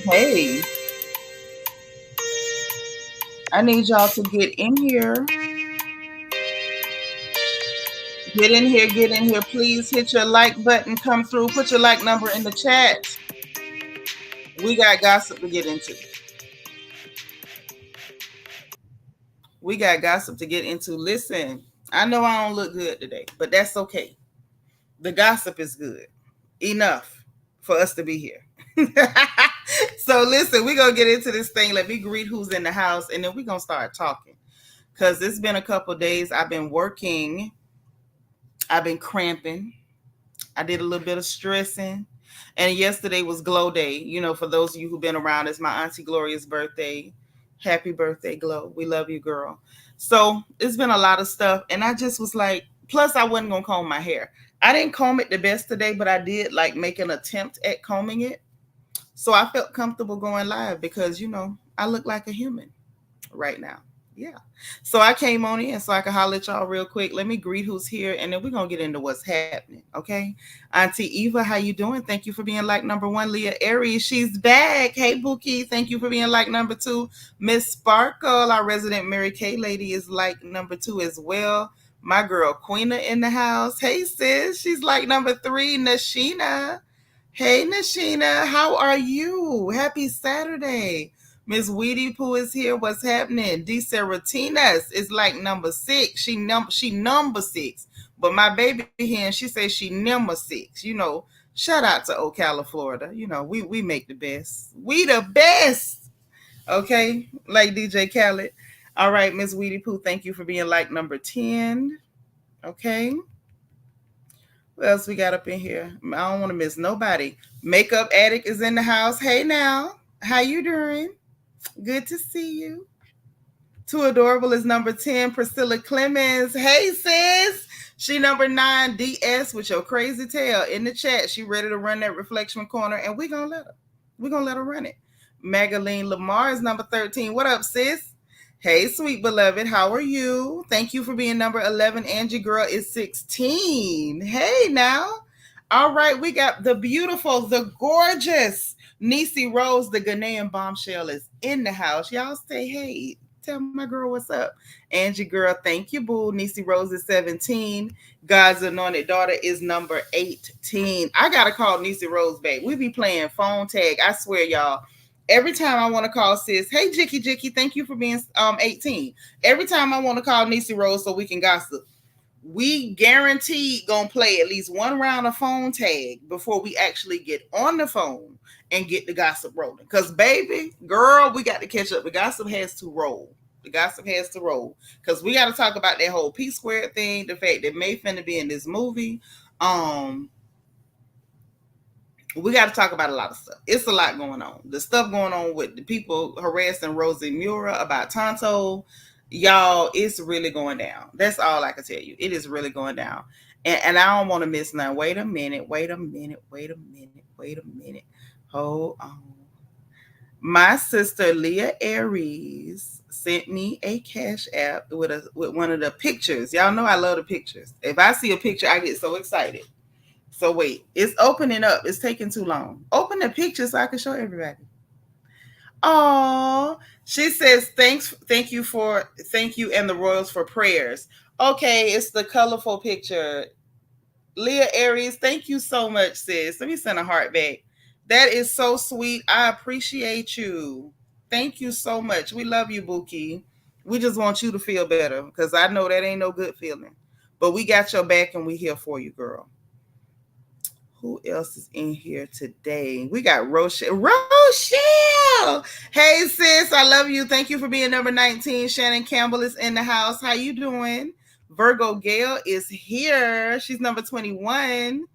Hey, I need y'all to get in here. Get in here, get in here. Please hit your like button, come through, put your like number in the chat. We got gossip to get into. We got gossip to get into. Listen, I know I don't look good today, but that's okay. The gossip is good enough for us to be here. So listen, we're gonna get into this thing. Let me greet who's in the house, and then we're gonna start talking. Cause it's been a couple days. I've been working, I've been cramping. I did a little bit of stressing. And yesterday was Glow Day. You know, for those of you who've been around, it's my Auntie Gloria's birthday. Happy birthday, Glow. We love you, girl. So it's been a lot of stuff. And I just was like, plus I wasn't gonna comb my hair. I didn't comb it the best today, but I did like make an attempt at combing it. So I felt comfortable going live because, you know, I look like a human right now. Yeah. So I came on in so I can holler at y'all real quick. Let me greet who's here and then we're gonna get into what's happening. Okay. Auntie Eva, how you doing? Thank you for being like number one. Leah Aries, she's back. Hey Bookie, thank you for being like number two. Miss Sparkle, our resident Mary Kay lady, is like number two as well. My girl Queena in the house. Hey sis, she's like number three. Nashina. Hey Nashina, how are you? Happy Saturday. Miss Weedy Poo is here. What's happening? D Seratinas is like number six. She number six. But my baby here, she says she number six. You know, shout out to Ocala, Florida. You know, we make the best. We the best. Okay, like DJ Khaled. All right, Miss Weedy Poo, thank you for being like number 10. Okay. What else we got up in here? I don't want to miss nobody. Makeup Addict is in the house. Hey now, how you doing? Good to see you. Too Adorable is number 10. Priscilla Clemens. Hey, sis. She number 9. DS with your crazy tail in the chat. She ready to run that reflection corner, and we going to let her. We're going to let her run it. Magaline Lamar is number 13. What up, sis? Hey, sweet beloved. How are you? Thank you for being number 11. Angie Girl is 16. Hey, now. All right, we got the beautiful, the gorgeous Niecy Rose, the Ghanaian bombshell, is in the house. Y'all say hey. Tell my girl what's up. Angie Girl, thank you, boo. Niecy Rose is 17. God's anointed daughter is number 18. I got to call Niecy Rose back. We be playing phone tag. I swear, y'all. Every time I want to call sis, hey, Jicky, thank you for being 18. Every time I want to call Niecy Rose so we can gossip, we guaranteed gonna play at least one round of phone tag before we actually get on the phone and get the gossip rolling. Because baby, girl, we got to catch up. The gossip has to roll. The gossip has to roll. Because we got to talk about that whole P Squared thing, the fact that May finna be in this movie. We got to talk about a lot of stuff. It's a lot going on. The stuff going on with the people harassing Rosie Mura about Tonto. Y'all, it's really going down. That's all I can tell you. It is really going down. And I don't want to miss nothing. Wait a minute. Hold on. My sister Leah Aries sent me a cash app with one of the pictures. Y'all know I love the pictures. If I see a picture, I get so excited. So wait, it's opening up. It's taking too long. Open the picture so I can show everybody. Oh, she says thank you and the Royals for prayers. Okay, it's the colorful picture. Leah Aries, thank you so much, sis. Let me send a heart back. That is so sweet. I appreciate you. Thank you so much. We love you, Bookie. We just want you to feel better because I know that ain't no good feeling. But we got your back and we here for you, girl. Who else is in here today? We got Rochelle. Rochelle! Hey, sis, I love you. Thank you for being number 19. Shannon Campbell is in the house. How you doing? Virgo Gale is here. She's number 21.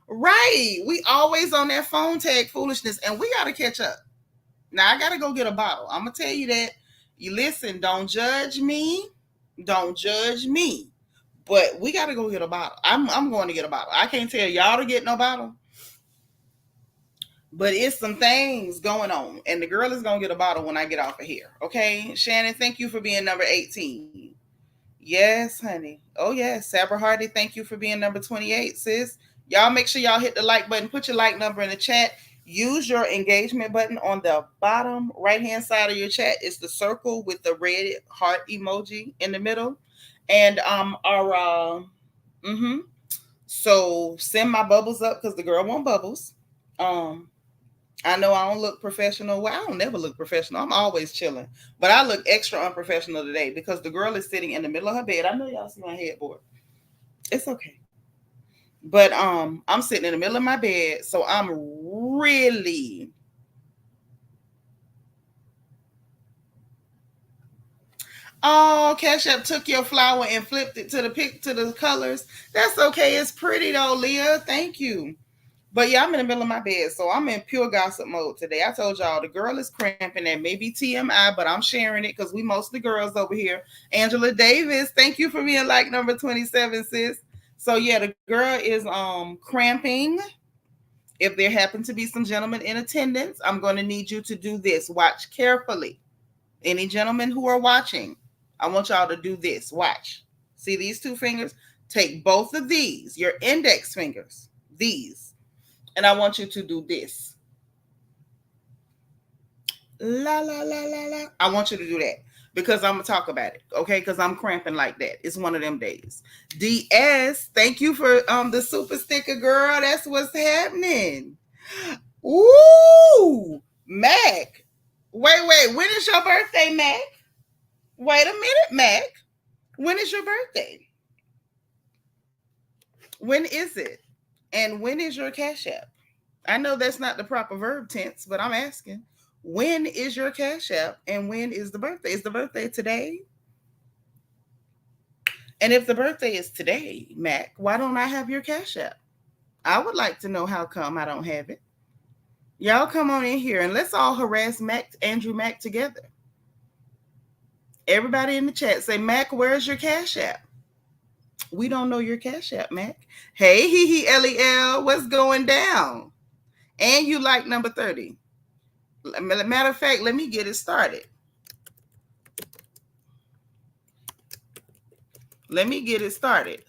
Right. We always on that phone tag foolishness, and we got to catch up. Now, I got to go get a bottle. I'm going to tell you that. You listen, don't judge me. Don't judge me. But we got to go get a bottle. I'm going to get a bottle. I can't tell y'all to get no bottle. But it's some things going on. And the girl is going to get a bottle when I get off of here. Okay? Shannon, thank you for being number 18. Yes, honey. Oh, yes. Sabra Hardy, thank you for being number 28, sis. Y'all make sure y'all hit the like button. Put your like number in the chat. Use your engagement button on the bottom right hand side of your chat. It's the circle with the red heart emoji in the middle. And our so send my bubbles up because the girl want bubbles. Um I know I don't look professional. Well, I don't never look professional. I'm always chilling. But I look extra unprofessional today because the girl is sitting in the middle of her bed. I know y'all see my headboard. It's okay. But I'm sitting in the middle of my bed, so I'm really oh, Cash App took your flower and flipped it to the colors. That's okay. It's pretty though, Leah. Thank you. But yeah, I'm in the middle of my bed, so I'm in pure gossip mode today. I told y'all the girl is cramping. That may be TMI, but I'm sharing it because we mostly girls over here. Angela Davis, thank you for being like number 27, sis. So yeah, the girl is cramping. If there happen to be some gentlemen in attendance, I'm going to need you to do this. Watch carefully. Any gentlemen who are watching, I want y'all to do this. Watch. See these two fingers? Take both of these, your index fingers, these, and I want you to do this. La la la la la. I want you to do that because I'm gonna talk about it, okay? Because I'm cramping like that. It's one of them days. DS, thank you for the super sticker, girl. That's what's happening. Ooh, Mac. Wait. When is your birthday, Mac? Wait a minute, Mac. When is your birthday? When is it? And when is your cash app? I know that's not the proper verb tense, but I'm asking. When is your cash app and when is the birthday? Is the birthday today? And if the birthday is today, Mac, why don't I have your cash app? I would like to know how come I don't have it. Y'all come on in here and let's all harass Mac, Andrew Mac together. Everybody in the chat say, Mac, where's your cash app? We don't know your cash app, Mac. Hey, LEL, what's going down? And you like number 30. Matter of fact, let me get it started. Let me get it started.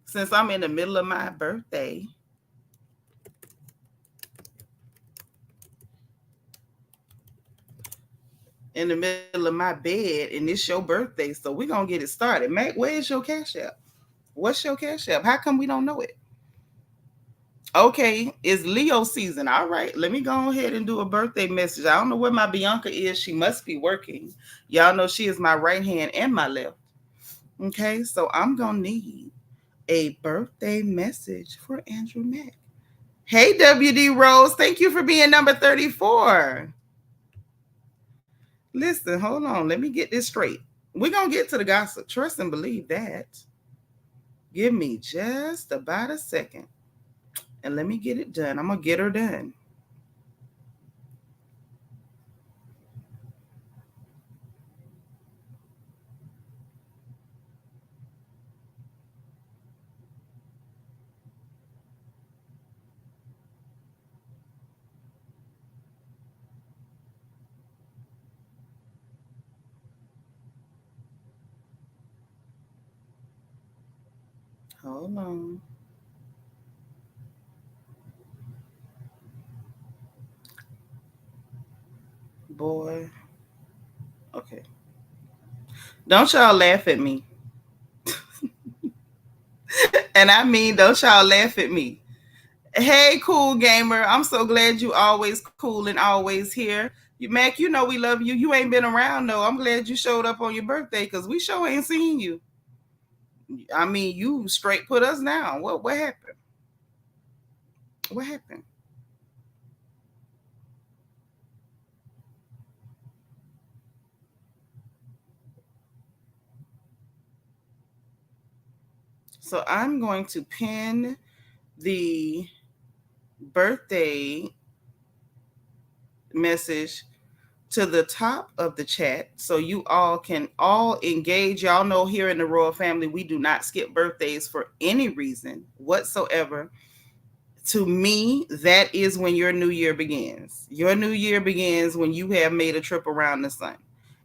Since I'm in the middle of my birthday. In the middle of my bed, and it's your birthday, so we're going to get it started. Mac, where's your cash app? What's your cash app? How come we don't know it? Okay, it's Leo season. All right, let me go ahead and do a birthday message. I don't know where my Bianca is. She must be working. Y'all know she is my right hand and my left. Okay, so I'm going to need a birthday message for Andrew Mack. Hey, WD Rose, thank you for being number 34. Listen, hold on. Let me get this straight. We're going to get to the gossip. Trust and believe that. Give me just about a second. And let me get it done. I'm going to get her done. Hold on. Boy. Okay. Don't y'all laugh at me. And I mean, don't y'all laugh at me. Hey, cool gamer. I'm so glad you always cool and always here. Mac, you know we love you. You ain't been around though. I'm glad you showed up on your birthday because we sure ain't seen you. I mean, you straight put us down. What happened? What happened? So I'm going to pin the birthday message to the top of the chat so you all can all engage. Y'all know here in the royal family, we do not skip birthdays for any reason whatsoever. To me, that is when your new year begins. Your new year begins when you have made a trip around the sun.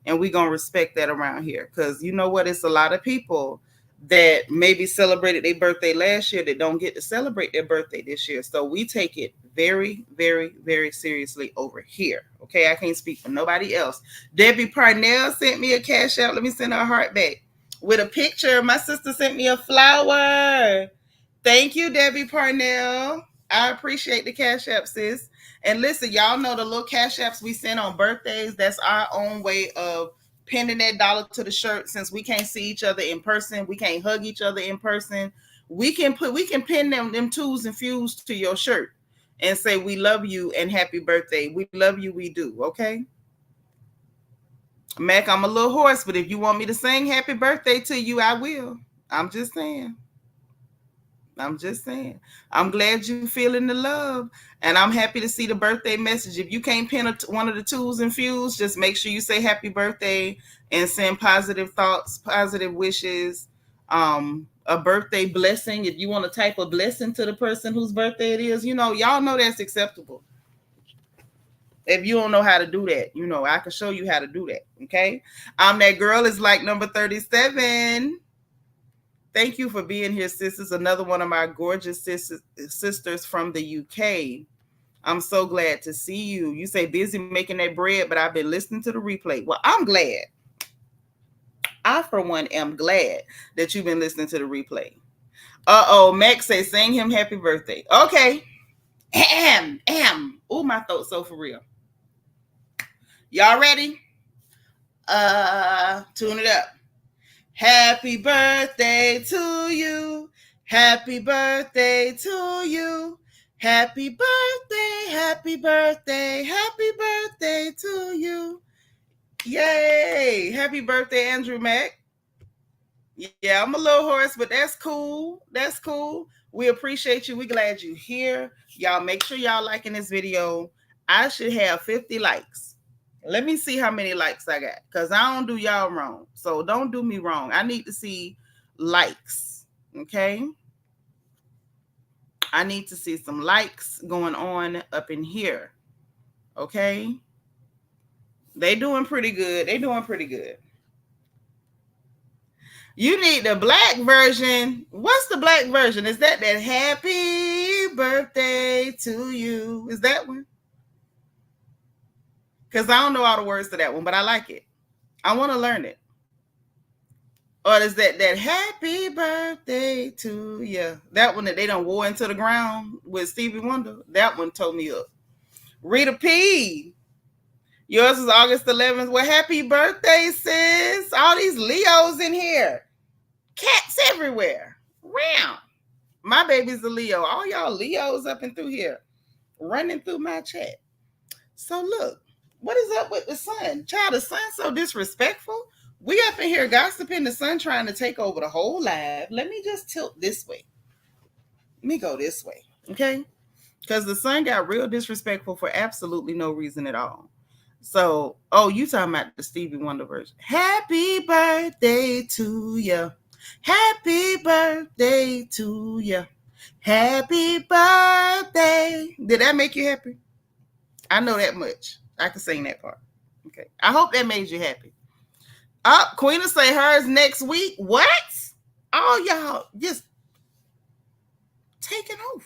And we're going to respect that around here because you know what? It's a lot of people that maybe celebrated their birthday last year that don't get to celebrate their birthday this year. So we take it very, very, very seriously over here. Okay, I can't speak for nobody else. Debbie Parnell sent me a cash out. Let me send her a heart back with a picture. My sister sent me a flower. Thank you, Debbie Parnell. I appreciate the cash app, sis. And listen, y'all know the little cash apps we send on birthdays. That's our own way of pinning that dollar to the shirt. Since we can't see each other in person, we can't hug each other in person. We can pin them twos and fews to your shirt and say we love you and happy birthday. We love you, we do. Okay. Mac, I'm a little hoarse, but if you want me to sing happy birthday to you, I will. I'm just saying. I'm just saying. I'm glad you're feeling the love, and I'm happy to see the birthday message. If you can't pin one of the twos and fews, just make sure you say happy birthday and send positive thoughts, positive wishes, a birthday blessing. If you want to type a blessing to the person whose birthday it is, y'all know that's acceptable. If you don't know how to do that, I can show you how to do that. Okay. That girl is like number 37. Thank you for being here, sisters. Another one of my gorgeous sisters from the UK. I'm so glad to see you. You say busy making that bread, but I've been listening to the replay. Well, I'm glad. I, for one, am glad that you've been listening to the replay. Max say, sing him happy birthday. Okay. Oh, my throat's so for real. Y'all ready? Tune it up. Happy birthday to you. Happy birthday to you. Happy birthday, happy birthday, happy birthday to you. Yay. Happy birthday, Andrew Mack. Yeah, I'm a little hoarse, but that's cool. That's cool. We appreciate you. We glad you're here. Y'all make sure y'all liking this video. I should have 50 likes. Let me see how many likes I got, because I don't do y'all wrong. So don't do me wrong. I need to see likes. Okay. I need to see some likes going on up in here. Okay. They doing pretty good. They doing pretty good. You need the black version. What's the black version? Is that happy birthday to you? Is that one? Because I don't know all the words to that one, but I like it. I want to learn it. Or is that happy birthday to you? That one that they done wore into the ground with Stevie Wonder. That one told me up. Rita P. Yours is August 11th. Well, happy birthday, sis. All these Leos in here. Cats everywhere. Wow. My baby's a Leo. All y'all Leos up and through here. Running through my chat. So look, what is up with the sun? Child, the sun's so disrespectful. We up in here gossiping, the sun trying to take over the whole live. Let me just tilt this way. Let me go this way. Okay? Because the sun got real disrespectful for absolutely no reason at all. So, you talking about the Stevie Wonder version. Happy birthday to you. Happy birthday to you. Happy birthday. Did that make you happy? I know that much. I can sing that part. Okay. I hope that made you happy. Queen will say hers next week. What? Oh, y'all just taking over.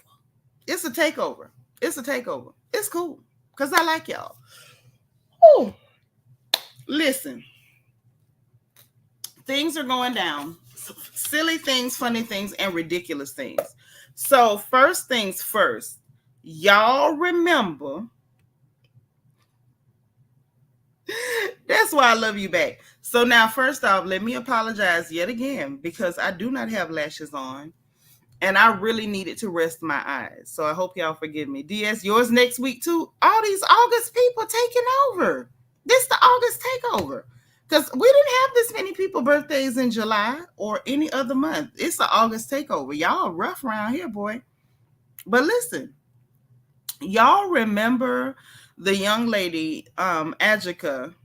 It's a takeover. It's a takeover. It's cool. Because I like y'all. Oh, listen. Things are going down. Silly things, funny things, and ridiculous things. So first things first, y'all remember. That's why I love you back. So now, first off, let me apologize yet again because I do not have lashes on. And I really needed to rest my eyes. So I hope y'all forgive me. DS, yours next week too. All these August people taking over. This the August takeover. Because we didn't have this many people birthdays in July or any other month. It's the August takeover. Y'all rough around here, boy. But listen, y'all remember the young lady, Ajike.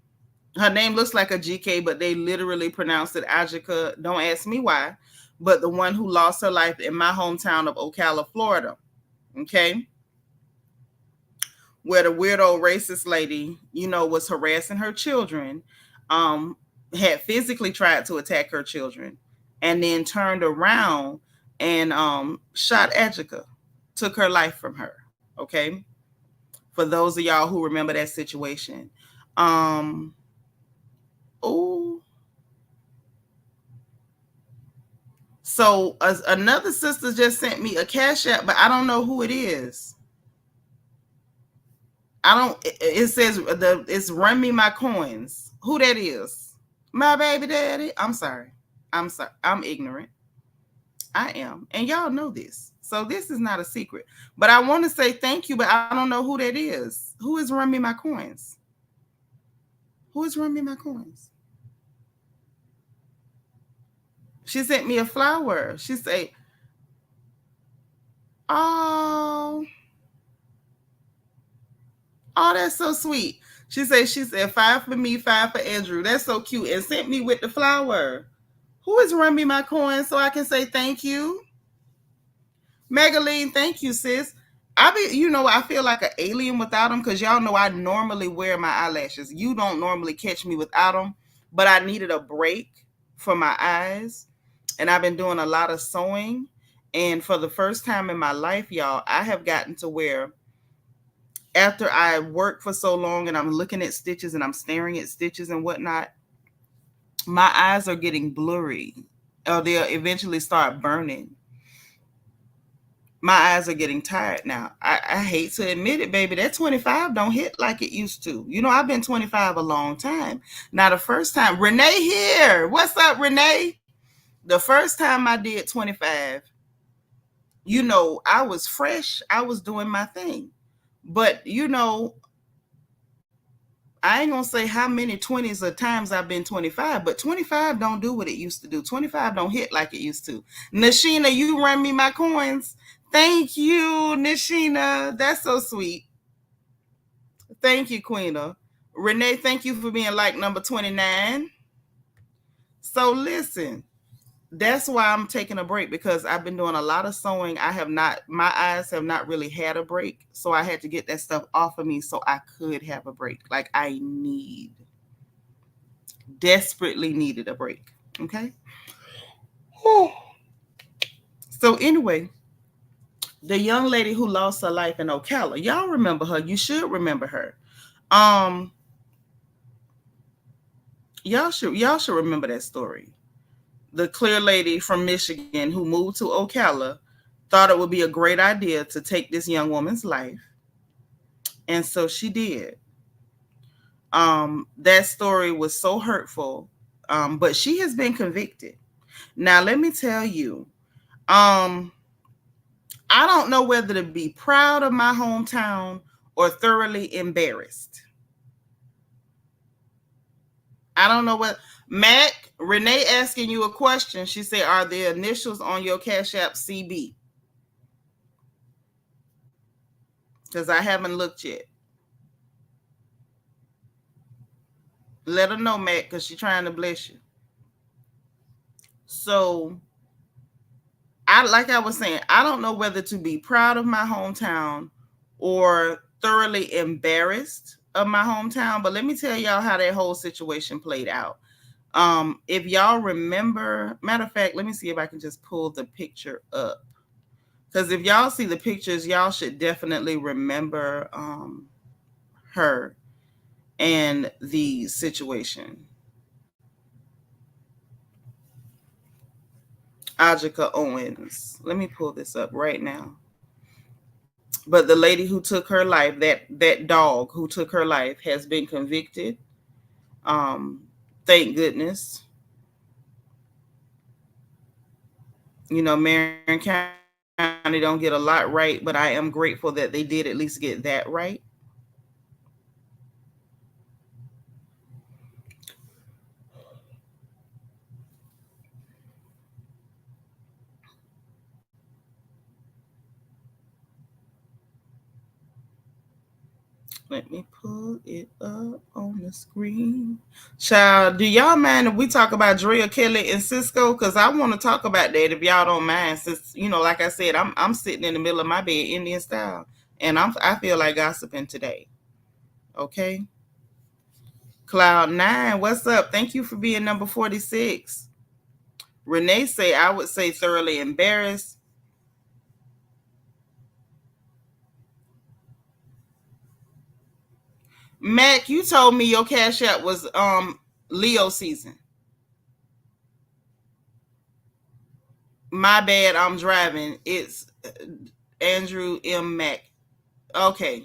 Her name looks like Ajike, but they literally pronounced it Ajike. Don't ask me why. But the one who lost her life in my hometown of Ocala, Florida. Okay. Where the weirdo racist lady, was harassing her children, had physically tried to attack her children, and then turned around and shot Ajike, took her life from her. Okay, for those of y'all who remember that situation. Um, oh, so another sister just sent me a cash app, but I don't know who it is. I don't. It says it's run me my coins. Who that is? My baby daddy. I'm sorry. I'm sorry. I'm ignorant. I am, and y'all know this. So this is not a secret. But I want to say thank you, but I don't know who that is. Who is run me my coins? Who is run me my coins? She sent me a flower. She say, "Oh, oh, that's so sweet." She said, five for me, five for Andrew. That's so cute. And sent me with the flower. Who is run me my coins so I can say thank you? Megaline, thank you, sis. I feel like an alien without them because y'all know I normally wear my eyelashes. You don't normally catch me without them, but I needed a break for my eyes, and I've been doing a lot of sewing. And for the first time in my life, y'all, I have gotten to where after I work for so long and I'm looking at stitches and I'm staring at stitches and whatnot, my eyes are getting blurry, or they'll eventually start burning. My eyes are getting tired now. I hate to admit it, baby. That 25 don't hit like it used to. I've been 25 a long time. Now, the first time, Renee here. What's up, Renee? The first time I did 25, I was fresh. I was doing my thing. But, I ain't going to say how many 20s or times I've been 25, but 25 don't do what it used to do. 25 don't hit like it used to. Nashina, you run me my coins. Thank you, Nashina. That's so sweet. Thank you, Queena. Renee, thank you for being like number 29. So listen, that's why I'm taking a break because I've been doing a lot of sewing. My eyes have not really had a break. So I had to get that stuff off of me so I could have a break. Like desperately needed a break. Okay. So anyway, the young lady who lost her life in Ocala, y'all remember her. You should remember her. Um, y'all should remember that story. The clear lady from Michigan who moved to Ocala thought it would be a great idea to take this young woman's life. And so she did. That story was so hurtful. But she has been convicted. Now, let me tell you, I don't know whether to be proud of my hometown or thoroughly embarrassed. I don't know what. Mac, Renee asking you a question. She said, are the initials on your Cash App CB? Because I haven't looked yet. Let her know, Mac, because she's trying to bless you. So, like I was saying, I don't know whether to be proud of my hometown or thoroughly embarrassed of my hometown. But let me tell y'all how that whole situation played out. If y'all remember, matter of fact, let me see if I can just pull the picture up. Because if y'all see the pictures, y'all should definitely remember her and the situation. Ajike Owens. Let me pull this up right now. But the lady who took her life, that dog who took her life, has been convicted. Thank goodness. Marion County don't get a lot right, but I am grateful that they did at least get that right. Let me pull it up on the screen. Child, do y'all mind if we talk about Drea Kelly and Cisco? Because I want to talk about that if y'all don't mind. Since, like I said, I'm sitting in the middle of my bed Indian style. And I feel like gossiping today. Okay. Cloud9, what's up? Thank you for being number 46. Renee say, I would say thoroughly embarrassed. Mac, you told me your cash app was Leo season. My bad, I'm driving. It's Andrew M. Mac. Okay.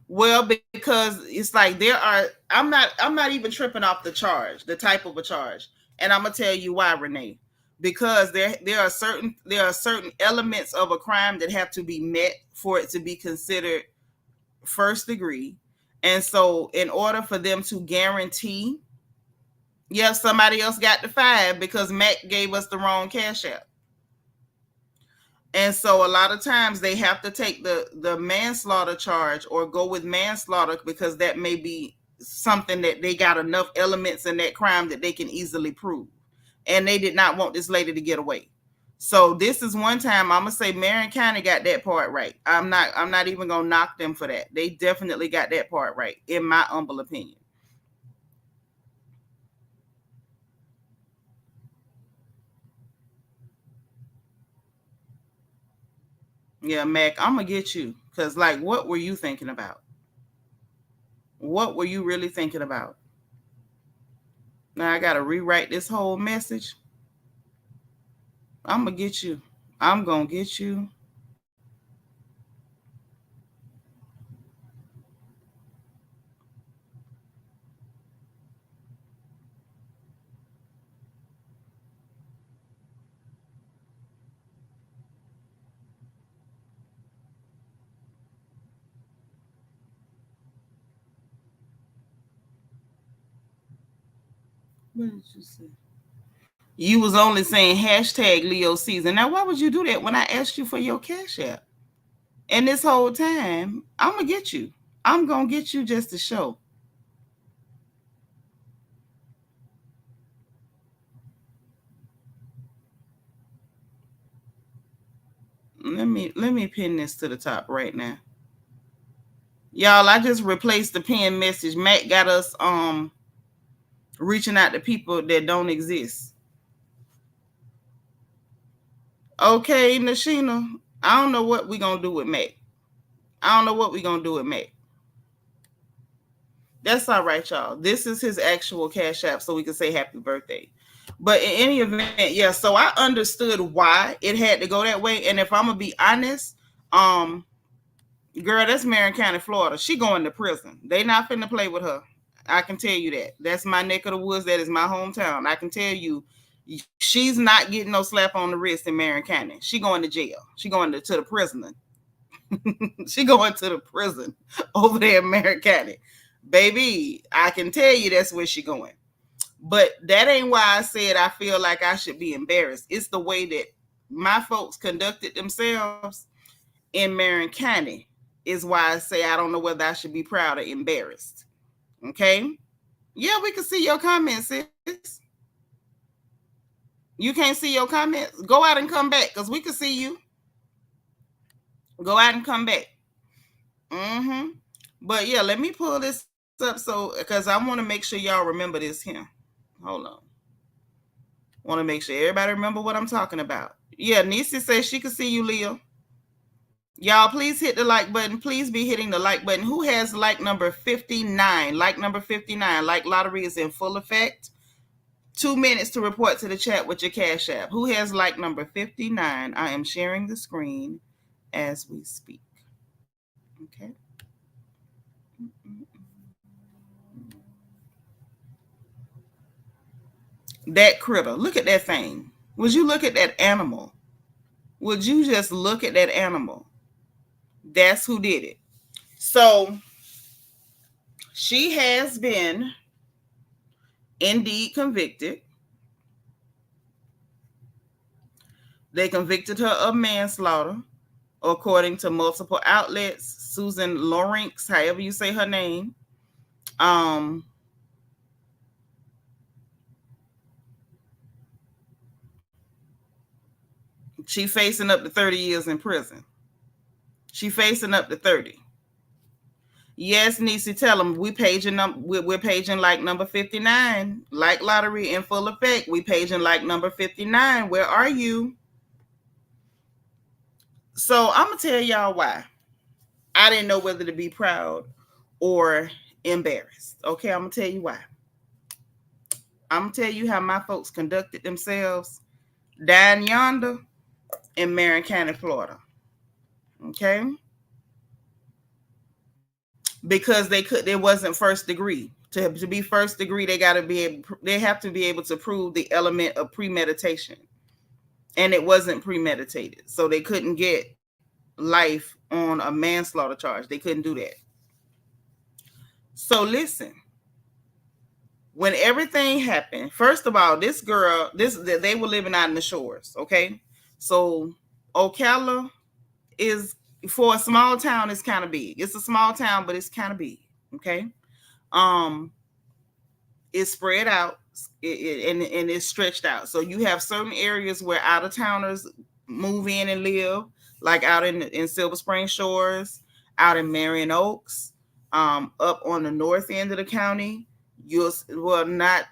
Well, because it's like there are I'm not even tripping off the charge, the type of a charge. And I'm gonna tell you why, Renee. Because there are certain elements of a crime that have to be met for it to be considered first degree. And so in order for them to guarantee, yeah, somebody else got the five because Mac gave us the wrong cash app. And so a lot of times they have to take the manslaughter charge or go with manslaughter because that may be something that they got enough elements in that crime that they can easily prove. And they did not want this lady to get away. So this is one time I'm gonna say Marion County got that part right. I'm not even gonna knock them for that. They definitely got that part right, in my humble opinion. Yeah, Mac, I'm gonna get you. Cause like what were you thinking about? What were you really thinking about? Now I gotta rewrite this whole message. I'm gonna get you. I'm gonna get you. What did you say? You was only saying hashtag Leo season. Now why would you do that when I asked you for your cash app? And this whole time, I'm gonna get you. I'm gonna get you just to show. Let me pin this to the top right now. Y'all, I just replaced the pin message. Matt got us reaching out to people that don't exist. Okay, Nashina. I don't know what we gonna do with Matt. I don't know what we gonna do with Matt. That's all right, y'all. This is his actual cash app, so we can say happy birthday. But in any event, yeah, so I understood why it had to go that way. And if I'm gonna be honest, um, girl, that's Marion County, Florida. She going to prison. They not finna play with her. I can tell you that. That's my neck of the woods. That is my hometown. I can tell you, she's not getting no slap on the wrist in Marion County. She going to jail. She going to the prison. She going to the prison over there in Marion County. Baby, I can tell you that's where she going. But that ain't why I said I feel like I should be embarrassed. It's the way that my folks conducted themselves in Marion County is why I say I don't know whether I should be proud or embarrassed. Okay? Yeah, we can see your comments, sis. You can't see your comments? Go out and come back because we can see you. Go out and come back. Mm-hmm. But yeah, let me pull this up so because I want to make sure y'all remember this here. Hold on. Want to make sure everybody remember what I'm talking about. Yeah, Nisi says she can see you, Leo. Y'all, please hit the like button. Please be hitting the like button. Who has like number 59? Like number 59. Like lottery is in full effect. 2 minutes to report to the chat with your cash app. Who has like number 59? I am sharing the screen as we speak. Okay. That critter. Look at that thing. Would you look at that animal? Would you just look at that animal? That's who did it. So she has been indeed convicted. They convicted her of manslaughter, according to multiple outlets. Susan Lawrence, however you say her name, um, she facing up to 30 years in prison. She facing up to 30. Yes, Nisi, tell them we're paging like number 59, like lottery in full effect. We paging like number 59. Where are you? So I'm gonna tell y'all why. I didn't know whether to be proud or embarrassed. Okay, I'm gonna tell you why. I'm gonna tell you how my folks conducted themselves down yonder in Marion County, Florida. Okay, because they wasn't first degree. To be first degree, they have to be able to prove the element of premeditation, and it wasn't premeditated, so they couldn't get life on a manslaughter charge. They couldn't do that. So listen, when everything happened, first of all, this girl, they were living out in the shores. Okay, so Ocala is, for a small town, it's kind of big. It's a small town, but it's kind of big. Okay, um, it's spread out, and it's stretched out. So you have certain areas where out of towners move in and live, like out in Silver Spring Shores, out in Marion Oaks, up on the north end of the county. You'll, well, not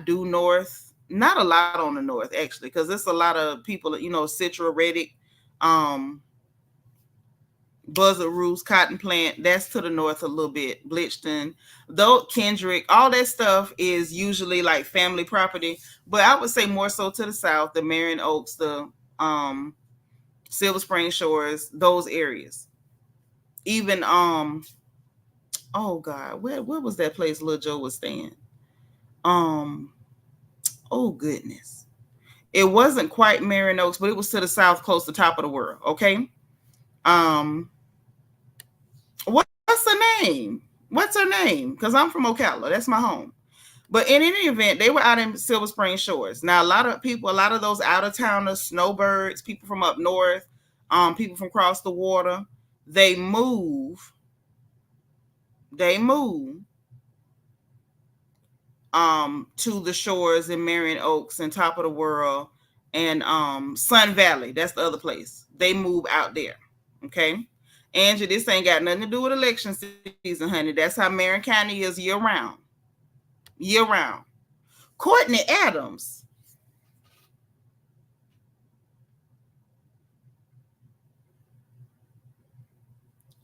due north, not a lot on the north actually, because there's a lot of people, Citra, Reddick, um, Buzzard Roost, Cotton Plant, that's to the north a little bit. Blicton, though, Kendrick, all that stuff is usually like family property, but I would say more so to the south, the Marion Oaks, the Silver Spring Shores, those areas. Even oh God, where was that place Lil Joe was staying? Um, oh goodness. It wasn't quite Marion Oaks, but it was to the south, close to the top of the world. Okay. Um, what's her name? What's her name? Because I'm from Ocala. That's my home. But in any event, they were out in Silver Spring Shores. Now, a lot of those out of towners, snowbirds, people from up north, people from across the water, they move. They move to the shores in Marion Oaks and Top of the World and Sun Valley. That's the other place. They move out there. Okay. Angie, this ain't got nothing to do with election season, honey. That's how Marion County is year round. Year round. Courtney Adams.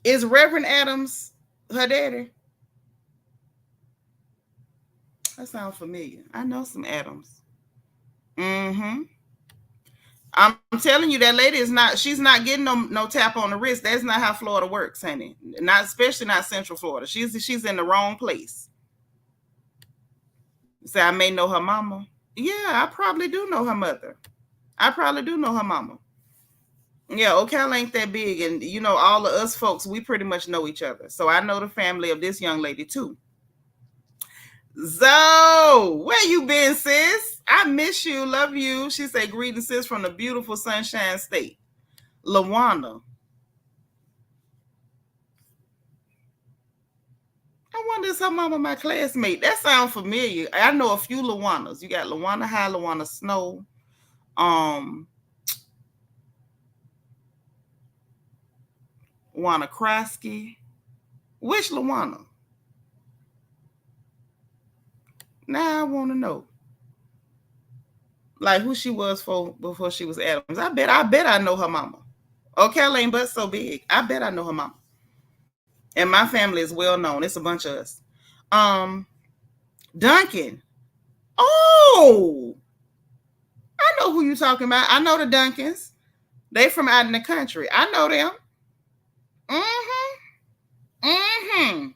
Is Reverend Adams her daddy? That sounds familiar. I know some Adams. Mm-hmm. I'm telling you, that lady is not, she's not getting no tap on the wrist. That's not how Florida works, honey. Not, especially not Central Florida. She's in the wrong place. Say, I may know her mama. Yeah, I probably do know her mother. I probably do know her mama. Yeah, Ocala ain't that big, and all of us folks, we pretty much know each other. So I know the family of this young lady too. Zoe, where you been, sis? I miss you, love you. She said, greetings, sis, from the beautiful Sunshine State. Lawana. I wonder is her mama my classmate? That sounds familiar. I know a few Lawanas. You got Lawana High, Lawana Snow. Lawana Krosky. Which Lawana? Now I want to know. Like who she was for before she was Adams. I bet I know her mama. Ocala ain't but so big. I bet I know her mama. And my family is well known. It's a bunch of us. Duncan. Oh, I know who you talking about. I know the Duncans. They from out in the country. I know them. Mm-hmm. Mm-hmm.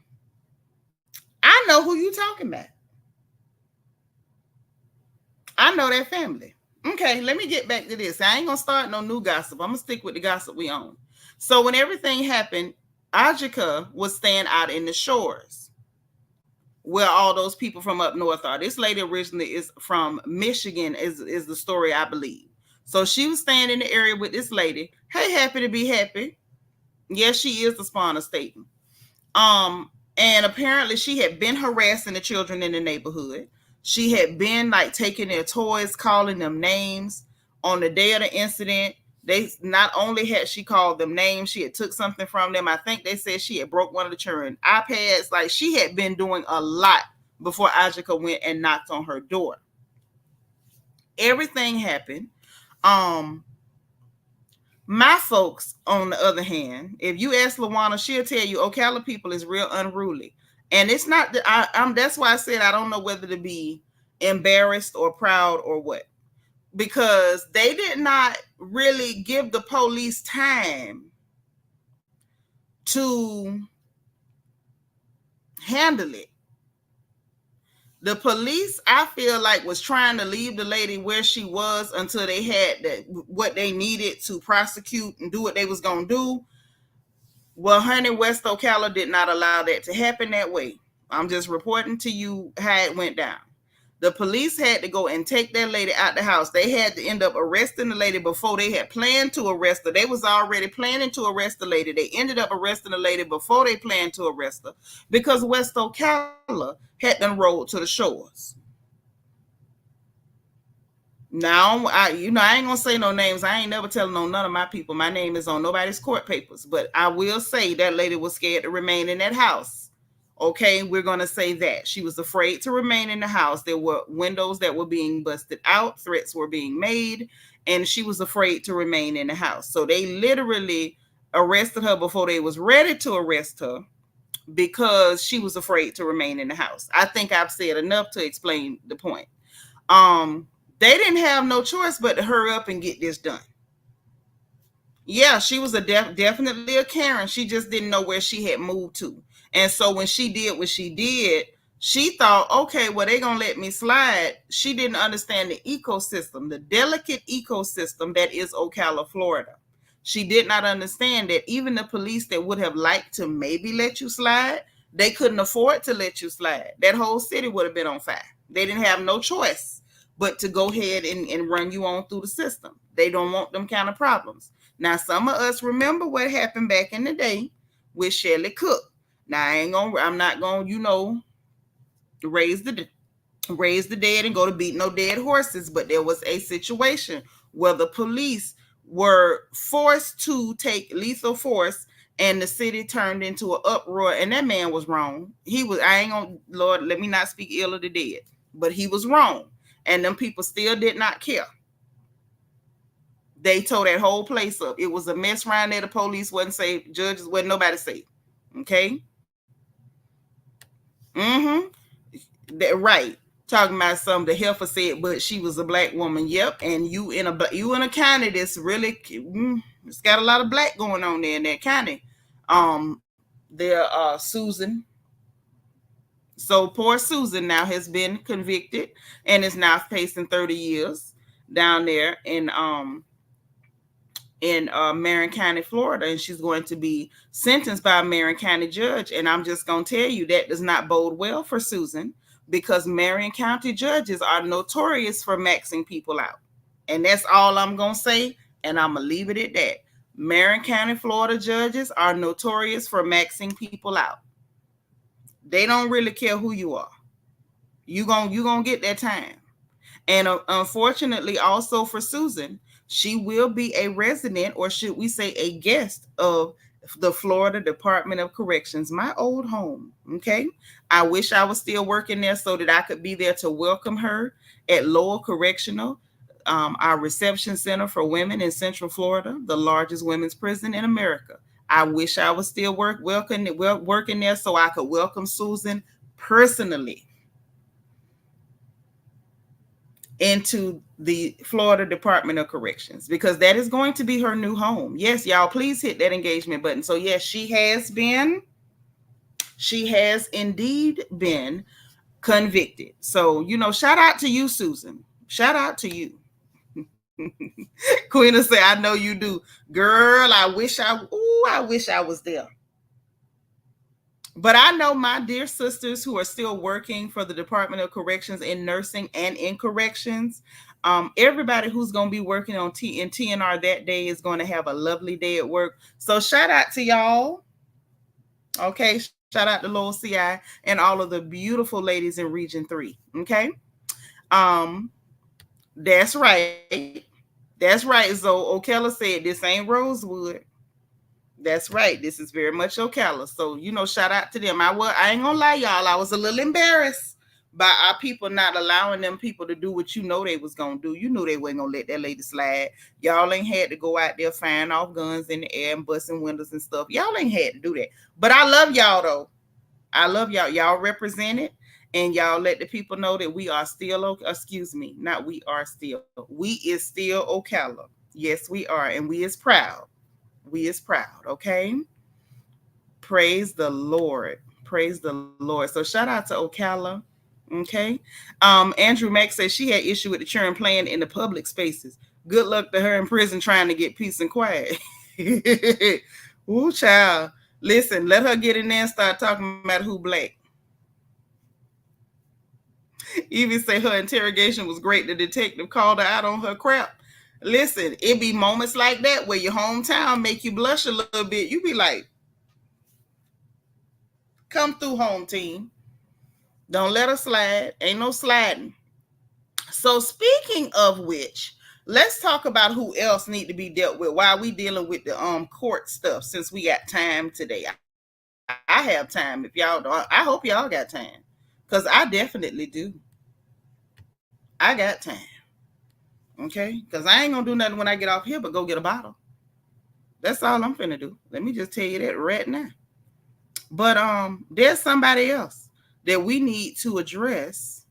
I know who you talking about. I know that family. Okay, let me get back to this. I ain't gonna start no new gossip. I'm gonna stick with the gossip we own. So when everything happened, Ajike was staying out in the shores where all those people from up north are. This lady originally is from Michigan, is the story, I believe. So she was staying in the area with this lady. Hey, happy to be happy. Yes, she is the spawn of Staten. And apparently she had been harassing the children in the neighborhood. She had been like taking their toys, calling them names. On the day of the incident, They not only had she called them names, she had took something from them. I think they said she had broke one of the children iPads. Like she had been doing a lot before Ajike went and knocked on her door. Everything happened. Um, my folks, on the other hand, if you ask Lawana, she'll tell you Ocala people is real unruly. And it's not that I'm that's why I said I don't know whether to be embarrassed or proud or what. Because they did not really give the police time to handle it. The police, I feel like, was trying to leave the lady where she was until they had what they needed to prosecute and do what they was gonna do. Well, honey, West Ocala did not allow that to happen that way. I'm just reporting to you how it went down. The police had to go and take that lady out the house. They had to end up arresting the lady before they had planned to arrest her. They was already planning to arrest the lady. They ended up arresting the lady before they planned to arrest her because West Ocala had them rolled to the shores. Now, I ain't gonna say no names. I ain't never telling on none of my people. My name is on nobody's court papers. But I will say that lady was scared to remain in that house. Okay, we're gonna say that she was afraid to remain in the house. There were windows that were being busted out, threats were being made, and she was afraid to remain in the house. So they literally arrested her before they was ready to arrest her because she was afraid to remain in the house. I think I've said enough to explain the point. They didn't have no choice but to hurry up and get this done. Yeah, she was definitely a Karen. She just didn't know where she had moved to. And so when she did what she did, she thought, okay, well, they're going to let me slide. She didn't understand the ecosystem, the delicate ecosystem that is Ocala, Florida. She did not understand that even the police that would have liked to maybe let you slide, they couldn't afford to let you slide. That whole city would have been on fire. They didn't have no choice but to go ahead and run you on through the system. They don't want them kind of problems. Now, some of us remember what happened back in the day with Shelley Cook. Now, I'm not gonna, raise the dead and go to beat no dead horses. But there was a situation where the police were forced to take lethal force, and the city turned into an uproar. And that man was wrong. I ain't gonna, Lord, let me not speak ill of the dead, but he was wrong, and them people still did not care. They tore that whole place up. It was a mess around there. The police wasn't safe. Judges wasn't nobody safe. Okay. Right. Talking about some the heifer said, but she was a black woman. Yep. And you in a county that's really it's got a lot of black going on there in that county. There Susan. So poor Susan now has been convicted and is now facing 30 years down there in Marion County, Florida, and she's going to be sentenced by a Marion County judge. And I'm just going to tell you that does not bode well for Susan, because Marion County judges are notorious for maxing people out. And that's all I'm going to say, and I'm going to leave it at that. Marion County, Florida judges are notorious for maxing people out. They don't really care who you are. You gonna get that time. And unfortunately, also for Susan, she will be a resident, or should we say a guest, of the Florida Department of Corrections, my old home. Okay. I wish I was still working there so that I could be there to welcome her at Lowell Correctional, our reception center for women in Central Florida, the largest women's prison in America. I wish I was still working there so I could welcome Susan personally into the Florida Department of Corrections, because that is going to be her new home. Yes, y'all, please hit that engagement button. So yes, she has indeed been convicted. So, shout out to you, Susan. Shout out to you. Queen say, I know you do. Girl, I wish I was there. But I know my dear sisters who are still working for the Department of Corrections in nursing and in corrections. Everybody who's going to be working on TNR that day is going to have a lovely day at work. So shout out to y'all. Okay. Shout out to Lowell CI and all of the beautiful ladies in Region 3. Okay. That's right. That's right. So Ocala said this ain't Rosewood. That's right. This is very much Ocala. So, shout out to them. I ain't gonna lie, y'all. I was a little embarrassed by our people not allowing them people to do what they was gonna do. You knew they wasn't gonna let that lady slide. Y'all ain't had to go out there firing off guns in the air and busting windows and stuff. Y'all ain't had to do that. But I love y'all though. I love y'all. Y'all represent it. And y'all let the people know that we are still, excuse me, not we are still. We is still Ocala. Yes, we are. And we is proud. We is proud, okay? Praise the Lord. Praise the Lord. So shout out to Ocala. Okay. Andrew Mack says she had issue with the children playing in the public spaces. Good luck to her in prison trying to get peace and quiet. Ooh, child. Listen, let her get in there and start talking about who black. Even say her interrogation was great. The detective called her out on her crap. Listen, it be moments like that where your hometown make you blush a little bit. You be like, come through, home team. Don't let her slide. Ain't no sliding. So speaking of which, let's talk about who else need to be dealt with while we dealing with the court stuff, since we got time today. I have time. If y'all don't, I hope y'all got time, because I definitely do. I got time. Okay, because I ain't gonna do nothing when I get off here but go get a bottle. That's all I'm finna do. Let me just tell you that right now. But there's somebody else that we need to address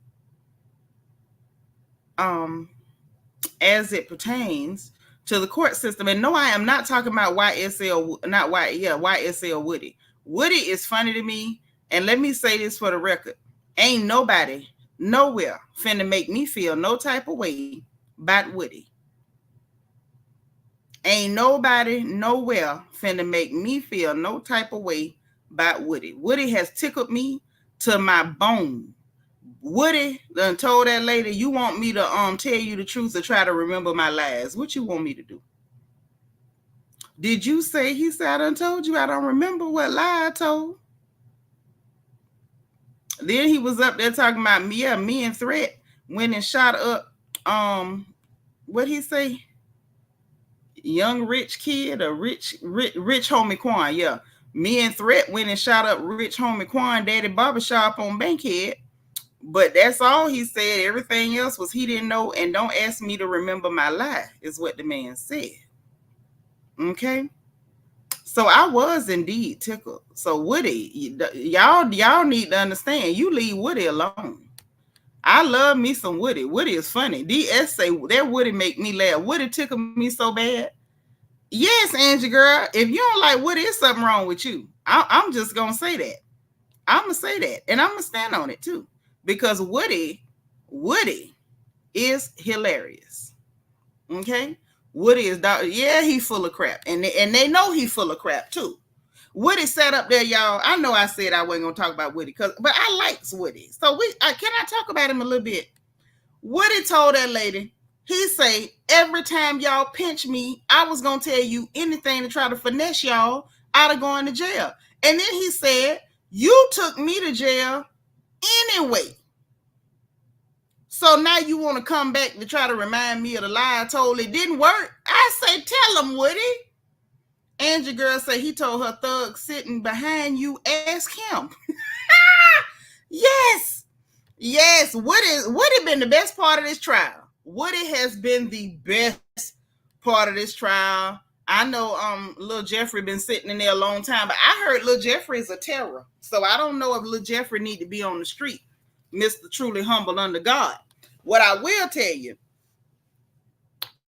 as it pertains to the court system. And no, I am not talking about YSL, not Y, yeah, YSL Woody. Woody is funny to me. And let me say this for the record. Ain't nobody nowhere finna make me feel no type of way about Woody. Ain't nobody nowhere finna make me feel no type of way about Woody. Woody has tickled me to my bone. Woody done told that lady, you want me to tell you the truth or try to remember my lies? What you want me to do? Did you say, he said, I done told you I don't remember what lie I told? Then he was up there talking about me, yeah, me and Threat went and shot up what he say? Young rich kid or rich homie Quan, yeah. Me and Threat went and shot up rich homie Quan daddy barbershop on Bankhead. But that's all he said. Everything else was he didn't know, and don't ask me to remember my lie, is what the man said. Okay. So I was indeed tickled. So Woody, y'all need to understand, you leave Woody alone. I love me some Woody. Woody is funny. DS say that Woody make me laugh. Woody tickled me so bad. Yes, Angie girl, if you don't like Woody, it's something wrong with you. I'm just gonna say that. I'm gonna say that, and I'm gonna stand on it too, because Woody is hilarious. Okay, Woody is yeah, he full of crap, and they know he full of crap too. Woody sat up there, y'all. I know I said I wasn't gonna talk about Woody, but I likes Woody. So can I talk about him a little bit? Woody told that lady, he say, every time y'all pinch me, I was gonna tell you anything to try to finesse y'all out of going to jail. And then he said, you took me to jail anyway. So now you want to come back to try to remind me of the lie I told it didn't work? I say, tell him, Woody. Angie girl say he told her thug sitting behind you, ask him. Yes. Woody been the best part of this trial. Woody has been the best part of this trial. I know Lil Jeffrey been sitting in there a long time, but I heard Lil Jeffrey is a terror. So I don't know if Lil Jeffrey need to be on the street, Mr. Truly Humble Under God. What I will tell you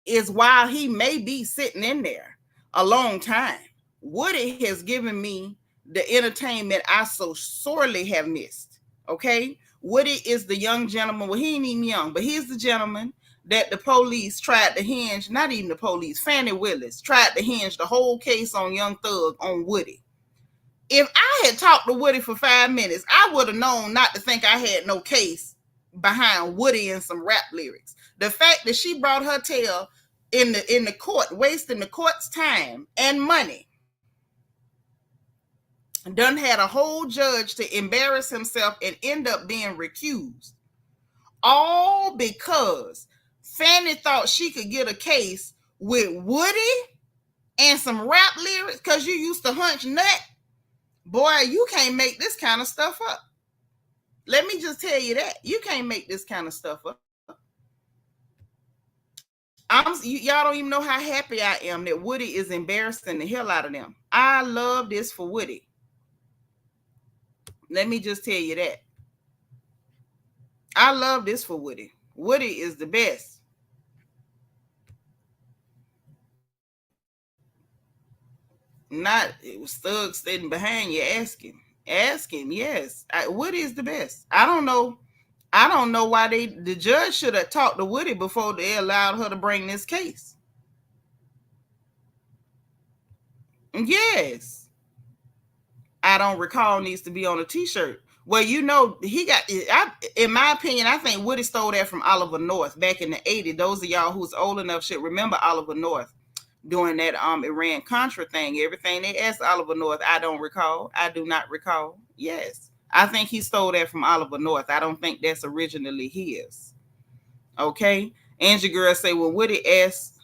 is while he may be sitting in there a long time, Woody has given me the entertainment I so sorely have missed. Okay? Woody is the young gentleman. Well, he ain't even young, but he's the gentleman that the police tried to hinge, not even the police, Fannie Willis tried to hinge the whole case on Young Thug on Woody. If I had talked to Woody for 5 minutes, I would have known not to think I had no case behind Woody and some rap lyrics. The fact that she brought her tail in the court, wasting the court's time and money, done had a whole judge to embarrass himself and end up being recused. All because Fanny thought she could get a case with Woody and some rap lyrics because you used to hunch nut. Boy, you can't make this kind of stuff up. Let me just tell you that. You can't make this kind of stuff up. Y'all don't even know how happy I am that Woody is embarrassing the hell out of them. I love this for Woody. Let me just tell you that. I love this for Woody. Woody is the best. Not it was thugs sitting behind you asking. Asking, yes. Woody is the best. I don't know why the judge should have talked to Woody before they allowed her to bring this case. Yes. I don't recall needs to be on a t-shirt. Well, you know, in my opinion, I think Woody stole that from Oliver North back in the 80s. Those of y'all who's old enough should remember Oliver North doing that Iran-Contra thing. Everything they asked Oliver North, I don't recall. I do not recall. Yes. I think he stole that from Oliver North. I don't think that's originally his. Okay? Angie Girl say, well, Woody asked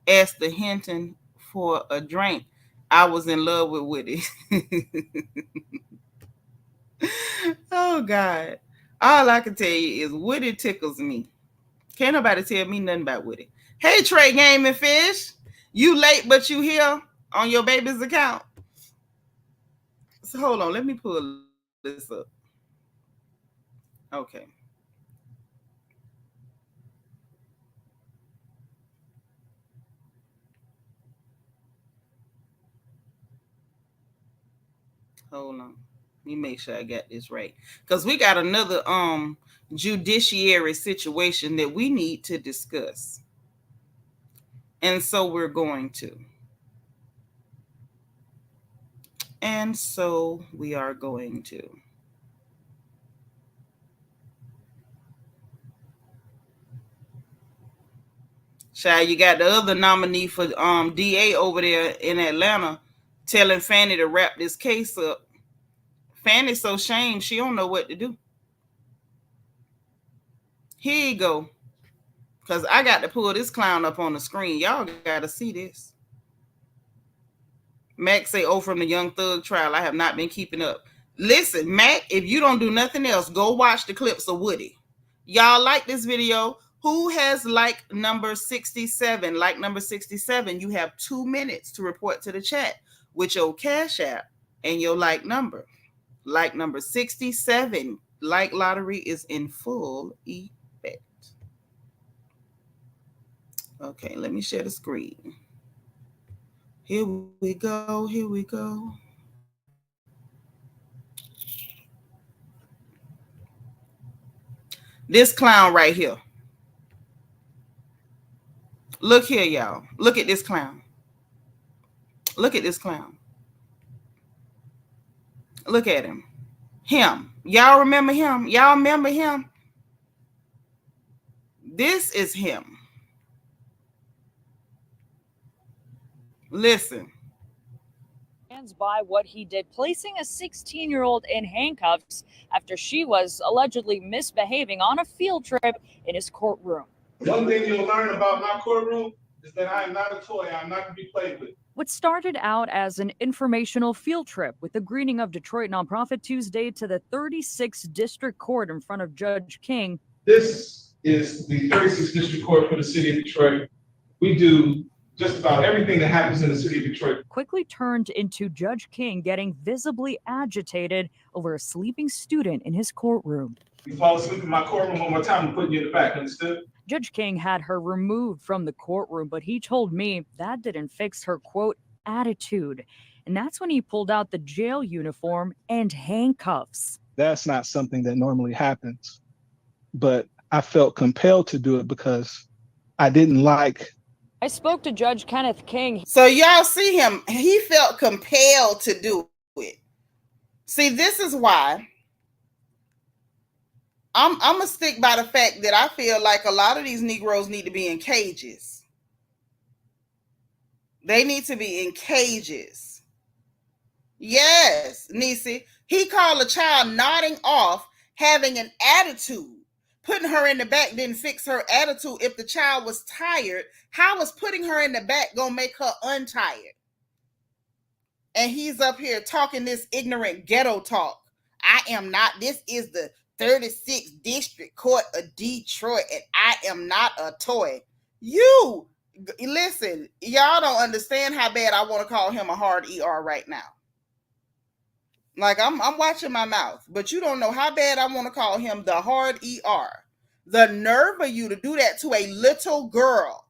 the Hinton for a drink. I was in love with Woody. Oh, God. All I can tell you is Woody tickles me. Can't nobody tell me nothing about Woody. Hey, Trey Game and Fish. You late, but you here on your baby's account. So hold on. Let me pull this up. Okay. Hold on. Let me make sure I got this right. Because we got another judiciary situation that we need to discuss. And so we're going to. And so we are going to. Child, you got the other nominee for DA over there in Atlanta telling Fanny to wrap this case up. Fanny's so shamed, she don't know what to do. Here you go. Because I got to pull this clown up on the screen. Y'all got to see this. Mac say, oh, from the Young Thug trial, I have not been keeping up. Listen, Mac, if you don't do nothing else, go watch the clips of Woody. Y'all like this video? Who has like number 67? Like number 67, you have 2 minutes to report to the chat with your Cash App and your like number. Like number 67, like lottery is in full effect. Okay, let me share the screen. Here we go. Here we go. This clown right here. Look here, y'all. Look at this clown. Look at this clown. Look at him. Him. Y'all remember him? Y'all remember him? This is him. Listen. By what he did, placing a 16-year-old in handcuffs after she was allegedly misbehaving on a field trip in his courtroom. One thing you'll learn about my courtroom is that I am not a toy. I'm not to be played with. What started out as an informational field trip with the greeting of Detroit nonprofit Tuesday to the 36th District Court in front of Judge King. This is the 36th District Court for the city of Detroit. We do just about everything that happens in the city of Detroit. Quickly turned into Judge King getting visibly agitated over a sleeping student in his courtroom. You fall asleep in my courtroom one more time, I'm putting you in the back, understood? Judge King had her removed from the courtroom, but he told me that didn't fix her, quote, attitude. And that's when he pulled out the jail uniform and handcuffs. That's not something that normally happens, but I felt compelled to do it because I didn't like. I spoke to Judge Kenneth King. So y'all see him. He felt compelled to do it. See, this is why I'm going to stick by the fact that I feel like a lot of these Negroes need to be in cages. They need to be in cages. Yes, Nisi. He called a child nodding off, having an attitude. Putting her in the back didn't fix her attitude. If the child was tired, how was putting her in the back gonna make her untired? And he's up here talking this ignorant ghetto talk. I am not, this is the 36th District Court of Detroit, and I am not a toy. You, listen, y'all don't understand how bad I want to call him a hard ER right now. Like, I'm watching my mouth, but you don't know how bad I want to call him the hard ER. The nerve of you to do that to a little girl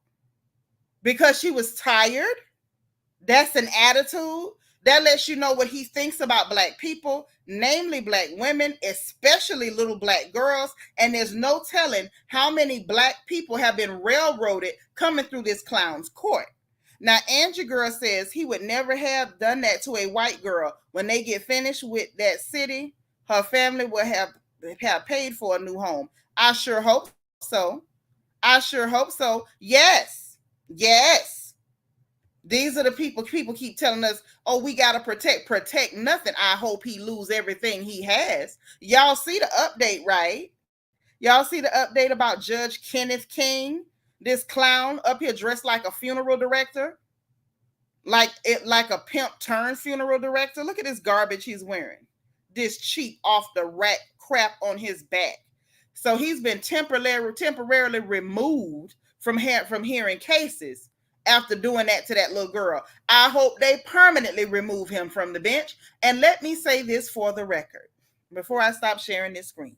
because she was tired. That's an attitude. That lets you know what he thinks about Black people, namely Black women, especially little Black girls. And there's no telling how many Black people have been railroaded coming through this clown's court. Now, Angie Girl says he would never have done that to a white girl. When they get finished with that city, her family will have paid for a new home. I sure hope so. I sure hope so. Yes. Yes. These are the people keep telling us, oh, we got to protect nothing. I hope he lose everything he has. Y'all see the update, right? Y'all see the update about Judge Kenneth King, this clown up here dressed like a funeral director, like a pimp turned funeral director. Look at this garbage he's wearing, this cheap off the rack crap on his back. So he's been temporarily removed from hearing cases after doing that to that little girl. I hope they permanently remove him from the bench. And let me say this for the record before I stop sharing this screen.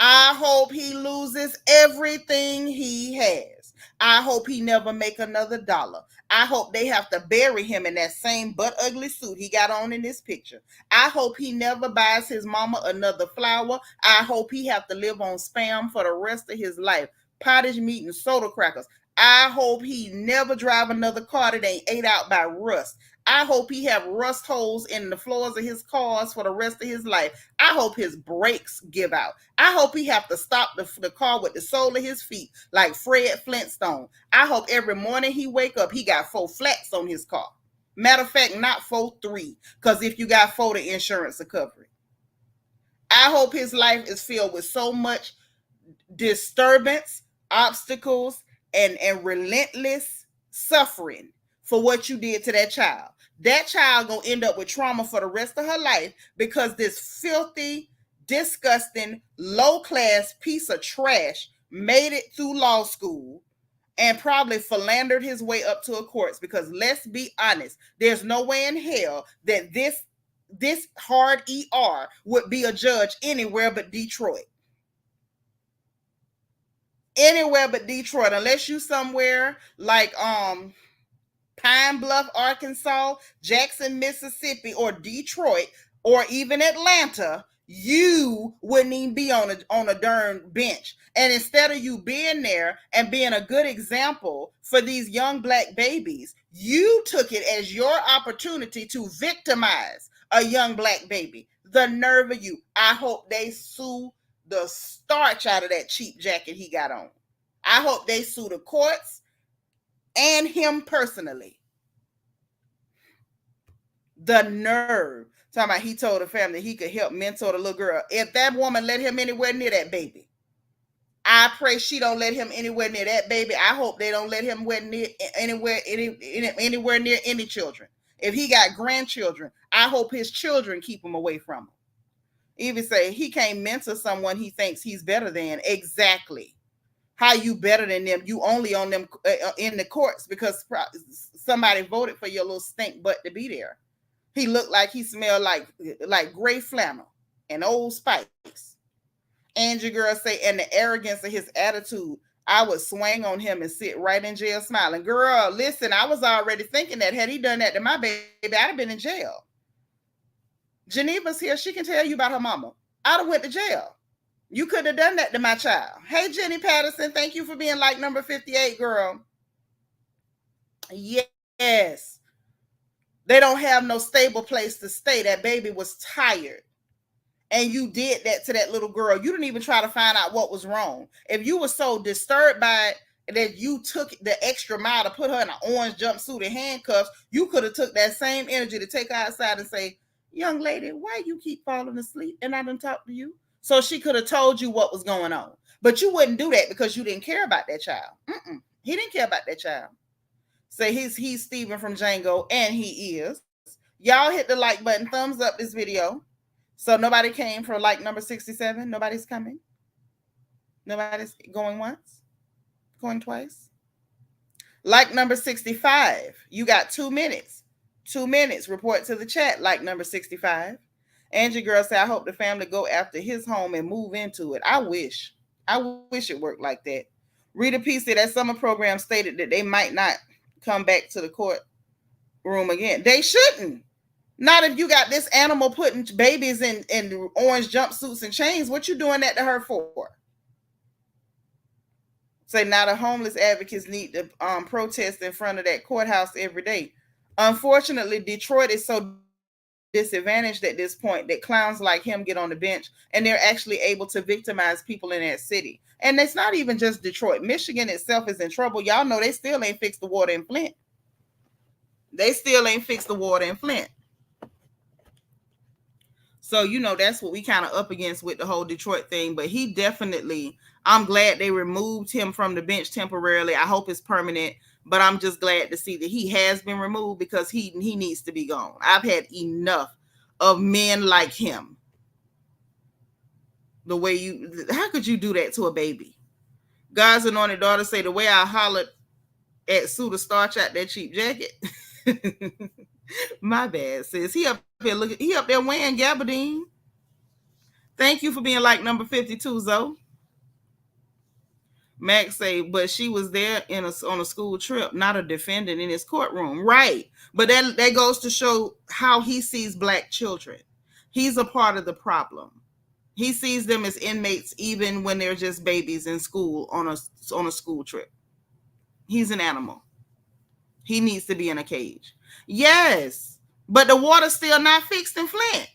I hope he loses everything he has. I hope he never make another dollar. I hope they have to bury him in that same butt ugly suit he got on in this picture. I hope he never buys his mama another flower. I hope he have to live on Spam for the rest of his life. Pottage meat and soda crackers. I hope he never drive another car that ain't ate out by rust. I hope he have rust holes in the floors of his cars for the rest of his life. I hope his brakes give out. I hope he have to stop the car with the sole of his feet like Fred Flintstone. I hope every morning he wake up, he got 4 flats on his car. Matter of fact, not 4, 3, because if you got 4, the insurance will cover it. I hope his life is filled with so much disturbance, obstacles, and relentless suffering for what you did to that child. That child gonna end up with trauma for the rest of her life because this filthy, disgusting, low-class piece of trash made it through law school and probably philandered his way up to a courts. Because let's be honest, there's no way in hell that this hard ER would be a judge anywhere but Detroit. Anywhere but Detroit, unless you somewhere like Pine Bluff, Arkansas, Jackson, Mississippi, or Detroit, or even Atlanta, you wouldn't even be on a darn bench. And instead of you being there and being a good example for these young Black babies, you took it as your opportunity to victimize a young Black baby. The nerve of you. I hope they sue the starch out of that cheap jacket he got on. I hope they sue the courts and him personally. The nerve. Talking about he told the family he could help mentor the little girl. If that woman let him anywhere near that baby, I pray she don't let him anywhere near that baby. I hope they don't let him anywhere near any children. If he got grandchildren, I hope his children keep him away from him. Even say he can't mentor someone he thinks he's better than. Exactly. How you better than them? You only on them in the courts because somebody voted for your little stink butt to be there. He looked like he smelled like gray flannel and Old Spice. Angie Girl say, and the arrogance of his attitude, I would swing on him and sit right in jail smiling. Girl, listen, I was already thinking that had he done that to my baby, I'd have been in jail. Geneva's here. She can tell you about her mama. I'd have went to jail. You could have done that to my child. Hey, Jenny Patterson, thank you for being like number 58, girl. Yes. They don't have no stable place to stay. That baby was tired. And you did that to that little girl. You didn't even try to find out what was wrong. If you were so disturbed by it that you took the extra mile to put her in an orange jumpsuit and handcuffs, you could have took that same energy to take her outside and say, young lady, why you keep falling asleep and I done talk to you? So she could have told you what was going on. But you wouldn't do that because you didn't care about that child. He didn't care about that child. Say he's Steven from Django, and he is. Y'all hit the like button, thumbs up this video. So nobody came for like number 67. Nobody's coming. Nobody's going once, going twice. Like number 65. You got 2 minutes. 2 minutes. Report to the chat. Like number 65. Angie Girl said, I hope the family go after his home and move into it. I wish. I wish it worked like that. Rita P said that summer program stated that they might not come back to the courtroom again. They shouldn't. Not if you got this animal putting babies in orange jumpsuits and chains. What you doing that to her for? Say now the homeless advocates need to protest in front of that courthouse every day. Unfortunately, Detroit is so disadvantaged at this point that clowns like him get on the bench and they're actually able to victimize people in that city. And it's not even just Detroit. Michigan itself is in trouble. Y'all know they still ain't fixed the water in Flint. They still ain't fixed the water in Flint. So, that's what we kind of up against with the whole Detroit thing. But he definitely, I'm glad they removed him from the bench temporarily. I hope it's permanent. But I'm just glad to see that he has been removed because he needs to be gone. I've had enough of men like him. The way how could you do that to a baby? God's anointed daughter say the way I hollered at Sue to starch out that cheap jacket. My bad, sis. He up there wearing gabardine. Thank you for being like number 52, Zoe. Max say, but she was there on a school trip, not a defendant in his courtroom. Right. But that goes to show how he sees Black children. He's a part of the problem. He sees them as inmates even when they're just babies in school on a school trip. He's an animal. He needs to be in a cage. Yes, but the water's still not fixed in Flint.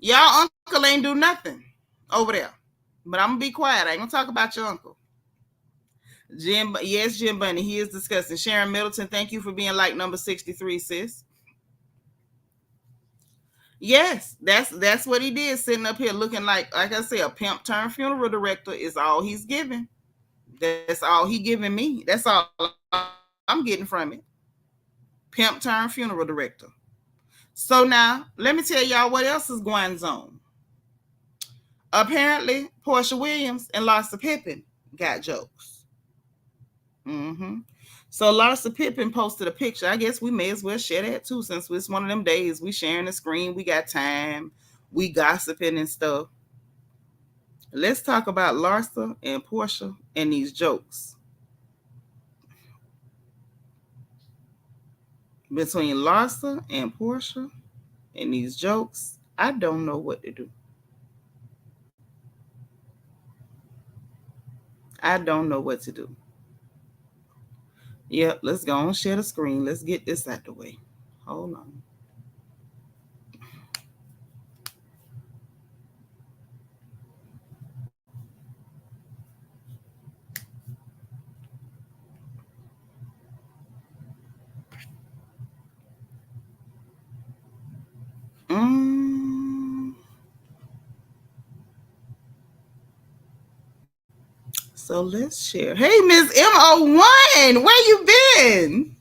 Y'all uncle ain't do nothing over there. But I'm going to be quiet. I ain't going to talk about your uncle. Jim Bunny, he is disgusting. Sharon Middleton, thank you for being like number 63, sis. Yes, that's what he did, sitting up here looking like I say, a pimp turned funeral director is all he's giving. That's all he giving me. That's all I'm getting from it. Pimp turned funeral director. So now, let me tell y'all what else is going on. Apparently, Porsha Williams and Larsa Pippen got jokes. So Larsa Pippen posted a picture. I guess we may as well share that too, since it's one of them days. We sharing the screen. We got time. We gossiping and stuff. Let's talk about Larsa and Porsha and these jokes. Between Larsa and Porsha and these jokes, I don't know what to do. I don't know what to do. Yep, let's go and share the screen. Let's get this out the way. Hold on. So let's share. Hey, Miss M01, where you been?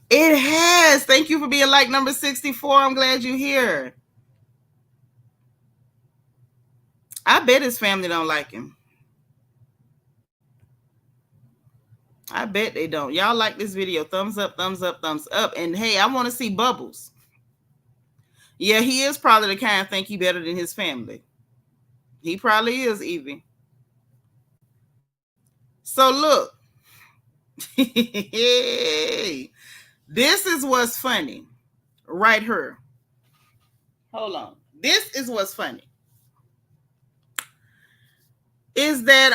It has. Thank you for being like number 64. I'm glad you're here. I bet his family don't like him. I bet they don't. Y'all like this video. Thumbs up, thumbs up, thumbs up. And hey, I want to see Bubbles. Yeah, he is probably the kind think he better than his family. He probably is, Evie. So look. This is what's funny. Right here. Hold on. This is what's funny. Is that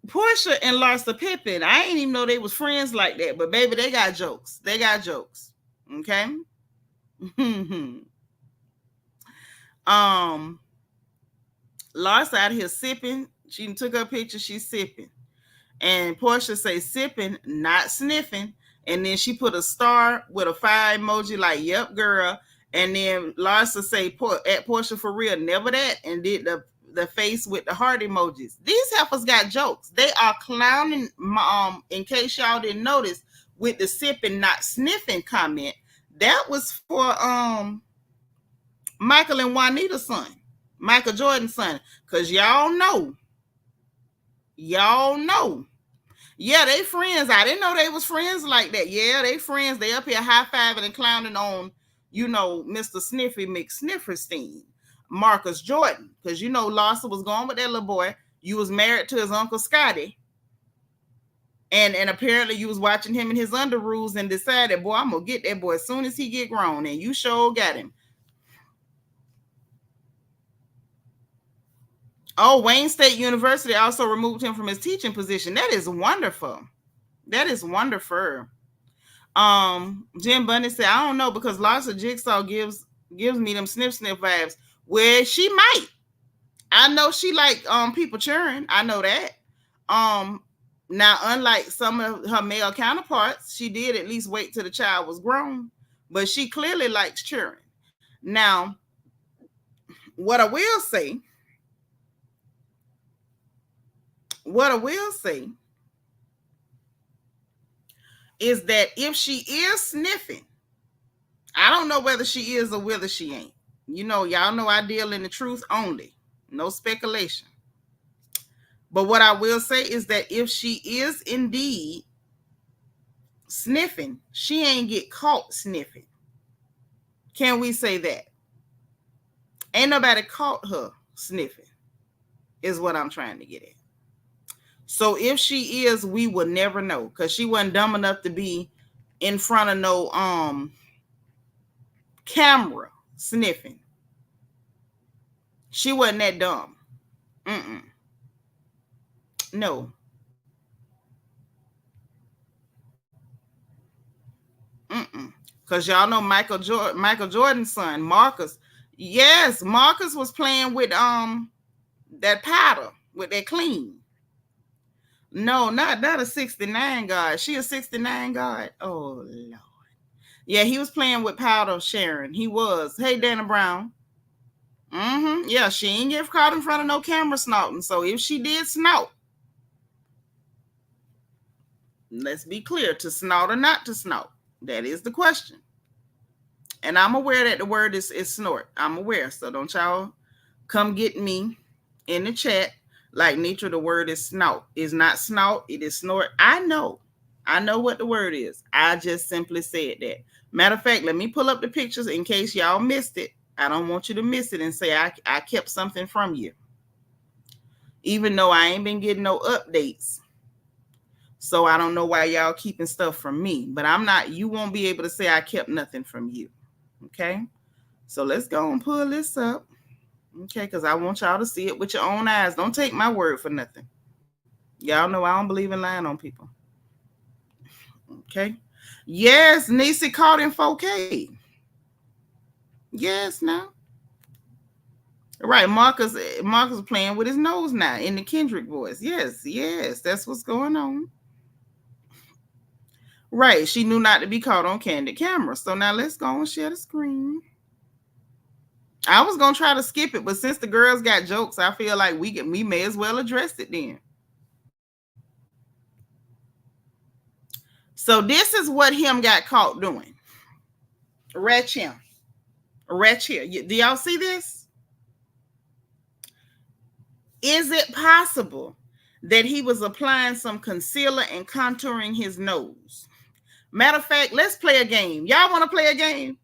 Porsha and Larsa Pippen, I didn't even know they was friends like that, but baby, they got jokes. They got jokes. Okay? Larsa out here sipping. She took her picture, she's sipping. And Porsha say sipping, not sniffing. And then she put a star with a fire emoji like, yep, girl. And then Larsa say, at Porsha for real, never that. And did the the face with the heart emojis. These heifers got jokes. They are clowning. In case y'all didn't notice, with the sipping not sniffing comment, that was for Michael and Juanita's son, Michael Jordan's son, because y'all know. Yeah, they friends. I didn't know they was friends like that. Yeah, they friends. They up here high-fiving and clowning on, Mr. Sniffy McSnifferstein, Marcus Jordan. Because, Larsa was going with that little boy. You was married to his Uncle Scotty. And apparently you was watching him in his underoos and decided, boy, I'm going to get that boy as soon as he get grown. And you sure got him. Oh, Wayne State University also removed him from his teaching position. That is wonderful. Jim Bunny said, I don't know, because Larsa Jigsaw gives me them sniff vibes. Well, she might. I know she like people churring. I know that. Now, unlike some of her male counterparts, she did at least wait till the child was grown, but she clearly likes churring. Now, what I will say is that if she is sniffing, I don't know whether she is or whether she ain't. Y'all know I deal in the truth only. No speculation. But what I will say is that if she is indeed sniffing, she ain't get caught sniffing. Can we say that? Ain't nobody caught her sniffing, is what I'm trying to get at. So if she is, we will never know, because she wasn't dumb enough to be in front of no camera sniffing. She wasn't that dumb. No. Because y'all know Michael Jordan's son, Marcus. Yes, Marcus was playing with that powder, with that clean. No, not a 69 guard. She a 69 guard. Oh, Lord. Yeah, he was playing with powder, Sharon. He was. Hey, Dana Brown. Yeah, she ain't get caught in front of no camera snouting. So if she did snout, let's be clear, to snout or not to snout. That is the question. And I'm aware that the word is snort. I'm aware. So don't y'all come get me in the chat like, Nitra, the word is snout. It's not snout. It is snort. I know what the word is. I just simply said that. Matter of fact, let me pull up the pictures in case y'all missed it. I don't want you to miss it and say I kept something from you. Even though I ain't been getting no updates. So I don't know why y'all keeping stuff from me. But you won't be able to say I kept nothing from you. Okay? So let's go and pull this up. Okay, because I want y'all to see it with your own eyes. Don't take my word for nothing. Y'all know I don't believe in lying on people. Okay. Yes, Niecy caught in 4K. Yes, now. Right, Marcus playing with his nose now in the Kendrick voice. Yes, that's what's going on. Right, she knew not to be caught on candid camera. So now let's go and share the screen. I was gonna try to skip it, but since the girls got jokes, I feel like we may as well address it then. So this is what him got caught doing. Right here. Do y'all see this? Is it possible that he was applying some concealer and contouring his nose? Matter of fact, let's play a game. Y'all want to play a game?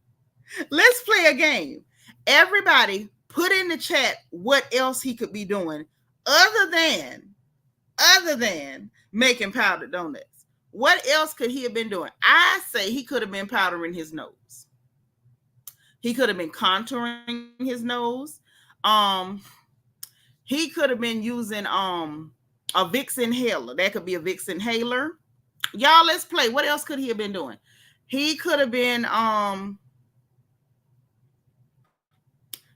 Let's play a game. Everybody put in the chat what else he could be doing other than making powdered donuts. What else could he have been doing? I say he could have been powdering his nose. He could have been contouring his nose. He could have been using a Vicks inhaler. That could be a Vicks inhaler. Y'all, let's play. What else could he have been doing? He could have been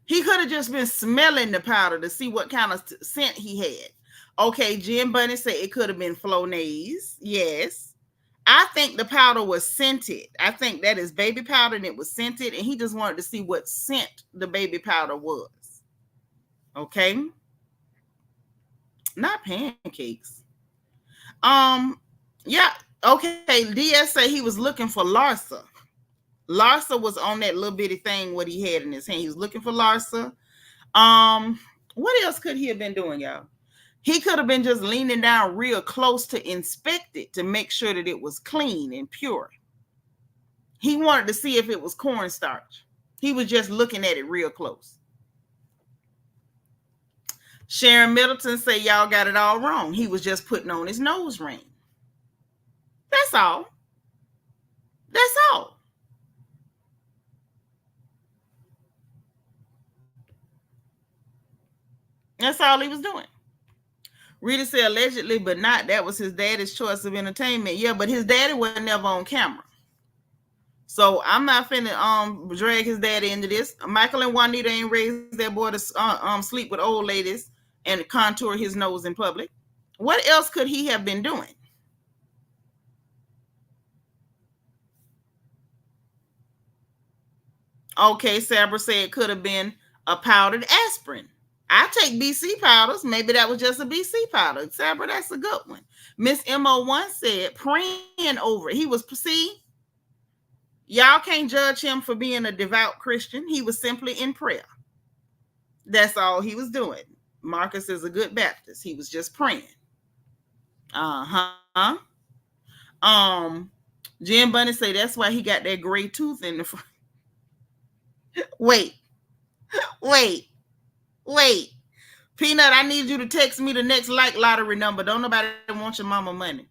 he could have just been smelling the powder to see what kind of scent he had. Okay, Jim Bunny said it could have been Flonase. Yes. I think the powder was scented. I think that is baby powder and it was scented, and he just wanted to see what scent the baby powder was. Okay. Not pancakes. Um, yeah. Okay. DS say he was looking for Larsa. Larsa was on that little bitty thing what he had in his hand. He was looking for Larsa. What else could he have been doing, y'all? He could have been just leaning down real close to inspect it to make sure that it was clean and pure. He wanted to see if it was cornstarch. He was just looking at it real close. Sharon Middleton say y'all got it all wrong. He was just putting on his nose ring. That's all. That's all. That's all he was doing. Rita said allegedly, but not. That was his daddy's choice of entertainment. Yeah, but his daddy was never on camera. So I'm not finna drag his daddy into this. Michael and Juanita ain't raised their boy to sleep with old ladies and contour his nose in public. What else could he have been doing? Okay, Sabra said it could have been a powdered aspirin. I take BC powders. Maybe that was just a BC powder. Sabra, that's a good one. Miss MO1 said praying over it. He was, see, y'all can't judge him for being a devout Christian. He was simply in prayer. That's all he was doing. Marcus is a good Baptist. He was just praying. Jim Bunny say that's why he got that gray tooth in the front. Wait. Peanut, I need you to text me the next like lottery number. Don't nobody want your mama money.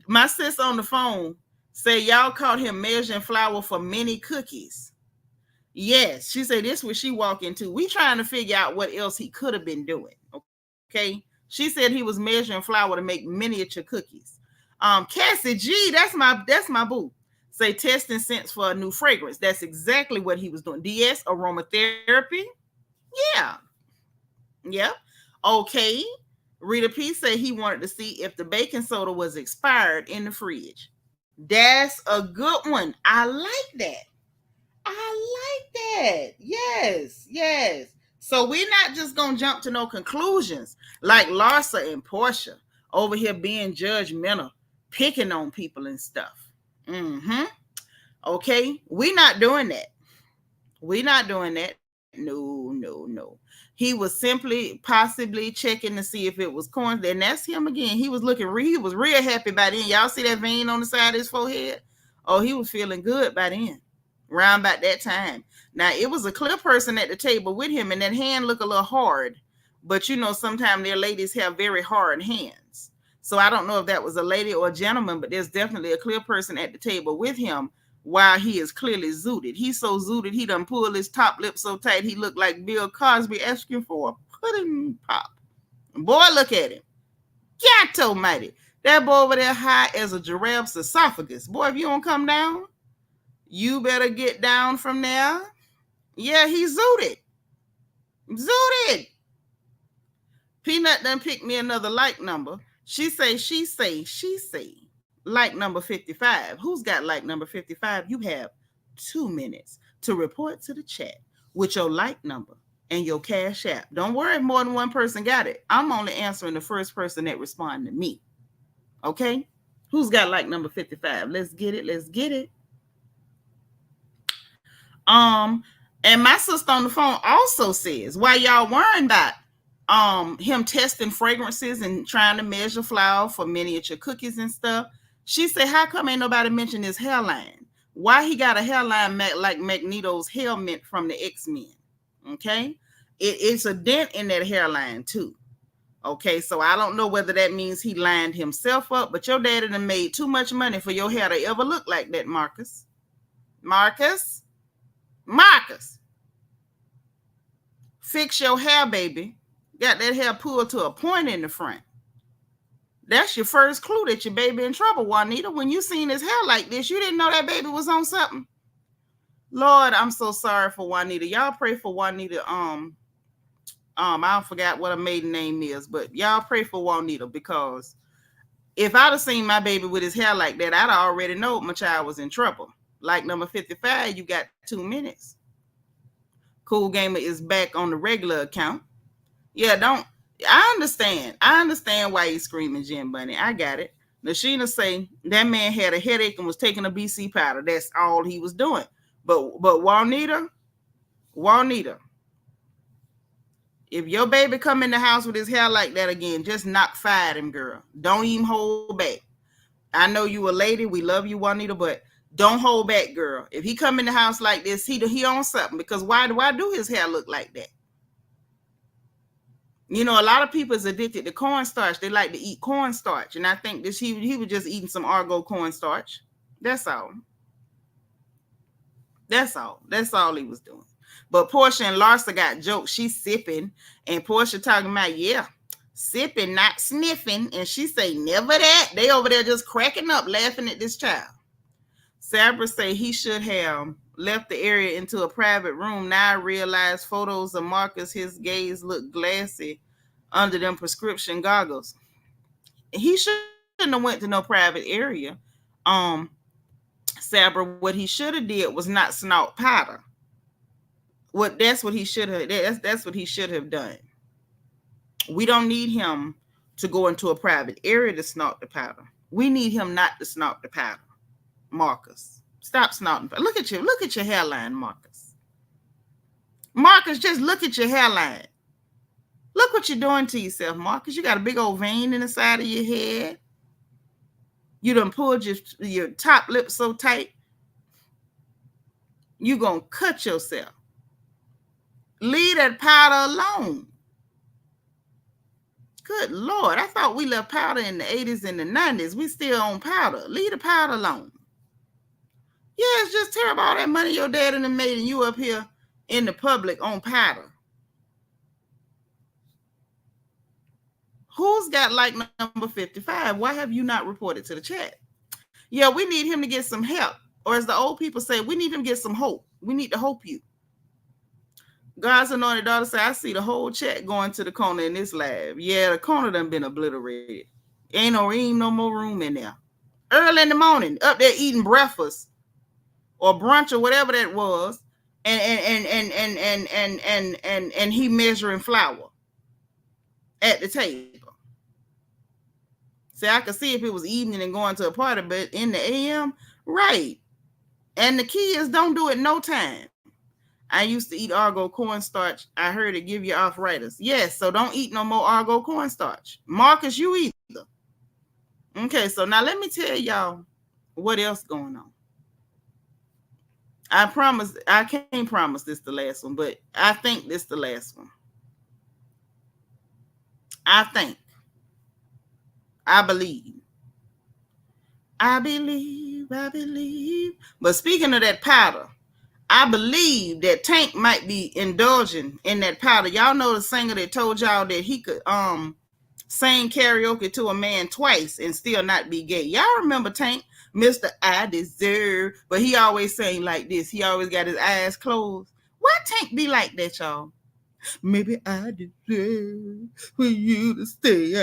My sis on the phone say y'all caught him measuring flour for mini cookies. Yes, she said this was she walk into. We trying to figure out what else he could have been doing. Okay. She said he was measuring flour to make miniature cookies. Cassie G, that's my boo. Say testing scents for a new fragrance. That's exactly what he was doing. DS aromatherapy. Yeah. Yep. Okay. Rita P said he wanted to see if the baking soda was expired in the fridge. That's a good one. I like that. Yes. So we're not just going to jump to no conclusions like Larsa and Porsha over here being judgmental, picking on people and stuff. Okay. We're not doing that. No. He was simply possibly checking to see if it was corn. And that's him again. He was he was real happy by then. Y'all see that vein on the side of his forehead? Oh, he was feeling good by then. Around about that time. Now, it was a clear person at the table with him, and that hand looked a little hard. But, sometimes their ladies have very hard hands. So I don't know if that was a lady or a gentleman, but there's definitely a clear person at the table with him while he is clearly zooted. He's so zooted, he done pulled his top lip so tight, he looked like Bill Cosby asking for a pudding pop. Boy, look at him. God almighty. That boy over there high as a giraffe's esophagus. Boy, if you don't come down, you better get down from there. Yeah, he's zooted. Peanut done picked me another like number. She say. Like number 55. Who's got like number 55? You have 2 minutes to report to the chat with your like number and your cash app. Don't worry if more than one person got it. I'm only answering the first person that responded to me. Okay? Who's got like number 55? Let's get it. And my sister on the phone also says, while y'all worrying about him testing fragrances and trying to measure flour for miniature cookies and stuff, she said, how come ain't nobody mentioned his hairline? Why he got a hairline like Magneto's helmet from the X-Men? Okay? It's a dent in that hairline too. Okay, so I don't know whether that means he lined himself up, but your daddy done made too much money for your hair to ever look like that, Marcus. Fix your hair, baby. Got that hair pulled to a point in the front. That's your first clue that your baby in trouble, Juanita. When you seen his hair like this, you didn't know that baby was on something. Lord, I'm so sorry for Juanita. Y'all pray for Juanita. I forgot what her maiden name is, but y'all pray for Juanita, because if I'd have seen my baby with his hair like that, I'd already know my child was in trouble. Like number 55, you got 2 minutes. Cool Gamer is back on the regular account. Yeah, I understand why he's screaming Jim Bunny. I got it. Nashina say that man had a headache and was taking a BC powder. That's all he was doing. But Juanita, if your baby come in the house with his hair like that again, just knock fire at him, girl. Don't even hold back. I know you a lady. We love you, Juanita, but don't hold back, girl. If he come in the house like this, he on something. Because why do his hair look like that? You know, a lot of people is addicted to cornstarch. They like to eat cornstarch, and I think this he was just eating some Argo cornstarch. That's all. That's all he was doing. But Porsha and Larsa got jokes. She's sipping, and Porsha talking about, yeah, sipping, not sniffing. And she say, never that. They over there just cracking up, laughing at this child. Sabra say he should have left the area into a private room. Now I realize photos of Marcus, his gaze look glassy under them prescription goggles. He shouldn't have went to no private area. Um, Sabra, what he should have did was not snort powder. That's what he should have. That's what he should have done. We don't need him to go into a private area to snort the powder. We need him not to snort the powder. Marcus, stop snorting. Look at your hairline, Marcus. Marcus, just look at your hairline. Look what you're doing to yourself, Marcus. You got a big old vein in the side of your head. You done pulled your top lip so tight, you gonna cut yourself. Leave that powder alone. Good Lord, I thought we left powder in the 80s and the 90s. We still on powder. Leave the powder alone. Yeah, it's just terrible. All that money your dad and them made, and you up here in the public on powder. Who's got like number 55? Why have you not reported to the chat? Yeah, we need him to get some help. Or as the old people say, we need him to get some hope. We need to hope you. God's anointed daughter say, I see the whole chat going to the corner in this lab. Yeah, the corner done been obliterated. Ain't no more room in there. Early in the morning, up there eating breakfast or brunch or whatever that was, and he measuring flour at the table. See, I could see if it was evening and going to a party, but in the AM, right. And the kids don't do it no time. I used to eat Argo cornstarch. I heard it give you arthritis. Yes, so don't eat no more Argo cornstarch. Marcus, you either. Okay, so now let me tell y'all what else going on. I can't promise this the last one, but I think this the last one. I believe. But speaking of that powder, I believe that Tank might be indulging in that powder. Y'all know the singer that told y'all that he could sing karaoke to a man twice and still not be gay. Y'all remember Tank, Mr. I Deserve, but he always sang like this. He always got his eyes closed. Why Tank be like that, y'all? Maybe I deserve for you to stay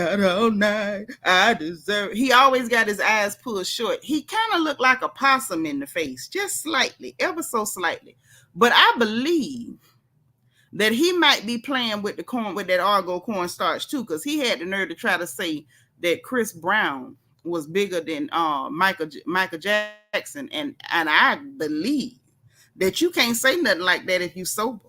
out all night. I deserve. He always got his eyes pulled short. He kind of looked like a possum in the face, just slightly, ever so slightly. But I believe that he might be playing with the corn, with that Argo cornstarch too, because he had the nerve to try to say that Chris Brown was bigger than Michael Jackson, and I believe that you can't say nothing like that if you sober.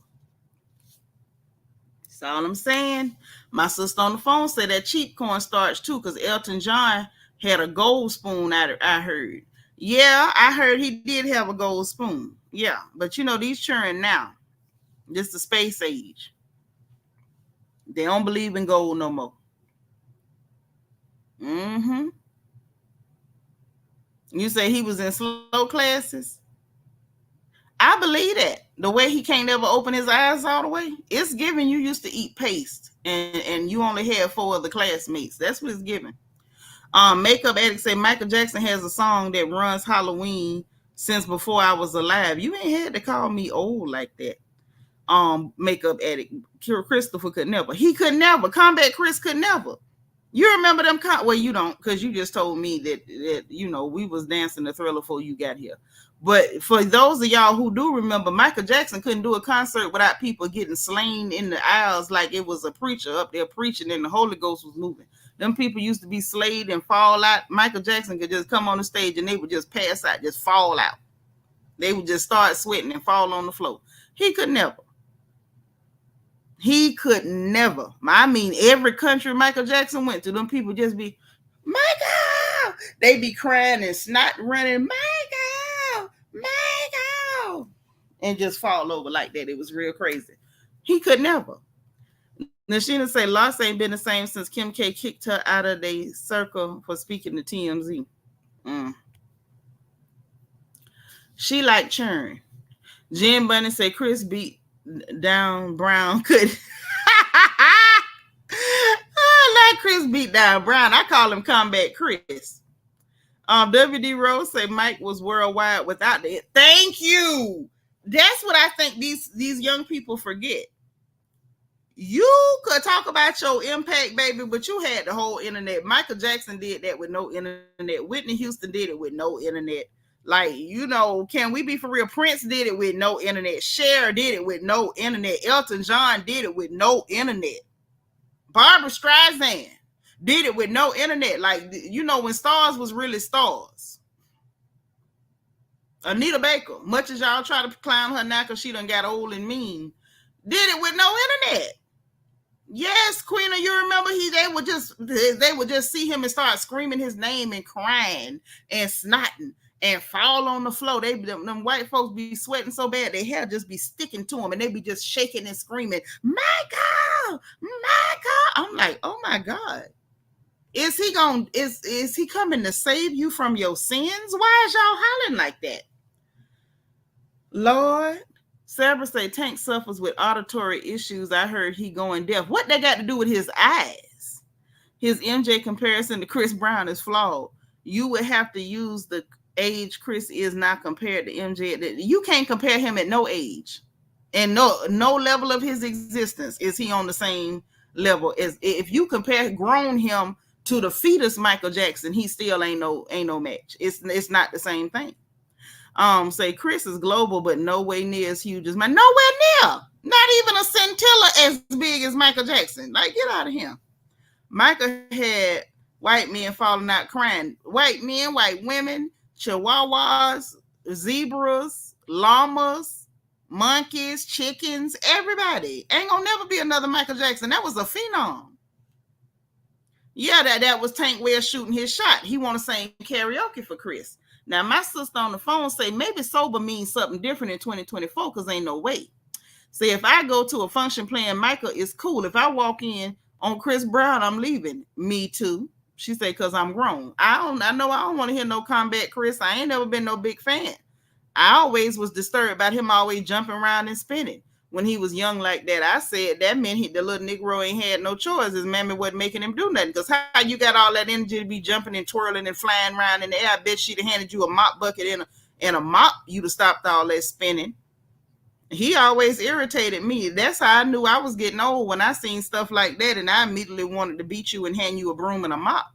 That's all I'm saying. My sister on the phone said that cheap cornstarch too, because Elton John had a gold spoon. I heard. Yeah, I heard he did have a gold spoon. Yeah, but you know these children now, this the space age. They don't believe in gold no more. Mm-hmm. You say he was in slow classes? I believe that. The way he can't ever open his eyes all the way, it's giving you used to eat paste and you only had 4 other classmates. That's what it's giving. Makeup Addict say Michael Jackson has a song that runs Halloween since before I was alive. You ain't had to call me old like that. Makeup Addict. Christopher could never. He could never. Combat Chris could never. You remember them? Well, you don't, because you just told me that we was dancing the Thriller before you got here. But for those of y'all who do remember, Michael Jackson couldn't do a concert without people getting slain in the aisles like it was a preacher up there preaching and the Holy Ghost was moving. Them people used to be slayed and fall out. Michael Jackson could just come on the stage and they would just pass out, just fall out. They would just start sweating and fall on the floor. He could never. He could never. I mean, every country Michael Jackson went to, them people just be, Michael! They be crying and snot running, Michael! Michael! And just fall over like that. It was real crazy. He could never. Nashina say, Larsa ain't been the same since Kim K kicked her out of the circle for speaking to TMZ. She like churn. Jen Bunny say Chris beat down Brown could. I like Chris beat down Brown. I call him Combat Chris. WD Rose say Mike was worldwide without it. Thank you. That's what I think these young people forget. You could talk about your impact, baby, but you had the whole internet. Michael Jackson did that with no internet. Whitney Houston did it with no internet. Like, can we be for real? Prince did it with no internet. Cher did it with no internet. Elton John did it with no internet. Barbara Streisand did it with no internet. Like, when stars was really stars. Anita Baker, much as y'all try to clown her now because she done got old and mean, did it with no internet. Yes, Queena, you remember they would just see him and start screaming his name and crying and snotting and fall on the floor. Them white folks be sweating so bad their hair just be sticking to them and they be just shaking and screaming, Michael! Michael! I'm like, oh my God. Is he coming to save you from your sins? Why is y'all hollering like that? Lord. Sabra say Tank suffers with auditory issues. I heard he going deaf. What they got to do with his eyes? His MJ comparison to Chris Brown is flawed. You would have to use the age Chris is now compared to MJ. You can't compare him at no age. And no level of his existence is he on the same level as if you compare grown him to the fetus Michael Jackson, he still ain't no match. It's not the same thing. Say Chris is global, but no way near as huge as Nowhere near. Not even a scintilla as big as Michael Jackson. Like, get out of here. Michael had white men falling out crying. White men, white women, chihuahuas, zebras, llamas, monkeys, chickens, everybody. Ain't gonna never be another Michael Jackson. That was a phenom. Yeah, that was Tank Wells shooting his shot. He want to sing karaoke for Chris. Now, my sister on the phone say maybe sober means something different in 2024 because ain't no way. Say if I go to a function playing Michael, it's cool. If I walk in on Chris Brown, I'm leaving. Me too. She say because I'm grown. I know I don't want to hear no Combat Chris. I ain't never been no big fan. I always was disturbed about him always jumping around and spinning. When he was young like that, I said that meant the little Negro ain't had no choice. His mammy wasn't making him do nothing. Because how you got all that energy to be jumping and twirling and flying around in the air? I bet she'd have handed you a mop bucket and a mop. You'd have stopped all that spinning. He always irritated me. That's how I knew I was getting old when I seen stuff like that. And I immediately wanted to beat you and hand you a broom and a mop.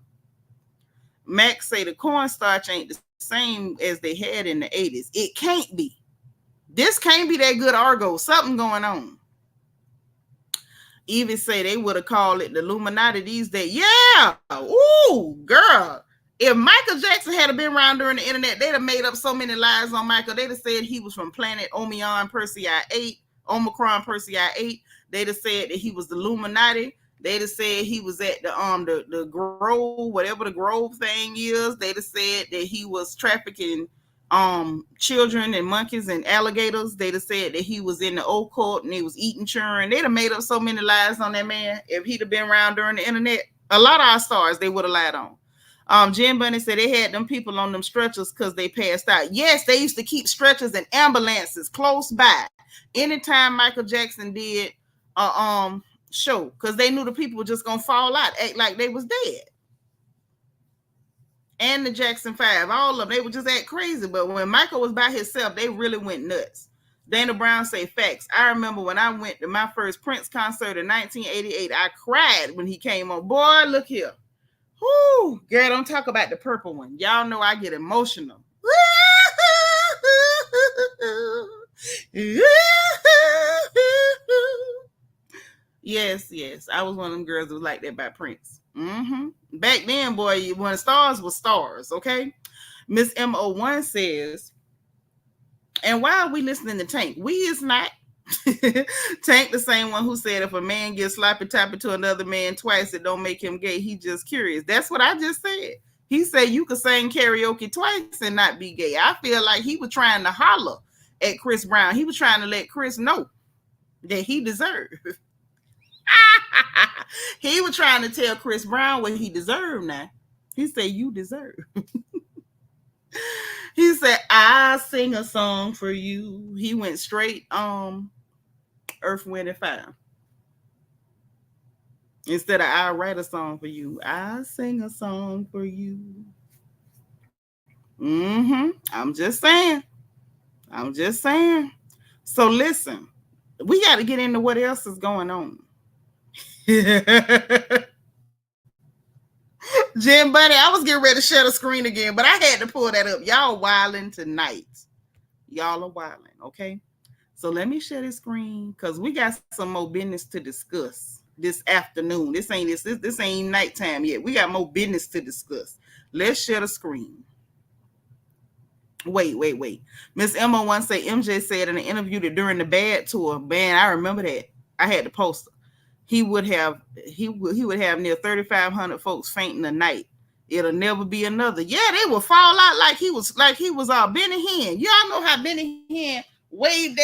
Max say the cornstarch ain't the same as they had in the 80s. It can't be. This can't be that good Argo. Something going on. Even say they would have called it the Illuminati these days. Yeah. Ooh, girl. If Michael Jackson had been around during the internet, they'd have made up so many lies on Michael. They'd have said he was from planet Omicron Persei 8. They'd have said that he was the Illuminati. They'd have said he was at the Grove, whatever the Grove thing is. They'd have said that he was trafficking children and monkeys and alligators. They'd have said that he was in the occult and he was eating children. They'd have made up so many lies on that man. If he'd have been around during the internet, a lot of our stars they would have lied on. Jen Bunny said they had them people on them stretchers because they passed out. Yes, they used to keep stretchers and ambulances close by anytime Michael Jackson did a show because they knew the people were just gonna fall out, act like they was dead. And the Jackson 5, all of them, they would just act crazy. But when Michael was by himself, they really went nuts. Dana Brown say facts. I remember when I went to my first Prince concert in 1988, I cried when he came on. Boy, look here. Whoo, girl, don't talk about the purple one. Y'all know I get emotional. Yes. I was one of them girls who was like that by Prince. Back then, boy, when stars were stars, okay? Miss MO1 says, and why are we listening to Tank? We is not. Tank, the same one who said if a man gets sloppy toppy to another man twice, it don't make him gay. He just curious. That's what I just said. He said you could sing karaoke twice and not be gay. I feel like he was trying to holler at Chris Brown. He was trying to let Chris know that he deserved. He was trying to tell Chris Brown what he deserved now. He said, you deserve. He said, I sing a song for you. He went straight Earth, Wind, and Fire. Instead of I write a song for you, I sing a song for you. I'm just saying. So listen, we got to get into what else is going on. Jim Buddy, I was getting ready to share the screen again, but I had to pull that up. Y'all wilding tonight. Y'all are wilding, okay? So let me share the screen because we got some more business to discuss this afternoon. This ain't nighttime yet. We got more business to discuss. Let's share the screen. Wait. Miss Emma say MJ said in an interview that during the Bad tour, man, I remember that. I had the poster. He would have near 3,500 folks fainting a night. It'll never be another. Yeah, they will fall out like he was Benny Hinn. Y'all know how Benny Hinn waved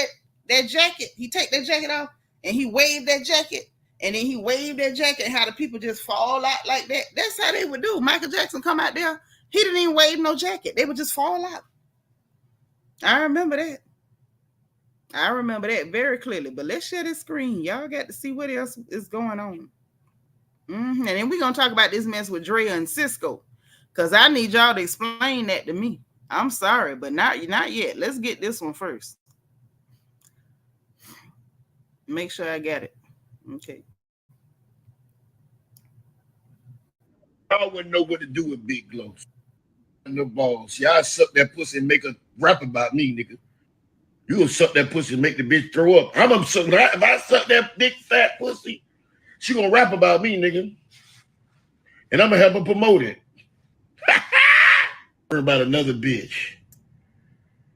that jacket. He take that jacket off and he waved that jacket, and then he waved that jacket. How the people just fall out like that. That's how they would do. Michael Jackson come out there. He didn't even wave no jacket. They would just fall out. I remember that very clearly. But let's share this screen. Y'all got to see what else is going on. And then we're going to talk about this mess with Drea and Cisco, because I need y'all to explain that to me. I'm sorry, but not yet. Let's get this one first. Make sure I got it. Okay. Y'all wouldn't know what to do with Big Glow. No balls. Y'all suck that pussy and make a rap about me, nigga. You gonna suck that pussy and make the bitch throw up. If I suck that big fat pussy, she gonna rap about me, nigga. And I'm gonna help her promote it. About another bitch.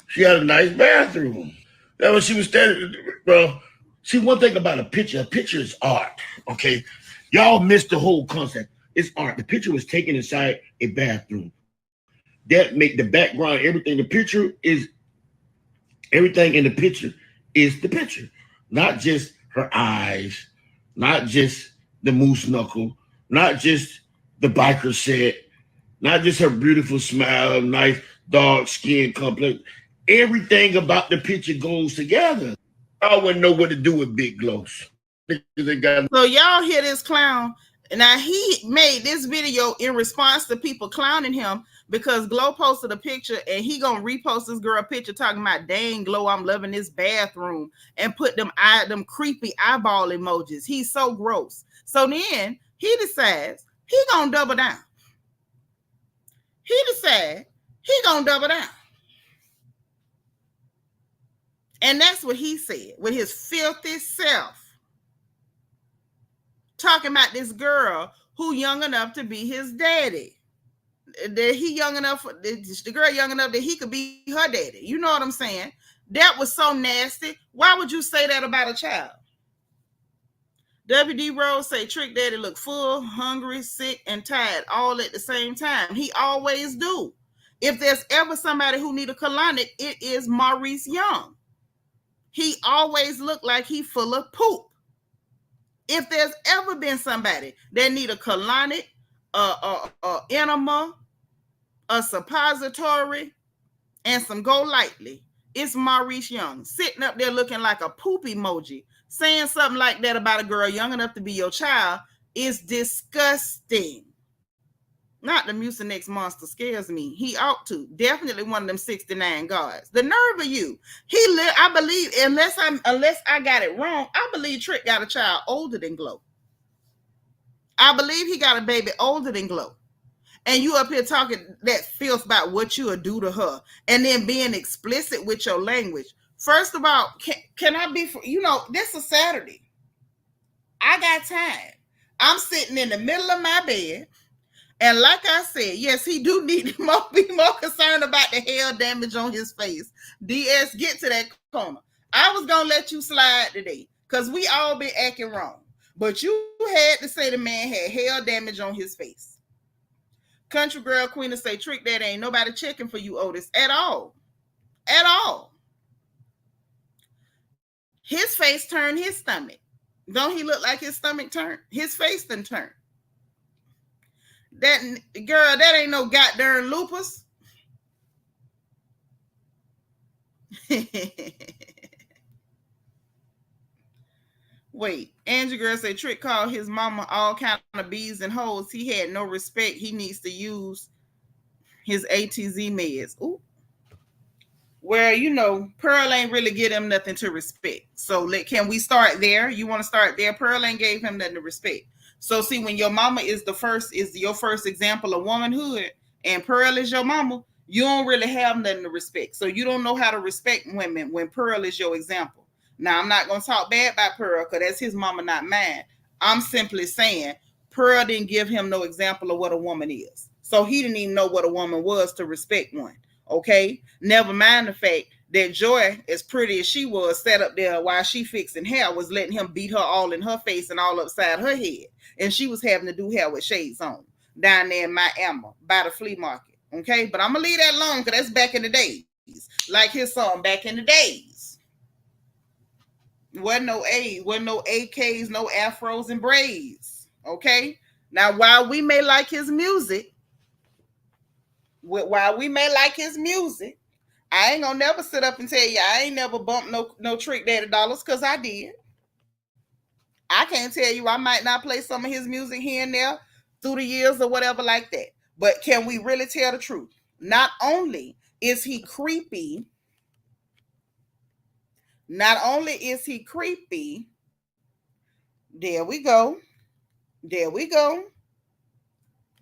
She had a nice bathroom. That was she was standing. Well, see, one thing about a picture is art. Okay, y'all missed the whole concept. It's art. The picture was taken inside a bathroom. That make the background, everything. The picture is everything in the picture is the picture, not just her eyes, not just the moose knuckle, not just the biker set, not just her beautiful smile, nice dark skin complex. Everything about the picture goes together. I wouldn't know what to do with Big Glows. So y'all hear this clown. Now he made this video in response to people clowning him because Glow posted a picture and he gonna repost this girl picture talking about, dang Glow, I'm loving this bathroom, and put them creepy eyeball emojis. He's so gross. So then he decides he gonna double down. And that's what he said with his filthy self. Talking about this girl who young enough to be his daddy. The girl young enough that he could be her daddy. You know what I'm saying? That was so nasty. Why would you say that about a child? WD Rose say Trick Daddy look full, hungry, sick, and tired all at the same time. He always do. If there's ever somebody who need a colonic, it is Maurice Young. He always look like he full of poop. If there's ever been somebody that need a colonic, a enema, a suppository, and some Go Lightly, it's Maurice Young sitting up there looking like a poop emoji. Saying something like that about a girl young enough to be your child is disgusting. Not the Mucinex monster scares me. He ought to. Definitely one of them 69 guards. The nerve of you. I believe, unless I got it wrong, I believe Trick got a child older than Glow. I believe he got a baby older than Glow. And you up here talking that filth about what you would do to her, and then being explicit with your language. First of all, can I be, this is Saturday. I got time. I'm sitting in the middle of my bed. And like I said, yes, he do need to be more concerned about the hair damage on his face. DS, get to that corner. I was going to let you slide today because we all been acting wrong. But you had to say the man had hair damage on his face. Country girl queen to say, Trick, that ain't nobody checking for you, Otis, at all. At all. His face turned his stomach. Don't he look like his stomach turned? His face done turned. That girl, that ain't no goddamn lupus. Wait, Angie girl say Trick called his mama all kind of bees and hoes. He had no respect. He needs to use his ATZ meds. Ooh. Well, Pearl ain't really give him nothing to respect. So can we start there? You want to start there? Pearl ain't gave him nothing to respect. So see, when your mama is your first example of womanhood, and Pearl is your mama, you don't really have nothing to respect. So you don't know how to respect women when Pearl is your example. Now, I'm not going to talk bad about Pearl because that's his mama, not mine. I'm simply saying Pearl didn't give him no example of what a woman is. So he didn't even know what a woman was to respect one. Okay? Never mind the fact that Joy, as pretty as she was, sat up there while she fixing hair, was letting him beat her all in her face and all upside her head. And she was having to do hair with shades on down there in Miami by the flea market. Okay? But I'm going to leave that alone because that's back in the days. Like his song, Back in the Days. Wasn't no AKs, no afros and braids. Okay? Now, while we may like his music, I ain't gonna never sit up and tell you I ain't never bumped no Trick Daddy dollars, because I did. I can't tell you I might not play some of his music here and there through the years or whatever like that. But can we really tell the truth? Not only is he creepy, there we go.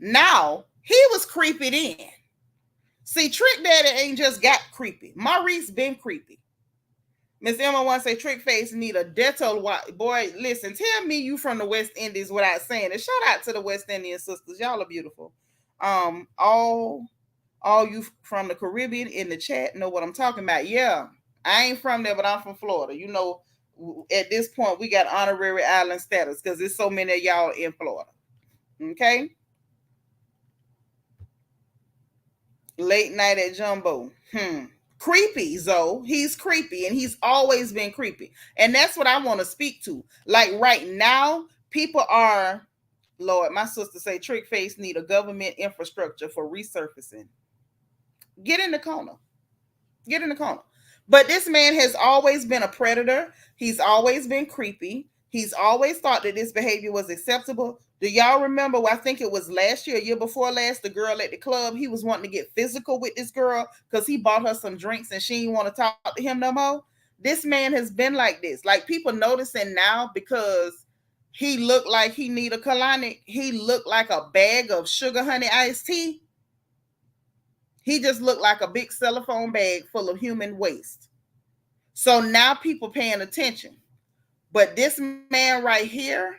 Now, he was creepy then. See, Trick Daddy ain't just got creepy. Maurice been creepy. Miss Emma wants to say Trick Face need a Dettol. Boy, listen, tell me you from the West Indies without saying it. Shout out to the West Indian sisters. Y'all are beautiful. All you from the Caribbean in the chat know what I'm talking about. Yeah, I ain't from there, but I'm from Florida. At this point, we got honorary island status because there's so many of y'all in Florida. Okay? Late night at Jumbo. Creepy, Zoe. He's creepy, and he's always been creepy. And that's what I want to speak to. Like right now, people are, Lord, my sister say Trick Face need a government infrastructure for resurfacing. Get in the corner. But this man has always been a predator. He's always been creepy. He's always thought that this behavior was acceptable. Do y'all remember, I think it was last year, year before last, the girl at the club, he was wanting to get physical with this girl because he bought her some drinks and she didn't want to talk to him no more? This man has been like this. Like, people noticing now because he looked like he need a colonic. He looked like a bag of sugar honey iced tea. He just looked like a big cellophane bag full of human waste. So now people paying attention. But this man right here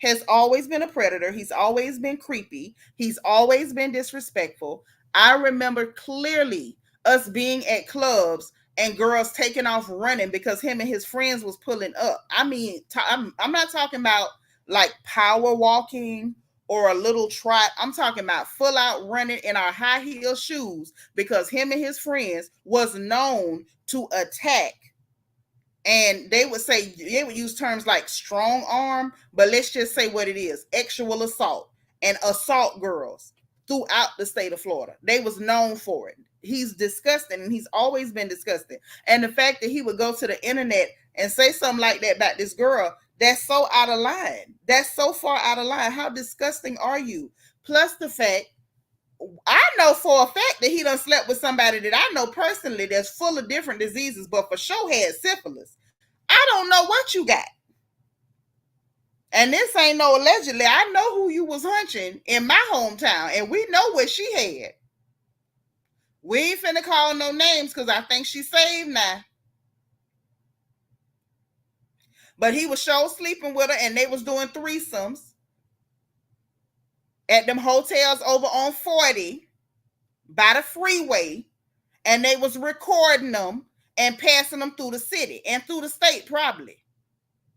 has always been a predator. He's always been creepy. He's always been disrespectful. I remember clearly us being at clubs and girls taking off running because him and his friends was pulling up. I mean, I'm not talking about like power walking or a little trot. I'm talking about full out running in our high heel shoes because him and his friends was known to attack. And they would use terms like strong arm, but let's just say what it is: sexual assault and assault girls throughout the state of Florida. They was known for it. He's disgusting, and he's always been disgusting. And the fact that he would go to the internet and say something like that about this girl, that's so out of line. That's so far out of line. How disgusting are you? Plus the fact, I know for a fact that he done slept with somebody that I know personally that's full of different diseases, but for sure had syphilis. I don't know what you got. And this ain't no allegedly. I know who you was hunching in my hometown, and we know what she had. We ain't finna call no names because I think she saved now. But he was sure sleeping with her, and they was doing threesomes at them hotels over on 40 by the freeway, and they was recording them and passing them through the city and through the state probably.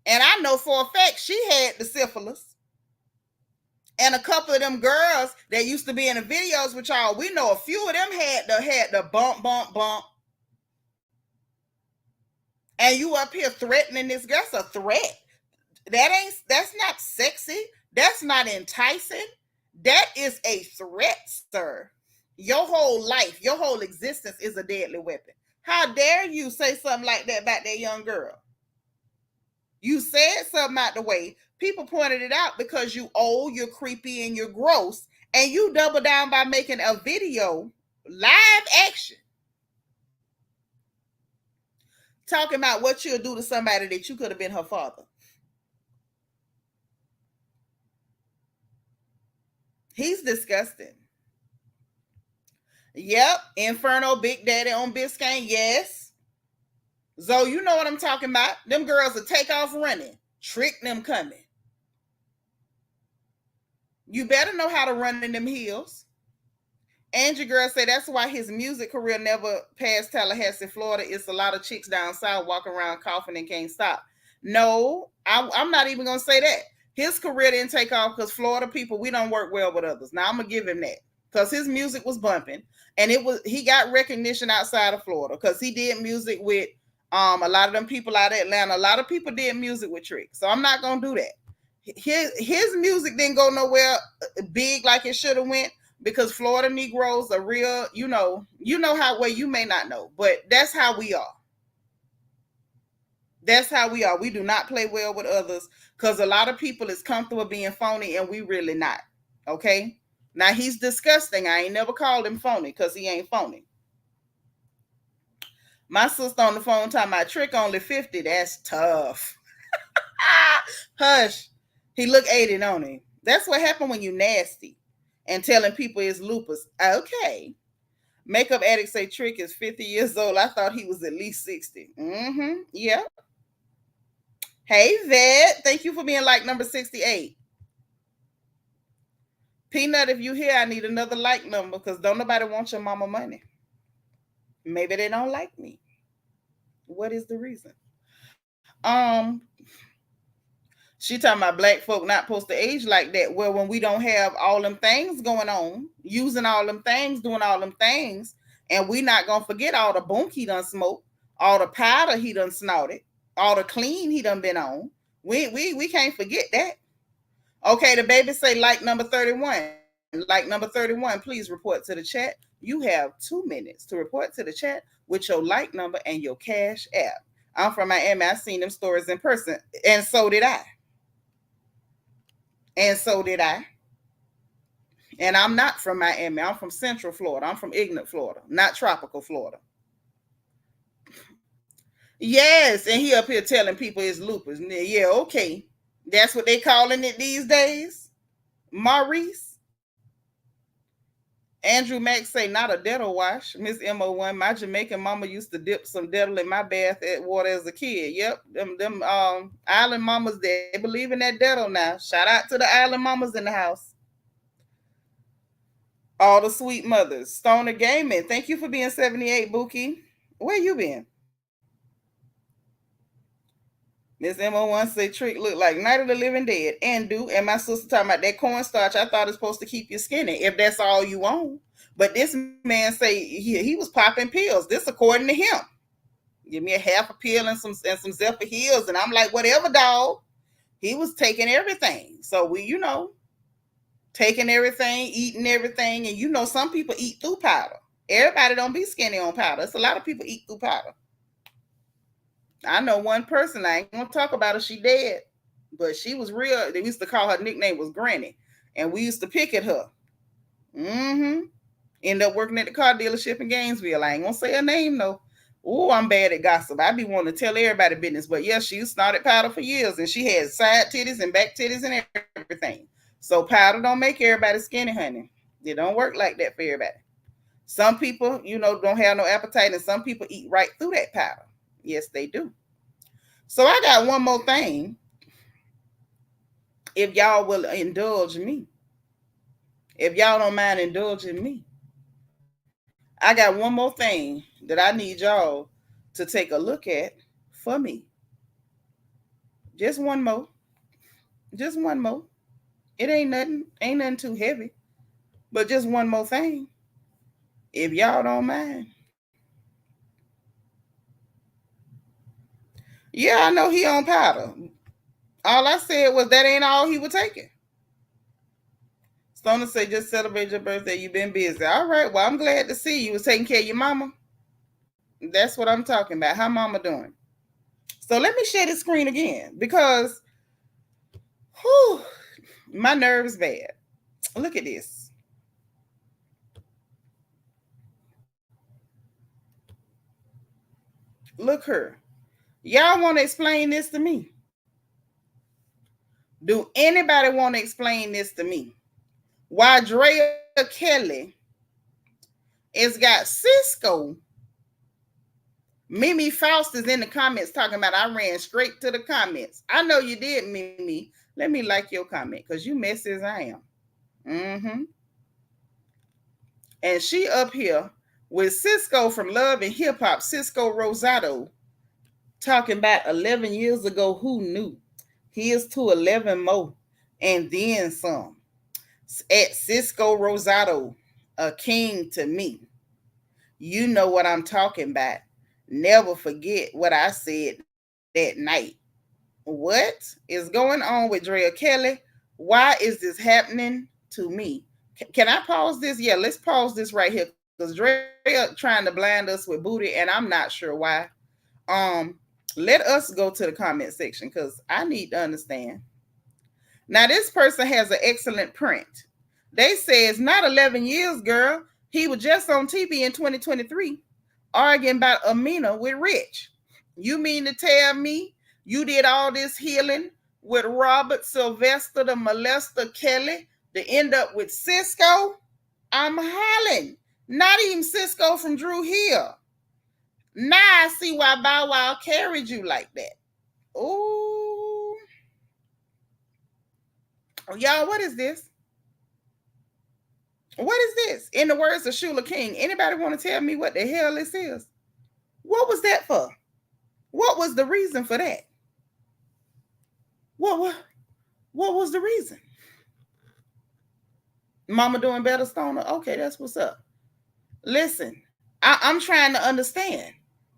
And I know for a fact she had the syphilis. And a couple of them girls that used to be in the videos with y'all, we know a few of them had the bump. And you up here threatening this girl. That's a threat. That's not sexy. That's not enticing. That is a threat, sir. Your whole life, your whole existence is a deadly weapon. How dare you say something like that about that young girl? You said something out the way. People pointed it out because you old, you're creepy, and you're gross. And you double down by making a video, live action, talking about what you'll do to somebody that you could have been her father. He's disgusting. Yep, Inferno Big Daddy on Biscayne, yes. Zoe, you know what I'm talking about. Them girls will take off running, trick them coming. You better know how to run in them heels. Angie girl said that's why his music career never passed Tallahassee, Florida. It's a lot of chicks down south walking around coughing and can't stop. No, I'm not even going to say that. His career didn't take off because Florida people, we don't work well with others. Now, I'm going to give him that because his music was bumping. And he got recognition outside of Florida because he did music with a lot of them people out of Atlanta. A lot of people did music with Trick. So I'm not going to do that. His music didn't go nowhere big like it should have went because Florida Negroes are real, you know how, well, you may not know, but that's how we are. That's how we are. We do not play well with others because a lot of people is comfortable being phony and we really not. Okay? Now, he's disgusting. I ain't never called him phony because he ain't phony. My sister on the phone talking about Trick only 50. That's tough. Hush. He look 80 on him. That's what happened when you nasty and telling people it's lupus. Okay. Makeup addict say Trick is 50 years old. I thought he was at least 60. Mm-hmm. Yep. Hey, Vet. Thank you for being like number 68. Peanut, if you here, I need another like number because don't nobody want your mama money. Maybe they don't like me. What is the reason? She talking about black folk not supposed to age like that. Well, when we don't have all them things going on, using all them things, doing all them things, and we not gonna forget all the bunk he done smoked, all the powder he done snorted, all the clean he done been on. We can't forget that. Okay, the baby say like number 31. Like number 31, please report to the chat. You have 2 minutes to report to the chat with your like number and your cash app. I'm from Miami. I seen them stories in person, and so did I. And so did I. And I'm not from Miami. I'm from Central Florida. I'm from Ignorant, Florida, not tropical Florida. Yes, and he up here telling people it's lupus. Yeah, okay. That's what they calling it these days. Maurice. Andrew Max say not a dental wash. Miss MO1, my Jamaican mama used to dip some dental in my bath at water as a kid. Yep, them island mamas, they believe in that dental now. Shout out to the island mamas in the house. All the sweet mothers. Stoner Gaming, thank you for being 78, Bookie. Where you been? Miss MO1 say Trick look like Night of the Living Dead. And my sister talking about that cornstarch. I thought it's supposed to keep you skinny if that's all you want. But this man say he was popping pills. This according to him. Give me a half a pill and some Zephyr Hills. And I'm like, whatever, dog. He was taking everything. So we, taking everything, eating everything. And some people eat through powder. Everybody don't be skinny on powder. It's a lot of people eat through powder. I know one person, I ain't gonna talk about her, she dead, but she was real. They used to call her nickname was Granny, and we used to pick at her. End up working at the car dealership in Gainesville. I ain't gonna say her name though. Oh, I'm bad at gossip. I be wanting to tell everybody business, but yeah, she started powder for years, and she had side titties and back titties and everything. So powder don't make everybody skinny, honey. It don't work like that for everybody. Some people, don't have no appetite, and some people eat right through that powder. Yes, they do. So I got one more thing. If y'all will indulge me, if y'all don't mind indulging me, I got one more thing that I need y'all to take a look at for me. Just one more. Just one more. It ain't nothing too heavy. But just one more thing. If y'all don't mind. Yeah, I know he on powder. All I said was that ain't all he was taking. Stoner said, just celebrate your birthday. You've been busy. All right. Well, I'm glad to see you was taking care of your mama. That's what I'm talking about. How mama doing? So let me share the screen again because whew, my nerves bad. Look at this. Look her. Y'all want to explain this to me? Do anybody want to explain this to me? Why Drea Kelly has got Cisco? Mimi Faust is in the comments talking about I ran straight to the comments. I know you did, Mimi. Let me like your comment because you messy as I am. And she up here with Cisco from Love and Hip Hop, Cisco Rosado, talking about 11 years ago, who knew? Here's to 11 more and then some. At Cisco Rosado, a king to me. You know what I'm talking about. Never forget what I said that night. What is going on with Drea Kelly? Why is this happening to me? Can I pause this? Yeah, let's pause this right here because Drea trying to blind us with booty, and I'm not sure why. Let us go to the comment section because I need to understand. Now, this person has an excellent print. They say it's not 11 years, girl. He was just on TV in 2023 arguing about Amina with Rich. You mean to tell me you did all this healing with Robert Sylvester, the molester Kelly, to end up with Cisco? I'm hollering. Not even Cisco from Drew Hill. Now I see why Bow Wow carried you like that. Ooh. Y'all, what is this? What is this? In the words of Shula King, anybody want to tell me what the hell this is? What was that for? What was the reason for that? What was the reason? Mama doing better, Stoner? Okay, that's what's up. Listen, I'm trying to understand.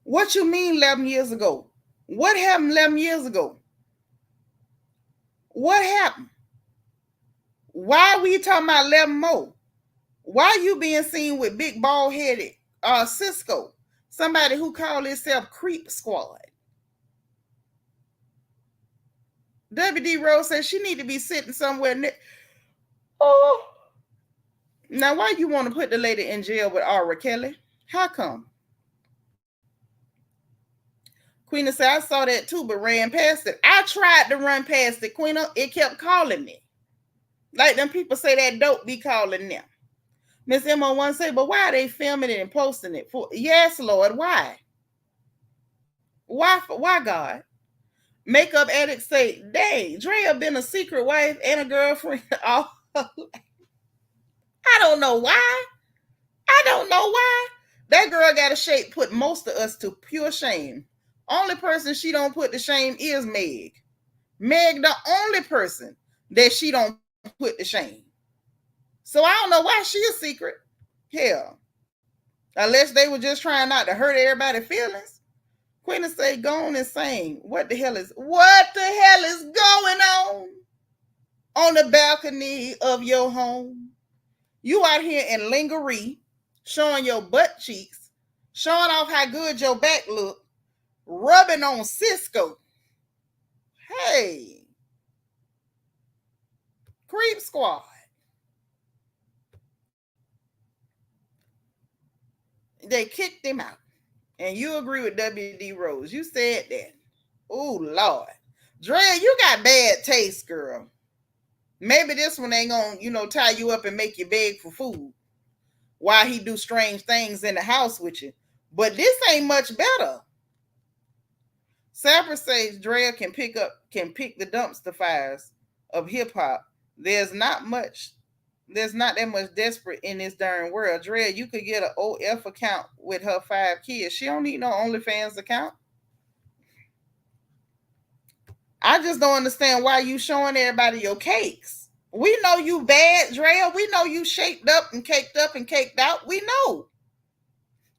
What you mean 11 years ago? What happened 11 years ago? What happened? Why are we talking about 11 more? Why are you being seen with big bald-headed Cisco? Somebody who called himself Creep Squad. WD Rose says she need to be sitting somewhere. Oh. Now, why you want to put the lady in jail with Aura Kelly? How come? Queena said, I saw that too, but ran past it. I tried to run past it, Queena. It kept calling me. Like them people say that dope be calling them. Miss MO1 say, but why are they filming it and posting it? Yes, Lord, why? Why, God? Makeup addicts say, dang, Drea been a secret wife and a girlfriend. Oh, I don't know why. I don't know why. That girl got a shape put most of us to pure shame. Only person she don't put to shame is Meg. Meg, the only person that she don't put to shame. So I don't know why she a secret. Hell. Unless they were just trying not to hurt everybody's feelings. Queen say, go on and sing. What the hell is going on the balcony of your home? You out here in lingerie, showing your butt cheeks, showing off how good your back look, rubbing on Cisco. Hey, Creep Squad. They kicked him out. And you agree with WD Rose. You said that. Oh, Lord. Drea, you got bad taste, girl. Maybe this one ain't gonna, tie you up and make you beg for food while he do strange things in the house with you. But this ain't much better. Sapper says Drea can pick the dumpster fires of hip hop. There's not that much desperate in this darn world. Drea, you could get an OF account with her 5 kids. She don't need no OnlyFans account. I just don't understand why you showing everybody your cakes. We know you bad, Drea. We know you shaped up and caked out. We know.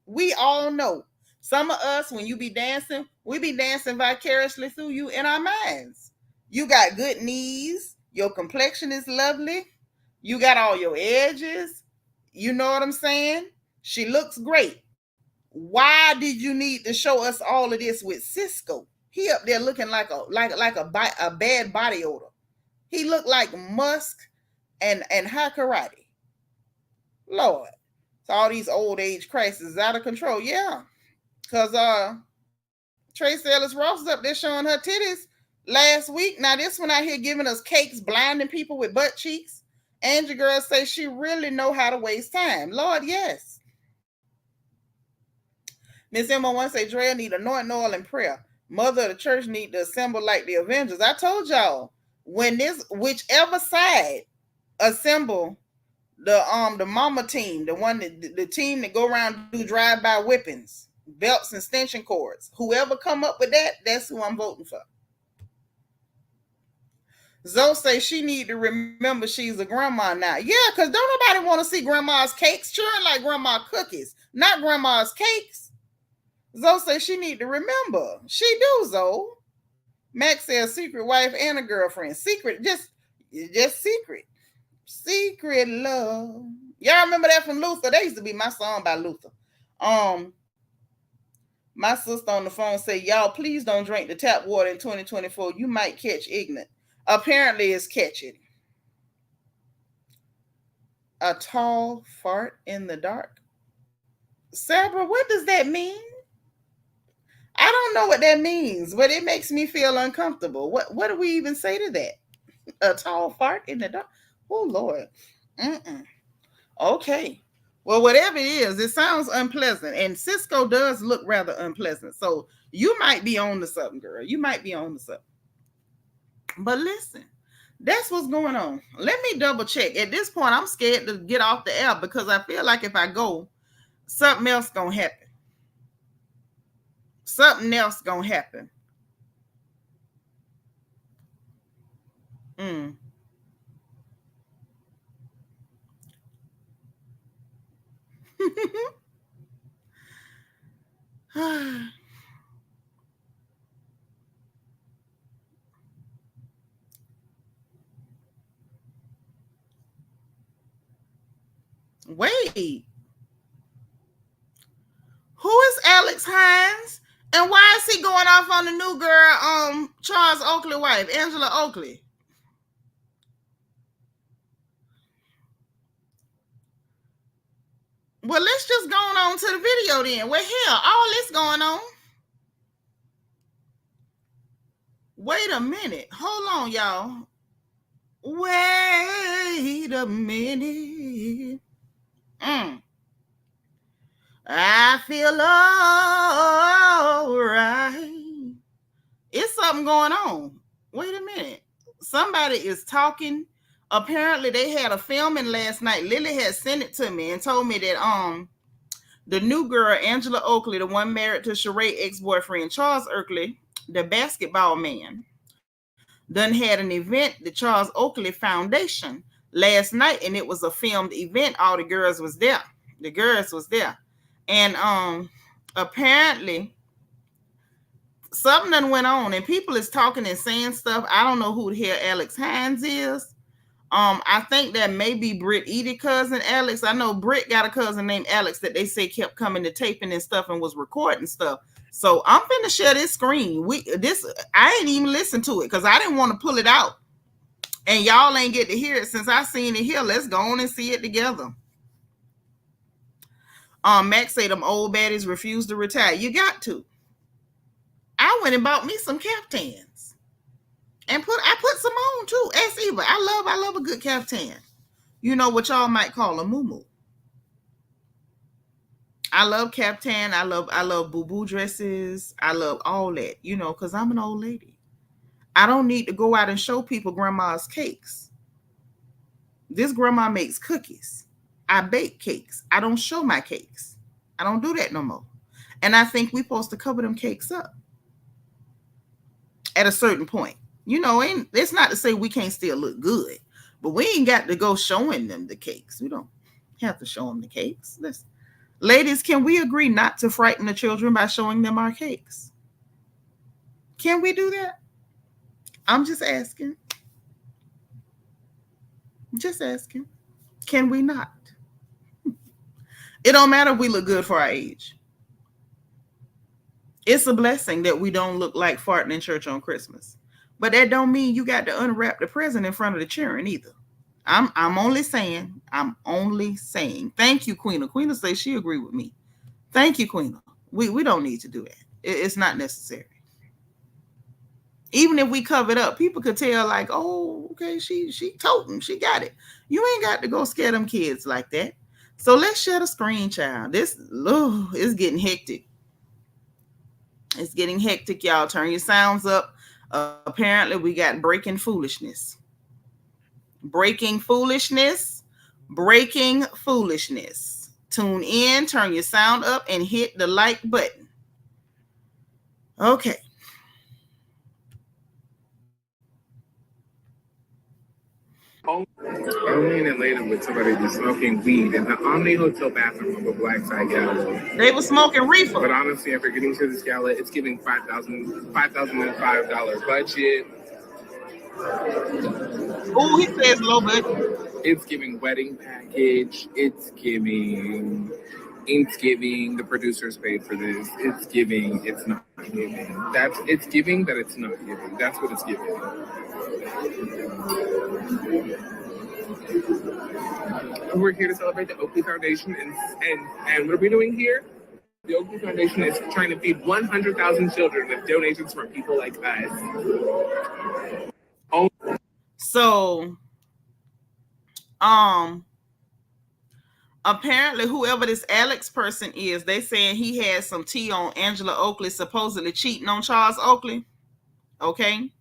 We all know. Some of us, when you be dancing, we be dancing vicariously through you in our minds. You got good knees. Your complexion is lovely. You got all your edges. You know what I'm saying? She looks great. Why did you need to show us all of this with Cisco? He up there looking like a bad body odor. He looked like Musk and High Karate. Lord. So all these old age crises out of control. Yeah. Because Tracy Ellis Ross is up there showing her titties last week. Now this one out here giving us cakes, blinding people with butt cheeks. Angie girl says she really know how to waste time. Lord, yes. Miss Emma1 say Drea need anointing oil and prayer. Mother of the church need to assemble like the Avengers. I told y'all, whichever side assemble the mama team, the team that go around and do drive-by whippings, belts and extension cords, whoever come up with that, that's who I'm voting for. Zoe say she need to remember she's a grandma now. Yeah, because don't nobody want to see grandma's cakes churn like grandma cookies, not grandma's cakes. Zoe say she need to remember. She do, Zoe. Max says secret wife and a girlfriend. Secret, just secret. Secret love. Y'all remember that from Luther? That used to be my song by Luther. My sister on the phone said, y'all, please don't drink the tap water in 2024. You might catch ignorant. Apparently it's catching. A tall fart in the dark. Sabra, what does that mean? I don't know what that means, but it makes me feel uncomfortable. What do we even say to that? A tall fart in the dark? Oh, Lord. Okay. Well, whatever it is, it sounds unpleasant. And Cisco does look rather unpleasant. So you might be on to something, girl. You might be on to something. But listen, that's what's going on. Let me double check. At this point, I'm scared to get off the air because I feel like if I go, something else going to happen. Something else going to happen. Wait. Who is Alex Hines? And why is he going off on the new girl, Charles Oakley wife, Angela Oakley? Well, let's just go on to the video then. Well, hell, all this going on. Wait a minute. Hold on, y'all. Wait a minute. I feel all right. It's something going on. Wait a minute. Somebody is talking. Apparently, they had a filming last night. Lily had sent it to me and told me that the new girl, Angela Oakley, the one married to Sheree ex-boyfriend Charles Oakley, the basketball man, done had an event, the Charles Oakley Foundation, last night, and it was a filmed event. All the girls was there. The girls was there. And apparently something done went on and people is talking and saying stuff. I don't know who the hell Alex Hines is. I think that may be Britt Edie cousin Alex. I know Britt got a cousin named Alex that they say kept coming to taping and stuff and was recording stuff. So I'm finna share this screen. I ain't even listened to it because I didn't want to pull it out. And y'all ain't get to hear it since I seen it here. Let's go on and see it together. Max say them old baddies refuse to retire. You got to. I went and bought me some caftans. And I put some on too. Ask Eva. I love a good caftan. You know what y'all might call a muumuu. I love caftan. I love boo-boo dresses. I love all that, because I'm an old lady. I don't need to go out and show people grandma's cakes. This grandma makes cookies. I bake cakes. I don't show my cakes. I don't do that no more. And I think we're supposed to cover them cakes up at a certain point. It's not to say we can't still look good, but we ain't got to go showing them the cakes. We don't have to show them the cakes. Ladies, can we agree not to frighten the children by showing them our cakes? Can we do that? I'm just asking. Just asking. Can we not? It don't matter if we look good for our age. It's a blessing that we don't look like farting in church on Christmas. But that don't mean you got to unwrap the present in front of the children either. I'm only saying. Thank you, Queena. Queena says she agree with me. Thank you, Queena. We don't need to do that. It's not necessary. Even if we cover it up, people could tell like, oh, okay, she toting, she got it. You ain't got to go scare them kids like that. So let's share the screen, child. This is getting hectic. It's getting hectic, y'all. Turn your sounds up. Apparently, we got breaking foolishness. Breaking foolishness. Breaking foolishness. Tune in, turn your sound up, and hit the like button. Okay. Only in Atlanta with somebody was smoking weed in the Omni Hotel bathroom of a black side gala. They were smoking reefer. But honestly, after getting to this gala, it's giving $5,005 budget. Oh, he says low budget. It's giving wedding package. It's giving the producers paid for this. It's giving, it's not giving. It's giving that it's not giving. That's what it's giving. We're here to celebrate the Oakley Foundation, and what are we doing here? The Oakley Foundation is trying to feed 100,000 children with donations from people like us. So, apparently whoever this Alex person is, they saying he had some tea on Angela Oakley supposedly cheating on Charles Oakley. Okay.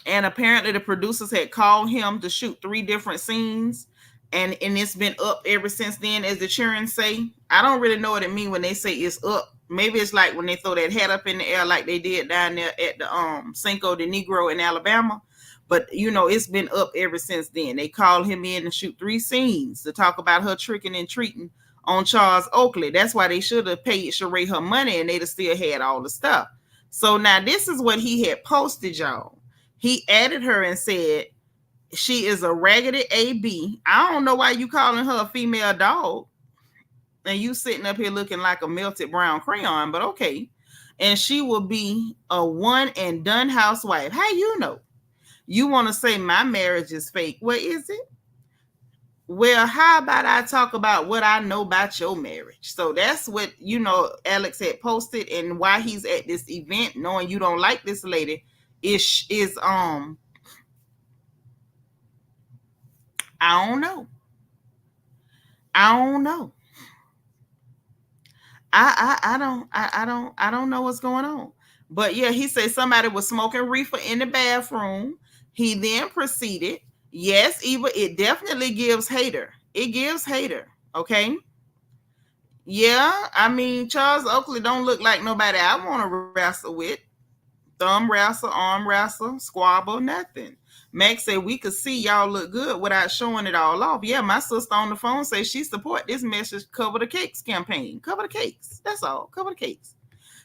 And apparently the producers had called him to shoot 3 different scenes. And it's been up ever since then, as the children say. I don't really know what it means when they say it's up. Maybe it's like when they throw that hat up in the air like they did down there at the Cinco de Negro in Alabama. But, it's been up ever since then. They called him in to shoot 3 scenes to talk about her tricking and treating on Charles Oakley. That's why they should have paid Sheree her money and they'd have still had all the stuff. So now this is what he had posted, y'all. He added her and said, she is a raggedy AB. I don't know why you calling her a female dog. And you sitting up here looking like a melted brown crayon, but okay. And she will be a one and done housewife. How you know? You want to say my marriage is fake. What is it? Well, how about I talk about what I know about your marriage? So that's what, Alex had posted, and why he's at this event, knowing you don't like this lady, is I don't know. I don't know what's going on. But yeah, he said somebody was smoking reefer in the bathroom. He then proceeded, yes, Eva, it definitely gives hater. It gives hater. Okay. Yeah, I mean, Charles Oakley don't look like nobody I want to wrestle with. Thumb wrestle, arm wrestle, squabble, nothing. Max said we could see y'all look good without showing it all off. Yeah, my sister on the phone says she support this message, Cover the Cakes campaign. Cover the cakes. That's all. Cover the cakes.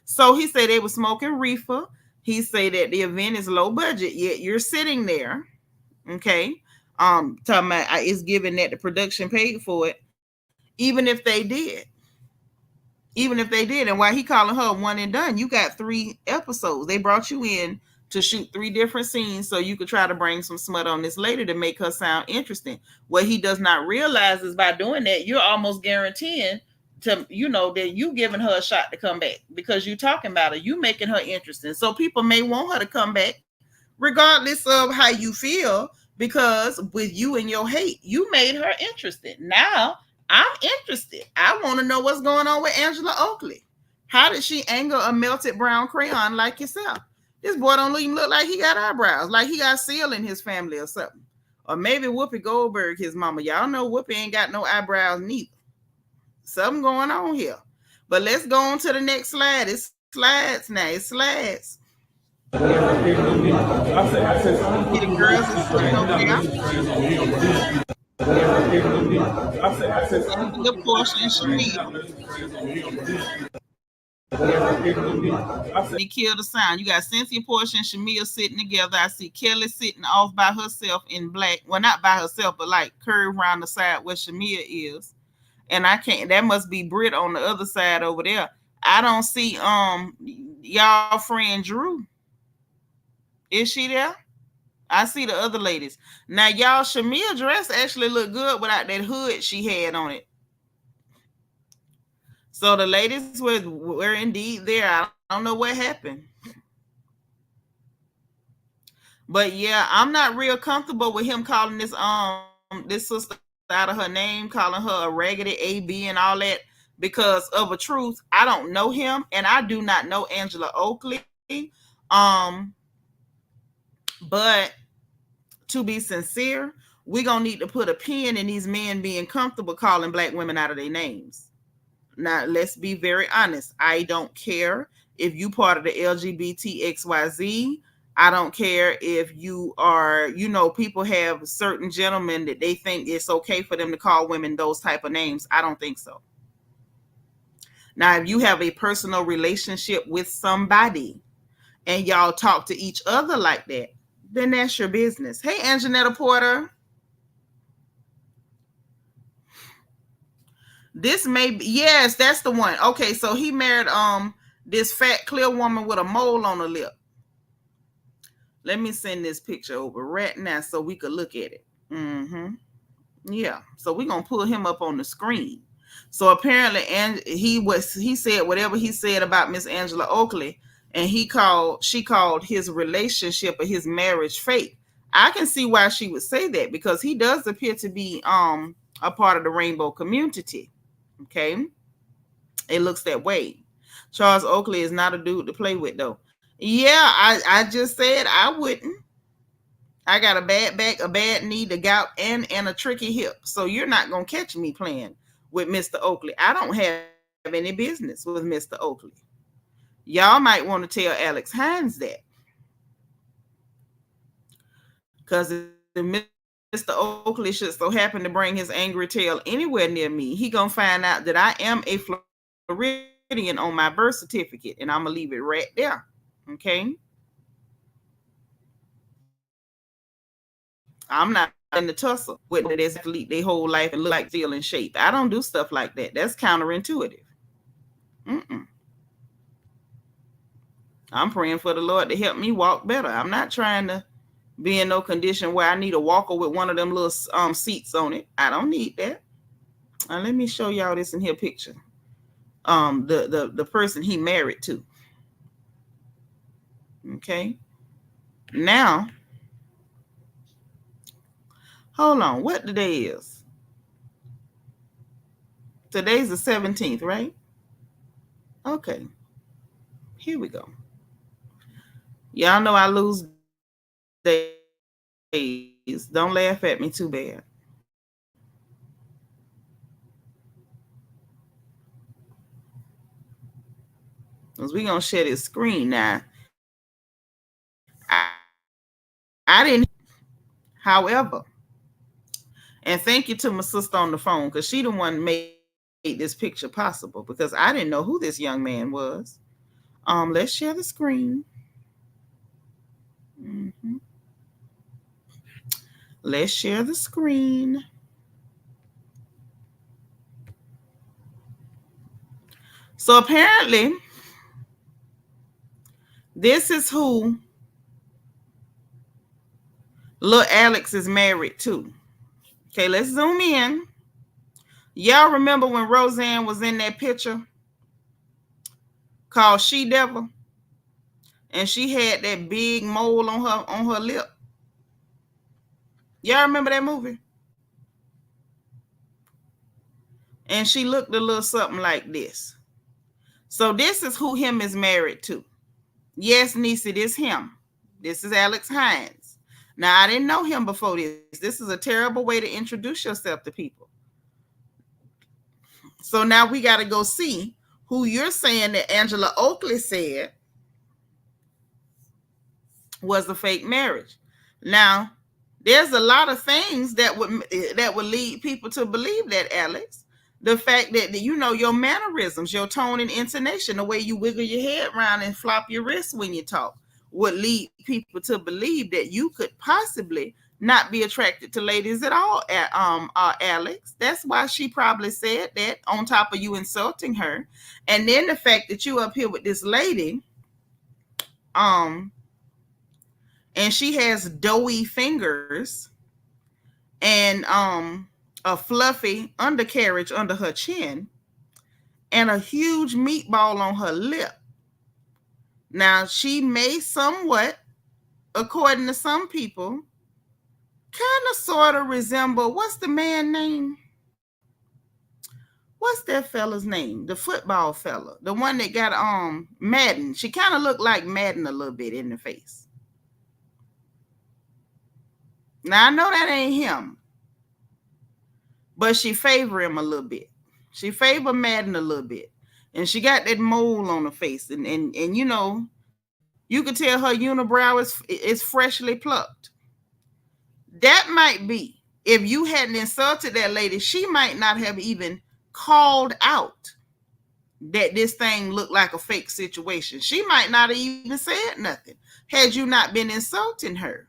So he said they were smoking reefer. He said that the event is low budget, yet you're sitting there. Okay. Talking about it's given that the production paid for it. Even if they did. And why he calling her one and done, you got 3 episodes. They brought you in to shoot 3 different scenes so you could try to bring some smut on this lady to make her sound interesting. What he does not realize is by doing that, you're almost guaranteeing to, that you giving her a shot to come back because you talking about her, you making her interesting. So people may want her to come back regardless of how you feel, because with you and your hate, you made her interested. Now I'm interested. I want to know what's going on with Angela Oakley. How did she anger a melted brown crayon like yourself? This boy don't even look like he got eyebrows, like he got seal in his family or something. Or maybe Whoopi Goldberg, his mama. Y'all know Whoopi ain't got no eyebrows neither. Something going on here. But let's go on to the next slide. It's slides now. It's slides. The girls is sitting over there. The Portia and Shamia. They killed the sound. You got Cynthia, Portia, and Shamia sitting together. I see Kelly sitting off by herself in black. Well, not by herself, but like curved around the side where Shamia is. And I can't. That must be Britt on the other side over there. I don't see y'all friend Drew. Is she there? I see the other ladies. Now, y'all, Shamia dress actually looked good without that hood she had on it. So the ladies were indeed there. I don't know what happened. But yeah, I'm not real comfortable with him calling this sister out of her name, calling her a raggedy AB and all that, because of a truth. I don't know him, and I do not know Angela Oakley. But to be sincere, we're going to need to put a pin in these men being comfortable calling black women out of their names. Now, let's be very honest. I don't care if you part of the LGBTXYZ. I don't care if you are, people have certain gentlemen that they think it's okay for them to call women those type of names. I don't think so. Now, if you have a personal relationship with somebody and y'all talk to each other like that, then that's your business. Hey, Anjanetta Porter. This may be, yes, that's the one. Okay, so he married this fat, clear woman with a mole on her lip. Let me send this picture over right now so we could look at it. Yeah, so we're gonna pull him up on the screen. So apparently, and he said whatever he said about Miss Angela Oakley, and she called his relationship or his marriage fake. I can see why she would say that, because he does appear to be a part of the rainbow community. Okay, it looks that way. Charles Oakley is not a dude to play with, though. Yeah, I just said I wouldn't. I got a bad back, a bad knee, the gout, and a tricky hip. So you're not gonna catch me playing with Mr. Oakley. I don't have any business with Mr. Oakley. Y'all might want to tell Alex Hines that, because if Mr. Oakley should so happen to bring his angry tail anywhere near me, he gonna find out that I am a Floridian on my birth certificate, and I'm gonna leave it right there. Okay, I'm not in the tussle with the athlete their whole life and look like feel in shape. I don't do stuff like that. That's counterintuitive. I'm praying for the Lord to help me walk better. I'm not trying to be in no condition where I need a walker with one of them little seats on it. I don't need that. Let me show y'all this in here picture. The person he married to. Okay. Now, hold on. What the day is? Today's the 17th, right? Okay. Here we go. Y'all know I lose days. Don't laugh at me too bad. Because we're going to share this screen now. I didn't. However, and thank you to my sister on the phone, because she the one made this picture possible, because I didn't know who this young man was. Let's share the screen. Let's share the screen. So apparently, this is who Little Alex is married too. Okay, let's zoom in. Y'all remember when Roseanne was in that picture called She Devil, and she had that big mole on her lip? Y'all remember that movie? And she looked a little something like this. So this is who him is married to. Yes, Niecy, this him. This is Alex Hines. Now, I didn't know him before this. This is a terrible way to introduce yourself to people. So now we got to go see who you're saying that Angela Oakley said was a fake marriage. Now, there's a lot of things that would lead people to believe that, Alex. The fact that your mannerisms, your tone and intonation, the way you wiggle your head around and flop your wrists when you talk, would lead people to believe that you could possibly not be attracted to ladies at all, Alex. That's why she probably said that, on top of you insulting her. And then the fact that you up here with this lady, and she has doughy fingers and a fluffy undercarriage under her chin and a huge meatball on her lip. Now, she may somewhat, according to some people, kind of sort of resemble, what's the man name? What's that fella's name? The football fella. The one that got Madden. She kind of looked like Madden a little bit in the face. Now, I know that ain't him, but she favor him a little bit. She favor Madden a little bit. And she got that mole on her face. And you could tell her unibrow is freshly plucked. That might be, if you hadn't insulted that lady, she might not have even called out that this thing looked like a fake situation. She might not have even said nothing had you not been insulting her.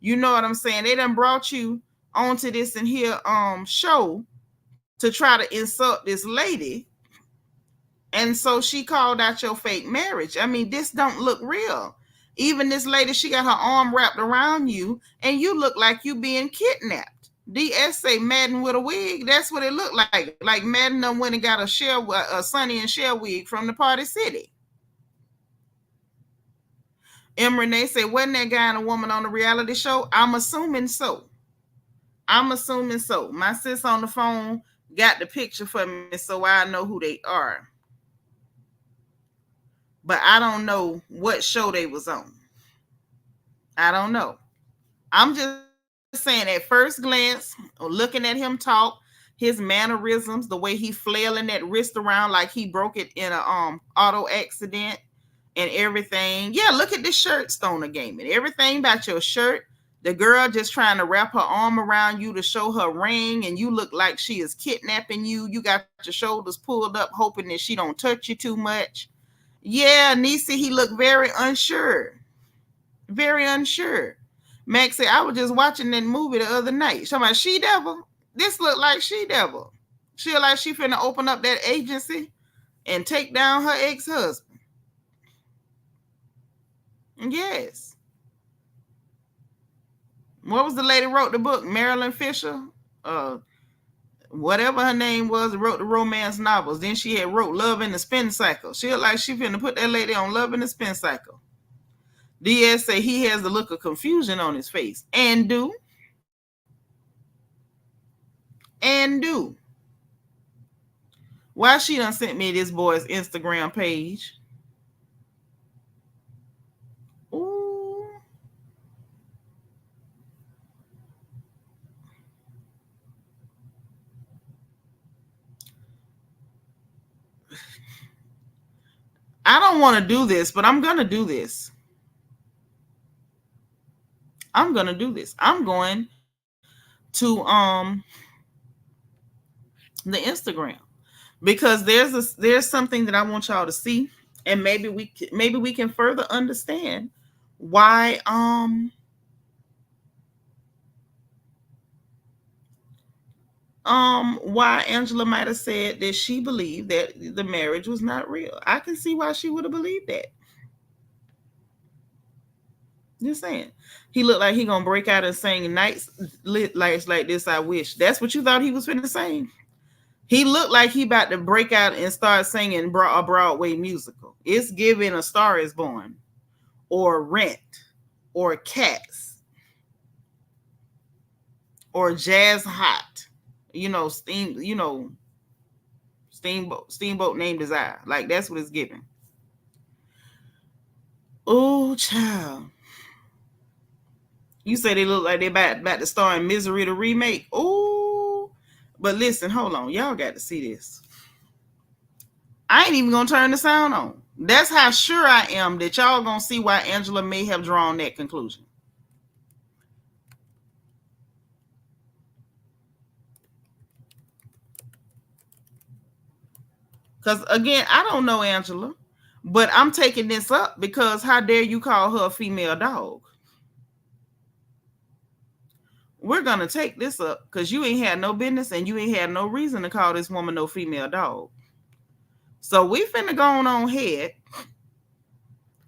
You know what I'm saying? They done brought you onto this and here show to try to insult this lady. And so she called out your fake marriage. I mean, this don't look real. Even this lady, she got her arm wrapped around you and you look like you being kidnapped. DS say Madden with a wig. That's what it looked like. Like Madden done went and got a Sonny and Cher wig from the Party City. M. Renee said, wasn't that guy and a woman on the reality show? I'm assuming so. My sis on the phone got the picture for me, so I know who they are. But I don't know what show they was on. I don't know. I'm just saying, at first glance, looking at him talk, his mannerisms, the way he flailing that wrist around like he broke it in a auto accident and everything. Yeah, look at this shirt, Stoner Gaming. Everything about your shirt. The girl just trying to wrap her arm around you to show her ring, and you look like she is kidnapping you. You got your shoulders pulled up, hoping that she don't touch you too much. Yeah, Niecy, he looked very unsure. Very unsure. Max said, I was just watching that movie the other night. Talking about She Devil. This looked like She Devil. She like she finna open up that agency and take down her ex-husband. Yes. What was the lady wrote the book? Marilyn Fisher? Whatever her name was, wrote the romance novels. Then she had wrote Love in the Spin Cycle. She looked like she finna put that lady on Love in the Spin Cycle. DS say he has the look of confusion on his face. And do. Why she done sent me this boy's Instagram page? Ooh. I don't want to do this, but I'm going to do this. I'm going to the Instagram, because there's something that I want y'all to see, and maybe we can further understand why why Angela might have said that she believed that the marriage was not real. I can see why she would have believed that. Just saying. He looked like he gonna break out and sing nights lit lights like this. I wish. That's what you thought he was finna sing. He looked like he about to break out and start singing a Broadway musical. It's giving A Star Is Born, or Rent, or Cats, or Jazz Hot. Steamboat named Desire. Like that's what it's giving. Oh, child. You say they look like they about to star in Misery the remake. Oh, but listen, hold on. Y'all got to see this. I ain't even gonna turn the sound on. That's how sure I am that y'all gonna see why Angela may have drawn that conclusion. Because again, I don't know Angela, but I'm taking this up because how dare you call her a female dog? We're gonna take this up because you ain't had no business and you ain't had no reason to call this woman no female dog. So we finna go on ahead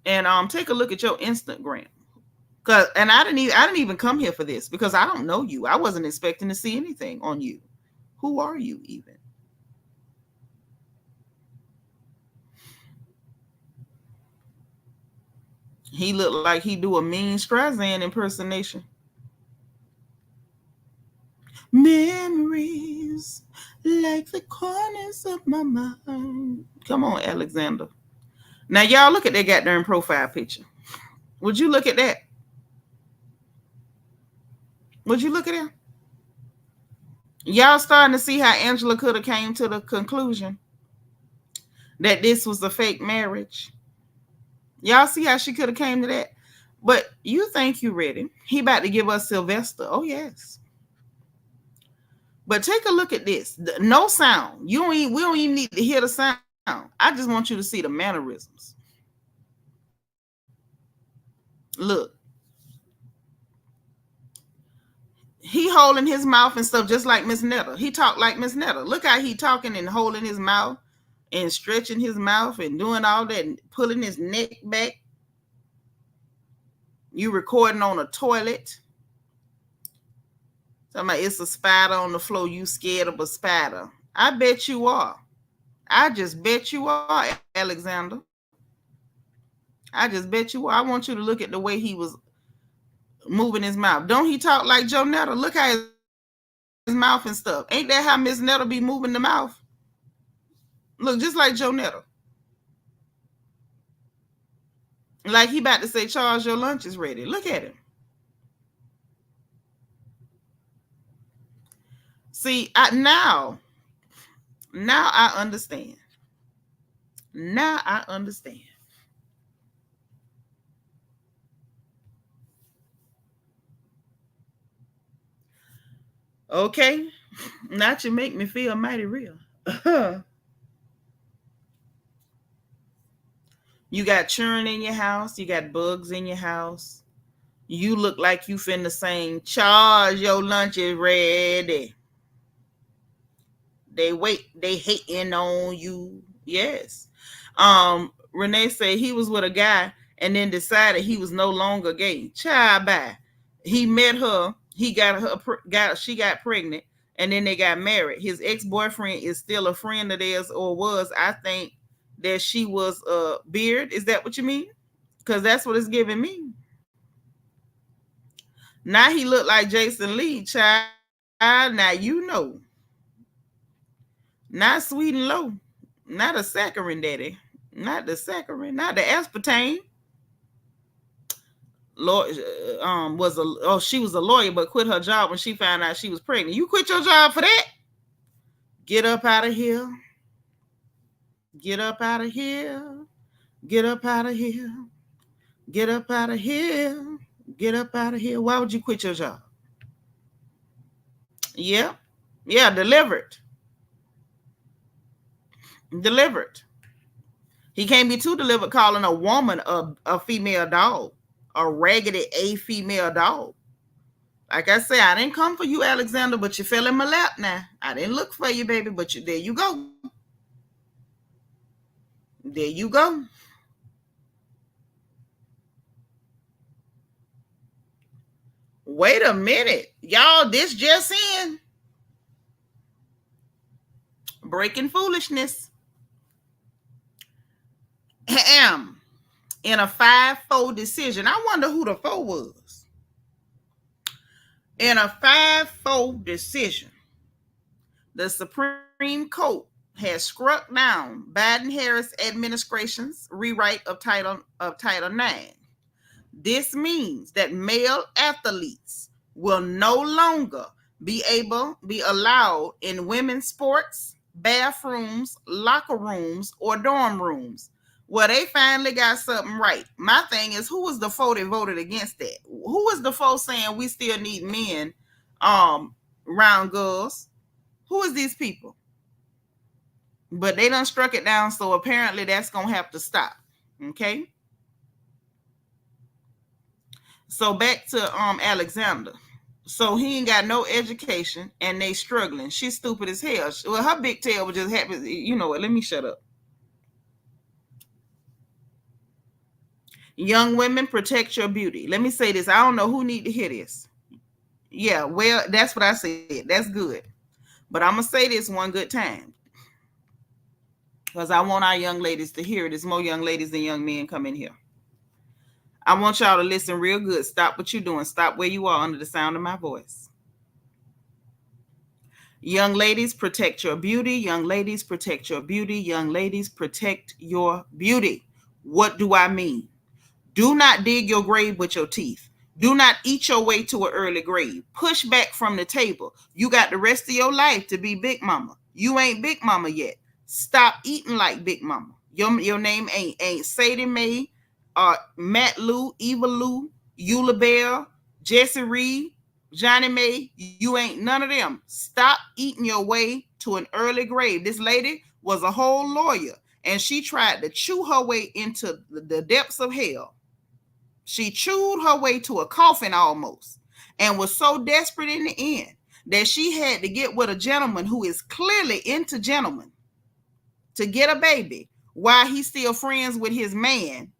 and take a look at your Instagram. And I didn't even come here for this because I don't know you. I wasn't expecting to see anything on you. Who are you even? He looked like he do a mean Streisand impersonation. Memories like the corners of my mind. Come on, Alexander. Now y'all look at that goddamn profile picture. Would you look at that? Would you look at that? Y'all starting to see how Angela could have came to the conclusion that this was a fake marriage. Y'all see how she could have came to that? But you think you ready. He about to give us Sylvester. Oh, yes. But take a look at this. No sound. We don't even need to hear the sound. I just want you to see the mannerisms. Look. He holding his mouth and stuff just like Miss Netta. He talked like Miss Netta. Look how he talking and holding his mouth and stretching his mouth and doing all that and pulling his neck back. You recording on a toilet. Somebody, it's a spider on the floor. You scared of a spider. I bet you are. I just bet you are, Alexander. I just bet you are. I want you to look at the way he was moving his mouth. Don't he talk like Joe Netta? Look how his mouth and stuff. Ain't that how Miss Netta be moving the mouth? Look, just like Joe Netta. Like he about to say, Charles, your lunch is ready. Look at him. See, now I understand. Now I understand. Okay. Now you make me feel mighty real. You got churn in your house. You got bugs in your house. You look like you finna sing, Charles, your lunch is ready. They hating on you. Yes. Renee said he was with a guy and then decided he was no longer gay. Child, bye. He met her. She got pregnant, and then they got married. His ex-boyfriend is still a friend of theirs, or was. I think that she was Beard. Is that what you mean? Because that's what it's giving me. Now he looked like Jason Lee, child. Now you know. Not sweet and low. Not a saccharin daddy. Not the saccharin. Not the aspartame. She was a lawyer, but quit her job when she found out she was pregnant. You quit your job for that? Get up out of here. Get up out of here. Get up out of here. Get up out of here. Get up out of here. Why would you quit your job? Yeah. Yeah, delivered. Delivered. He can't be too delivered calling a woman a female dog. A raggedy a female dog. Like I said, I didn't come for you, Alexander, but you fell in my lap now. I didn't look for you, baby, but there you go. There you go. Wait a minute. Y'all, this just in. Breaking foolishness. Ahem. In a 5-4 decision. I wonder who the 4 was. In a 5-4 decision, the Supreme Court has struck down Biden-Harris administration's rewrite of Title IX. This means that male athletes will no longer be allowed in women's sports, bathrooms, locker rooms, or dorm rooms. Well, they finally got something right. My thing is, who was the 4 that voted against that? Who was the 4 saying we still need men around girls? Who is these people? But they done struck it down, so apparently that's going to have to stop. Okay? So back to Alexander. So he ain't got no education, and they struggling. She's stupid as hell. Well, her big tail was just happy. You know what? Let me shut up. Young women, protect your beauty. Let me say this. I don't know who need to hear this. Yeah, well, that's what I said. That's good. But I'm going to say this one good time, because I want our young ladies to hear it. There's more young ladies than young men come in here. I want y'all to listen real good. Stop what you're doing. Stop where you are under the sound of my voice. Young ladies, protect your beauty. Young ladies, protect your beauty. Young ladies, protect your beauty. What do I mean? Do not dig your grave with your teeth. Do not eat your way to an early grave. Push back from the table. You got the rest of your life to be Big Mama. You ain't Big Mama yet. Stop eating like Big Mama. Your name ain't Sadie Mae, Matt Lou, Eva Lou, Eula Bell, Jesse Reed, Johnny Mae. You ain't none of them. Stop eating your way to an early grave. This lady was a whole lawyer, and she tried to chew her way into the depths of hell. She chewed her way to a coffin almost, and was so desperate in the end that she had to get with a gentleman who is clearly into gentlemen to get a baby while he's still friends with his man.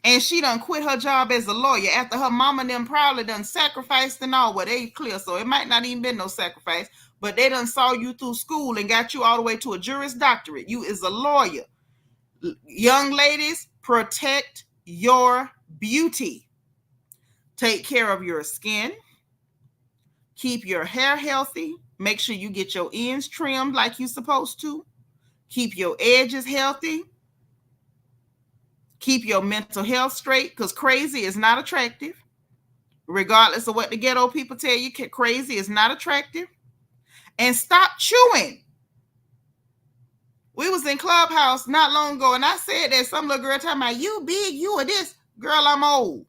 And she done quit her job as a lawyer after her mama and them probably done sacrificed and all. Well, they clear, so it might not even been no sacrifice, but they done saw you through school and got you all the way to a Juris Doctorate. You is a lawyer. Young ladies, protect your beauty. Take care of your skin. Keep your hair healthy. Make sure you get your ends trimmed like you're supposed to. Keep your edges healthy. Keep your mental health straight, because crazy is not attractive. Regardless of what the ghetto people tell you, crazy is not attractive. And stop chewing. We was in Clubhouse not long ago, and I said that some little girl talking about, you big, you are this. Girl, I'm old.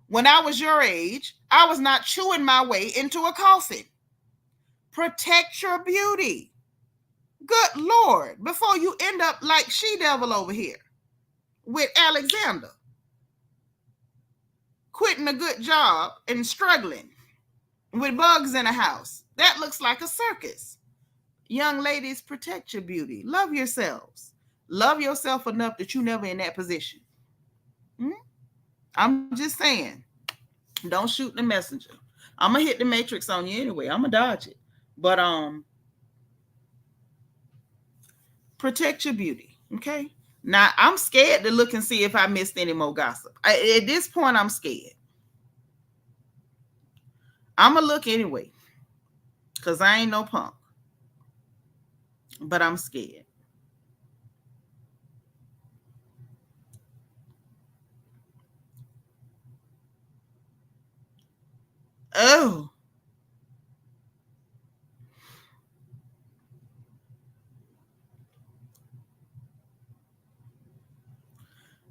When I was your age, I was not chewing my way into a coffin. Protect your beauty. Good Lord, before you end up like she-devil over here with Alexander, quitting a good job and struggling with bugs in the house. That looks like a circus. Young ladies, protect your beauty. Love yourselves. Love yourself enough that you're never in that position. I'm just saying, don't shoot the messenger. I'm going to hit the matrix on you anyway. I'm going to dodge it. But protect your beauty, okay? Now, I'm scared to look and see if I missed any more gossip. At this point, I'm scared. I'm going to look anyway, because I ain't no punk. But I'm scared. Oh.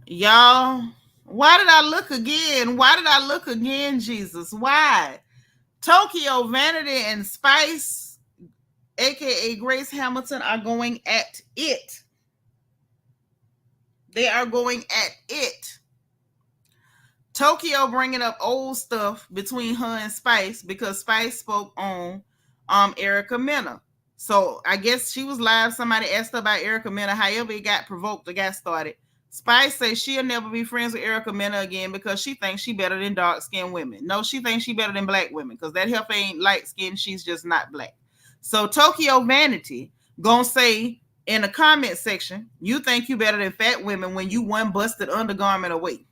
Y'all, why did I look again? Why did I look again, Jesus? Why? Tokyo, Vanity, and Spice, aka Grace Hamilton, are going at it. They are going at it. Tokyo bringing up old stuff between her and Spice because Spice spoke on Erica Mena. So I guess she was live. Somebody asked her about Erica Mena. However, it got provoked. It got started. Spice says she'll never be friends with Erica Mena again because she thinks she better than dark-skinned women. No, she thinks she better than black women because that heifer ain't light-skinned. She's just not black. So Tokyo Vanity gonna say in the comment section, you think you better than fat women when you one busted undergarment away.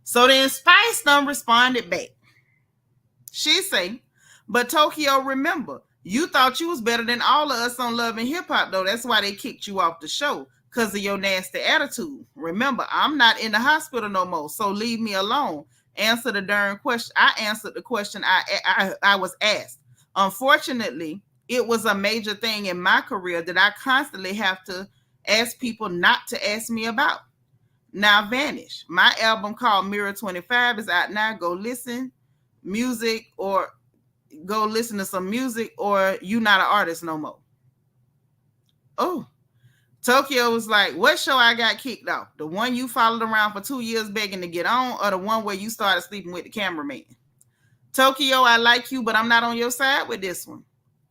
So then Spice done responded back. She say, but Tokyo, remember, you thought you was better than all of us on Love and Hip Hop, though. That's why they kicked you off the show, because of your nasty attitude. Remember, I'm not in the hospital no more, so leave me alone. Answer the darn question. I answered the question I was asked. Unfortunately, it was a major thing in my career that I constantly have to ask people not to ask me about. Now Vanish. My album called Mirror 25 is out now. Go listen to some music, or you not an artist no more. Oh, Tokyo was like, what show I got kicked off? The one you followed around for 2 years begging to get on, or the one where you started sleeping with the cameraman? Tokyo, I like you, but I'm not on your side with this one.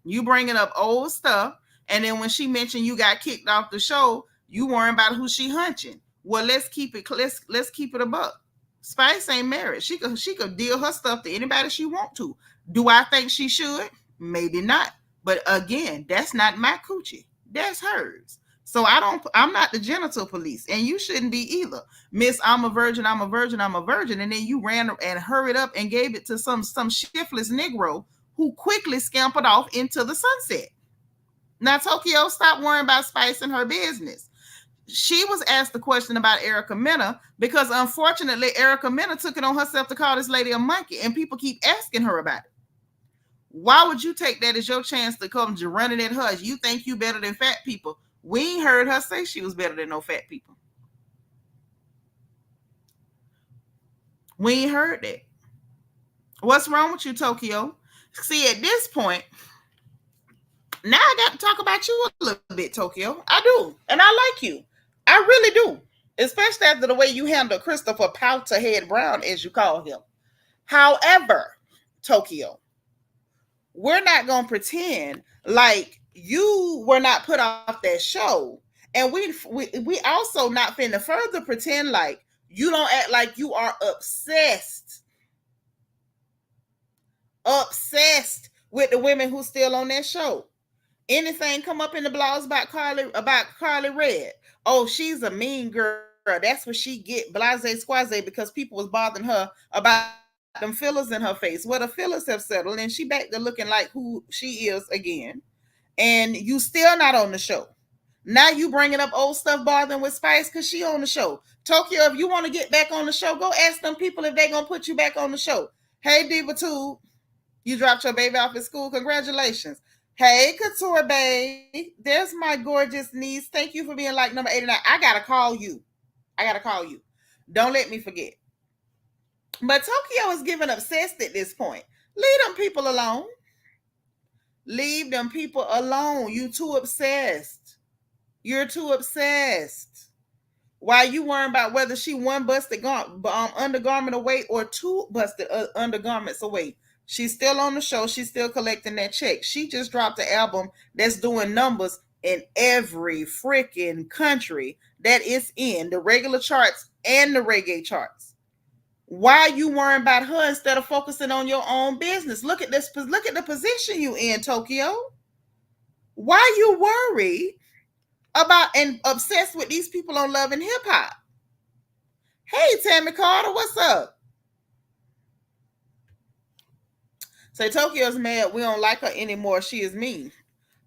You bringing up old stuff, and then when she mentioned you got kicked off the show, you worrying about who she hunching. Well, let's keep it a buck. Spice ain't married. She could deal her stuff to anybody she want to. Do I think she should? Maybe not. But again, that's not my coochie. That's hers. So I'm not the genital police, and you shouldn't be either. Miss, I'm a virgin, I'm a virgin, I'm a virgin. And then you ran and hurried up and gave it to some shiftless Negro who quickly scampered off into the sunset. Now, Tokyo, stop worrying about Spice and her business. She was asked the question about Erica Mena because, unfortunately, Erica Mena took it on herself to call this lady a monkey, and people keep asking her about it. Why would you take that as your chance to come running at her? You think you better than fat people? We ain't heard her say she was better than no fat people. We ain't heard that. What's wrong with you, Tokyo? See, at this point, now I got to talk about you a little bit, Tokyo. I do. And I like you. I really do. Especially after the way you handle Christopher Powderhead Brown, as you call him. However, Tokyo, we're not going to pretend like you were not put off that show. And we also not finna further pretend like you don't act like you are obsessed with the women who still on that show. Anything come up in the blogs about Carly Red? Oh, she's a mean girl. That's what she get, blase squaze, because people was bothering her about them fillers in her face. Well, the fillers have settled, and she back to looking like who she is again. And you still not on the show. Now you bringing up old stuff bothering with Spice because she on the show. Tokyo, if you want to get back on the show, go ask them people if they gonna put you back on the show. Hey, Diva Tube, you dropped your baby off at school. Congratulations. Hey, Couture Babe. There's my gorgeous niece. Thank you for being like number 89. I gotta call you. Don't let me forget. But Tokyo is getting obsessed at this point. Leave them people alone. Leave them people alone. You too obsessed. You're too obsessed. Why you worrying about whether she one busted undergarment away or two busted undergarments away? She's still on the show. She's still collecting that check. She just dropped an album that's doing numbers in every freaking country that it's in, the regular charts and the reggae charts. Why are you worrying about her instead of focusing on your own business? Look at this. Look at the position you in, Tokyo. Why you worried about and obsessed with these people on Love and Hip Hop? Hey, Tammy Carter, what's up? Say Tokyo's mad we don't like her anymore. She is mean.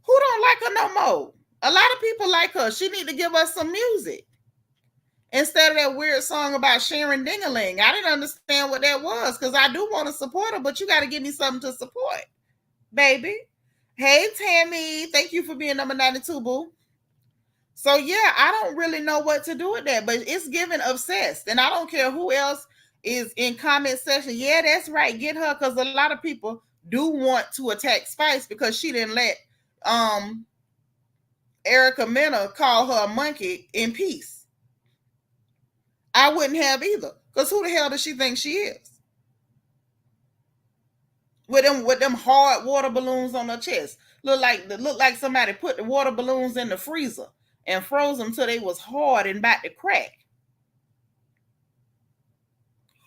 Who don't like her no more? A lot of people like her. She need to give us some music. Instead of that weird song about Sharon Dingaling. I didn't understand what that was because I do want to support her, but you got to give me something to support, baby. Hey, Tammy. Thank you for being number 92, boo. So, yeah, I don't really know what to do with that, but it's giving obsessed. And I don't care who else is in comment section. Yeah, that's right. Get her, because a lot of people do want to attack Spice because she didn't let Erica Mena call her a monkey in peace. I wouldn't have either, because who the hell does she think she is? With them hard water balloons on her chest. Look like somebody put the water balloons in the freezer and froze them till they was hard and about to crack.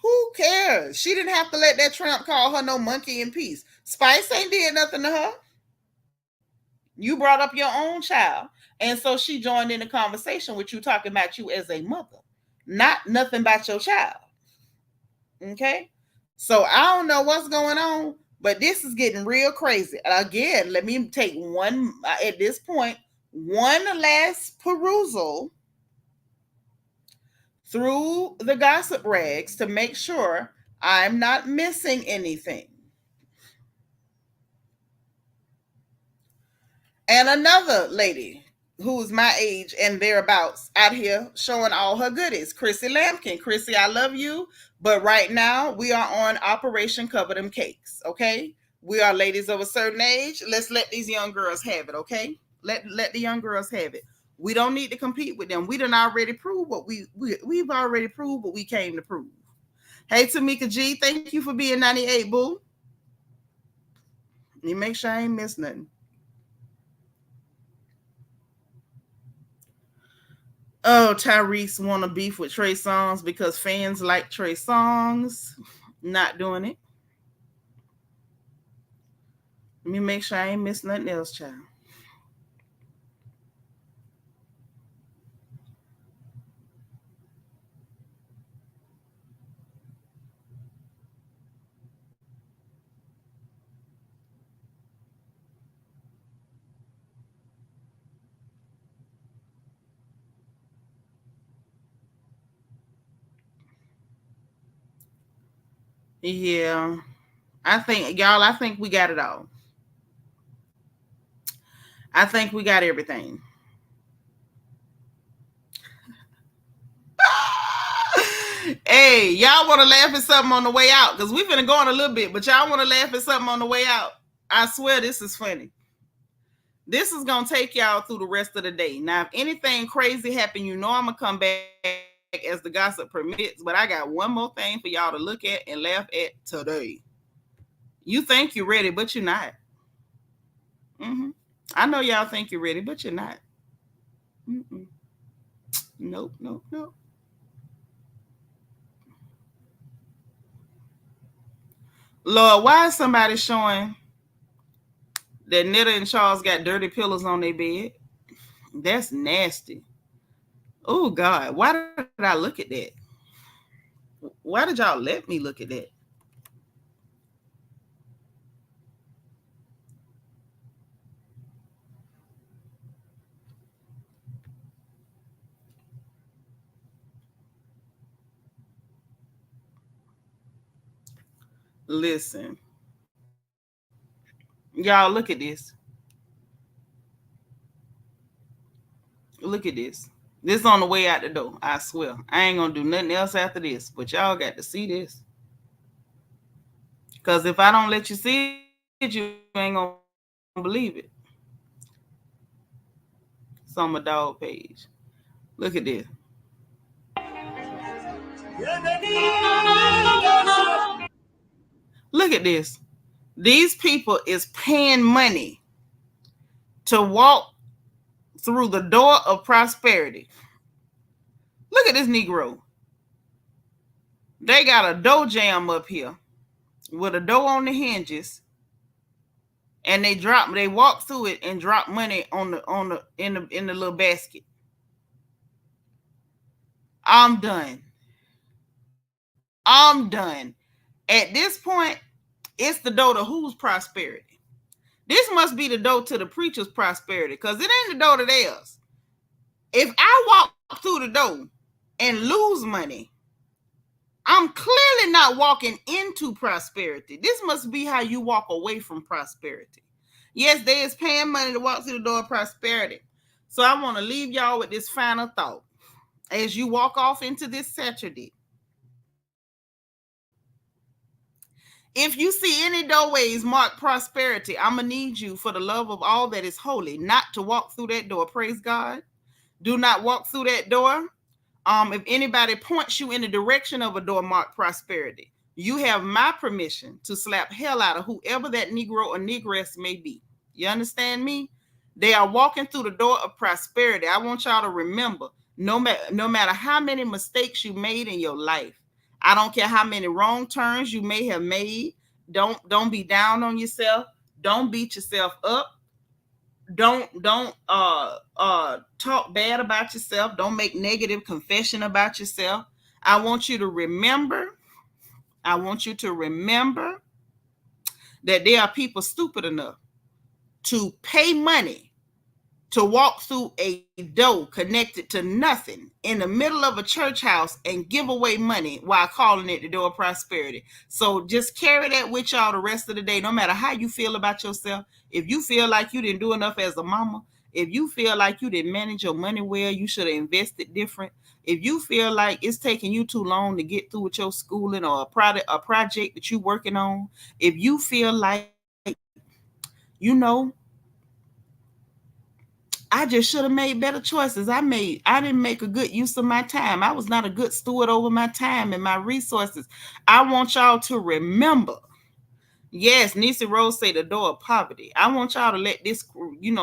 Who cares? She didn't have to let that tramp call her no monkey in peace. Spice ain't did nothing to her. You brought up your own child. And so she joined in the conversation with you, talking about you as a mother, not nothing about your child. Okay? So I don't know what's going on, but this is getting real crazy. Again, let me take one, at this point, one last perusal through the gossip rags to make sure I'm not missing anything. And another lady who's my age and thereabouts out here showing all her goodies. Chrissy Lampkin. Chrissy, I love you, but right now we are on Operation Cover Them Cakes, okay? We are ladies of a certain age. Let's let these young girls have it, okay? Let the young girls have it. We don't need to compete with them. We done already proved what we've already proved what we came to prove. Hey, Tamika G, thank you for being 98, boo. You make sure I ain't miss nothing. Oh, Tyrese want to beef with Trey Songz because fans like Trey Songz. Not doing it. Let me make sure I ain't miss nothing else, child. Yeah. I think we got it all. I think we got everything. Hey, y'all want to laugh at something on the way out? Because we've been going a little bit, but y'all want to laugh at something on the way out? I swear this is funny. This is going to take y'all through the rest of the day. Now, if anything crazy happen, you know I'm going to come back as the gossip permits, but I got one more thing for y'all to look at and laugh at today. You think you're ready, but you're not. I know y'all think you're ready, but you're not. Nope. Lord, why is somebody showing that Netta and Charles got dirty pillows on their bed? That's nasty. Oh, God. Why did I look at that? Why did y'all let me look at that? Listen. Y'all, look at this. Look at this. This on the way out the door. I swear. I ain't going to do nothing else after this. But y'all got to see this. Because if I don't let you see it, you ain't going to believe it. It's on my dog page. Look at this. Look at this. These people is paying money to walk through the door of prosperity. Look at this Negro. They got a door jam up here with a door on the hinges, and they walk through it and drop money in the little basket. I'm done. At this point, it's the door to whose prosperity? This must be the door to the preacher's prosperity, because it ain't the door to theirs. If I walk through the door and lose money, I'm clearly not walking into prosperity. This must be how you walk away from prosperity. Yes, they is paying money to walk through the door of prosperity. So I want to leave y'all with this final thought. As you walk off into this Saturday, if you see any doorways marked prosperity, I'm going to need you, for the love of all that is holy, not to walk through that door. Praise God. Do not walk through that door. If anybody points you in the direction of a door marked prosperity, you have my permission to slap hell out of whoever that Negro or Negress may be. You understand me? They are walking through the door of prosperity. I want y'all to remember, no matter how many mistakes you made in your life, I don't care how many wrong turns you may have made. Don't be down on yourself. Don't beat yourself up. Don't talk bad about yourself. Don't make negative confession about yourself. I want you to remember. I want you to remember that there are people stupid enough to pay money to walk through a door connected to nothing in the middle of a church house and give away money while calling it the door of prosperity. So just carry that with y'all the rest of the day, no matter how you feel about yourself. If you feel like you didn't do enough as a mama, if you feel like you didn't manage your money well, you should have invested different. If you feel like it's taking you too long to get through with your schooling or a project that you're working on, if you feel like, you know, I just should have made better choices. I didn't make a good use of my time. I was not a good steward over my time and my resources. I want y'all to remember. Yes, Nisi Rose say the door of poverty. I want y'all to let this,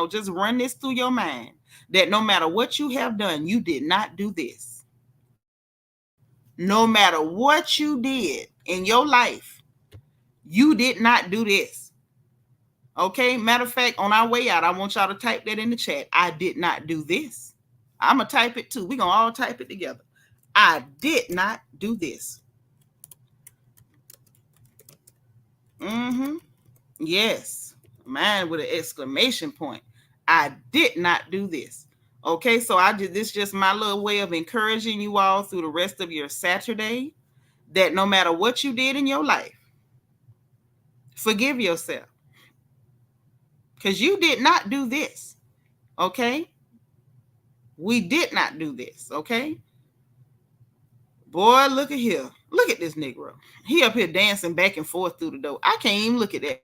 just run this through your mind that no matter what you have done, you did not do this. No matter what you did in your life, you did not do this. Okay, matter of fact, on our way out, I want y'all to type that in the chat. I did not do this. I'm going to type it too. We're going to all type it together. I did not do this. Yes. Mine with an exclamation point. I did not do this. Okay, so this just my little way of encouraging you all through the rest of your Saturday that no matter what you did in your life, forgive yourself. Because you did not do this. Okay? We did not do this. Okay? Boy, look at here. Look at this Negro. He up here dancing back and forth through the door. I can't even look at that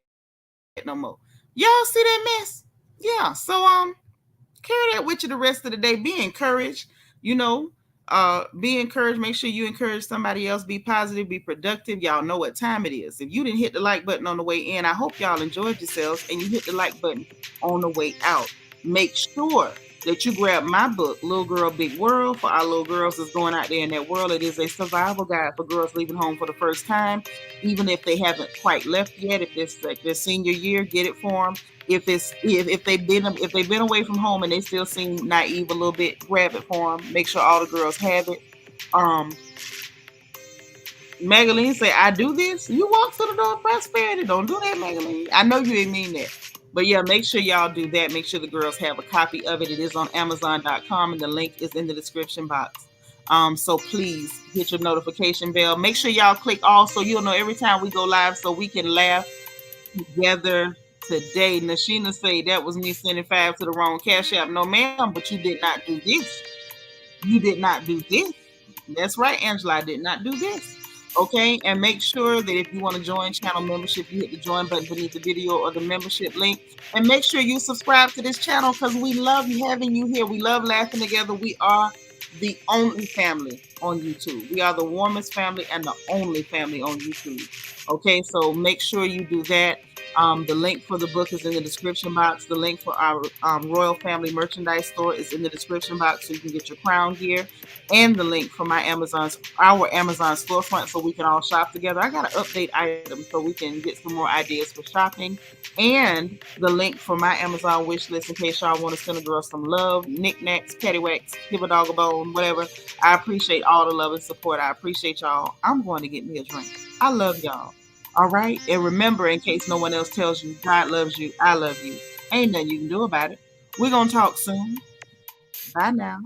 no more. Y'all see that mess? Yeah. So carry that with you the rest of the day. Be encouraged. Be encouraged. Make sure you encourage somebody else. Be positive. Be productive. Y'all know what time it is. If you didn't hit the like button on the way in, I hope y'all enjoyed yourselves and you hit the like button on the way out. Make sure that you grab my book, Little Girl, Big World, for our little girls that's going out there in that world. It is a survival guide for girls leaving home for the first time, even if they haven't quite left yet. If it's like their senior year, get it for them. If they've been away from home and they still seem naive a little bit, grab it for them. Make sure all the girls have it. Magaline say, I do this. You walk through the door of prosperity. Don't do that, Magaline. I know you didn't mean that. But yeah, make sure y'all do that. Make sure the girls have a copy of it. It is on Amazon.com and the link is in the description box. So please hit your notification bell. Make sure y'all click all so you'll know every time we go live so we can laugh together today. Nashina say that was me sending 5 to the wrong Cash App. No, ma'am, but you did not do this. You did not do this. That's right, Angela. I did not do this. Okay, and make sure that if you want to join channel membership, you hit the join button beneath the video or the membership link. And make sure you subscribe to this channel because we love having you here. We love laughing together. We are the only family on YouTube. We are the warmest family and the only family on YouTube. Okay, so make sure you do that. The link for the book is in the description box. The link for our Royal Family merchandise store is in the description box so you can get your crown gear. And the link for our Amazon storefront so we can all shop together. I got to update items so we can get some more ideas for shopping. And the link for my Amazon wish list in case y'all want to send a girl some love, knickknacks, paddywhacks, give a dog a bone, whatever. I appreciate all the love and support. I appreciate y'all. I'm going to get me a drink. I love y'all. All right. And remember, in case no one else tells you, God loves you. I love you. Ain't nothing you can do about it. We're going to talk soon. Bye now.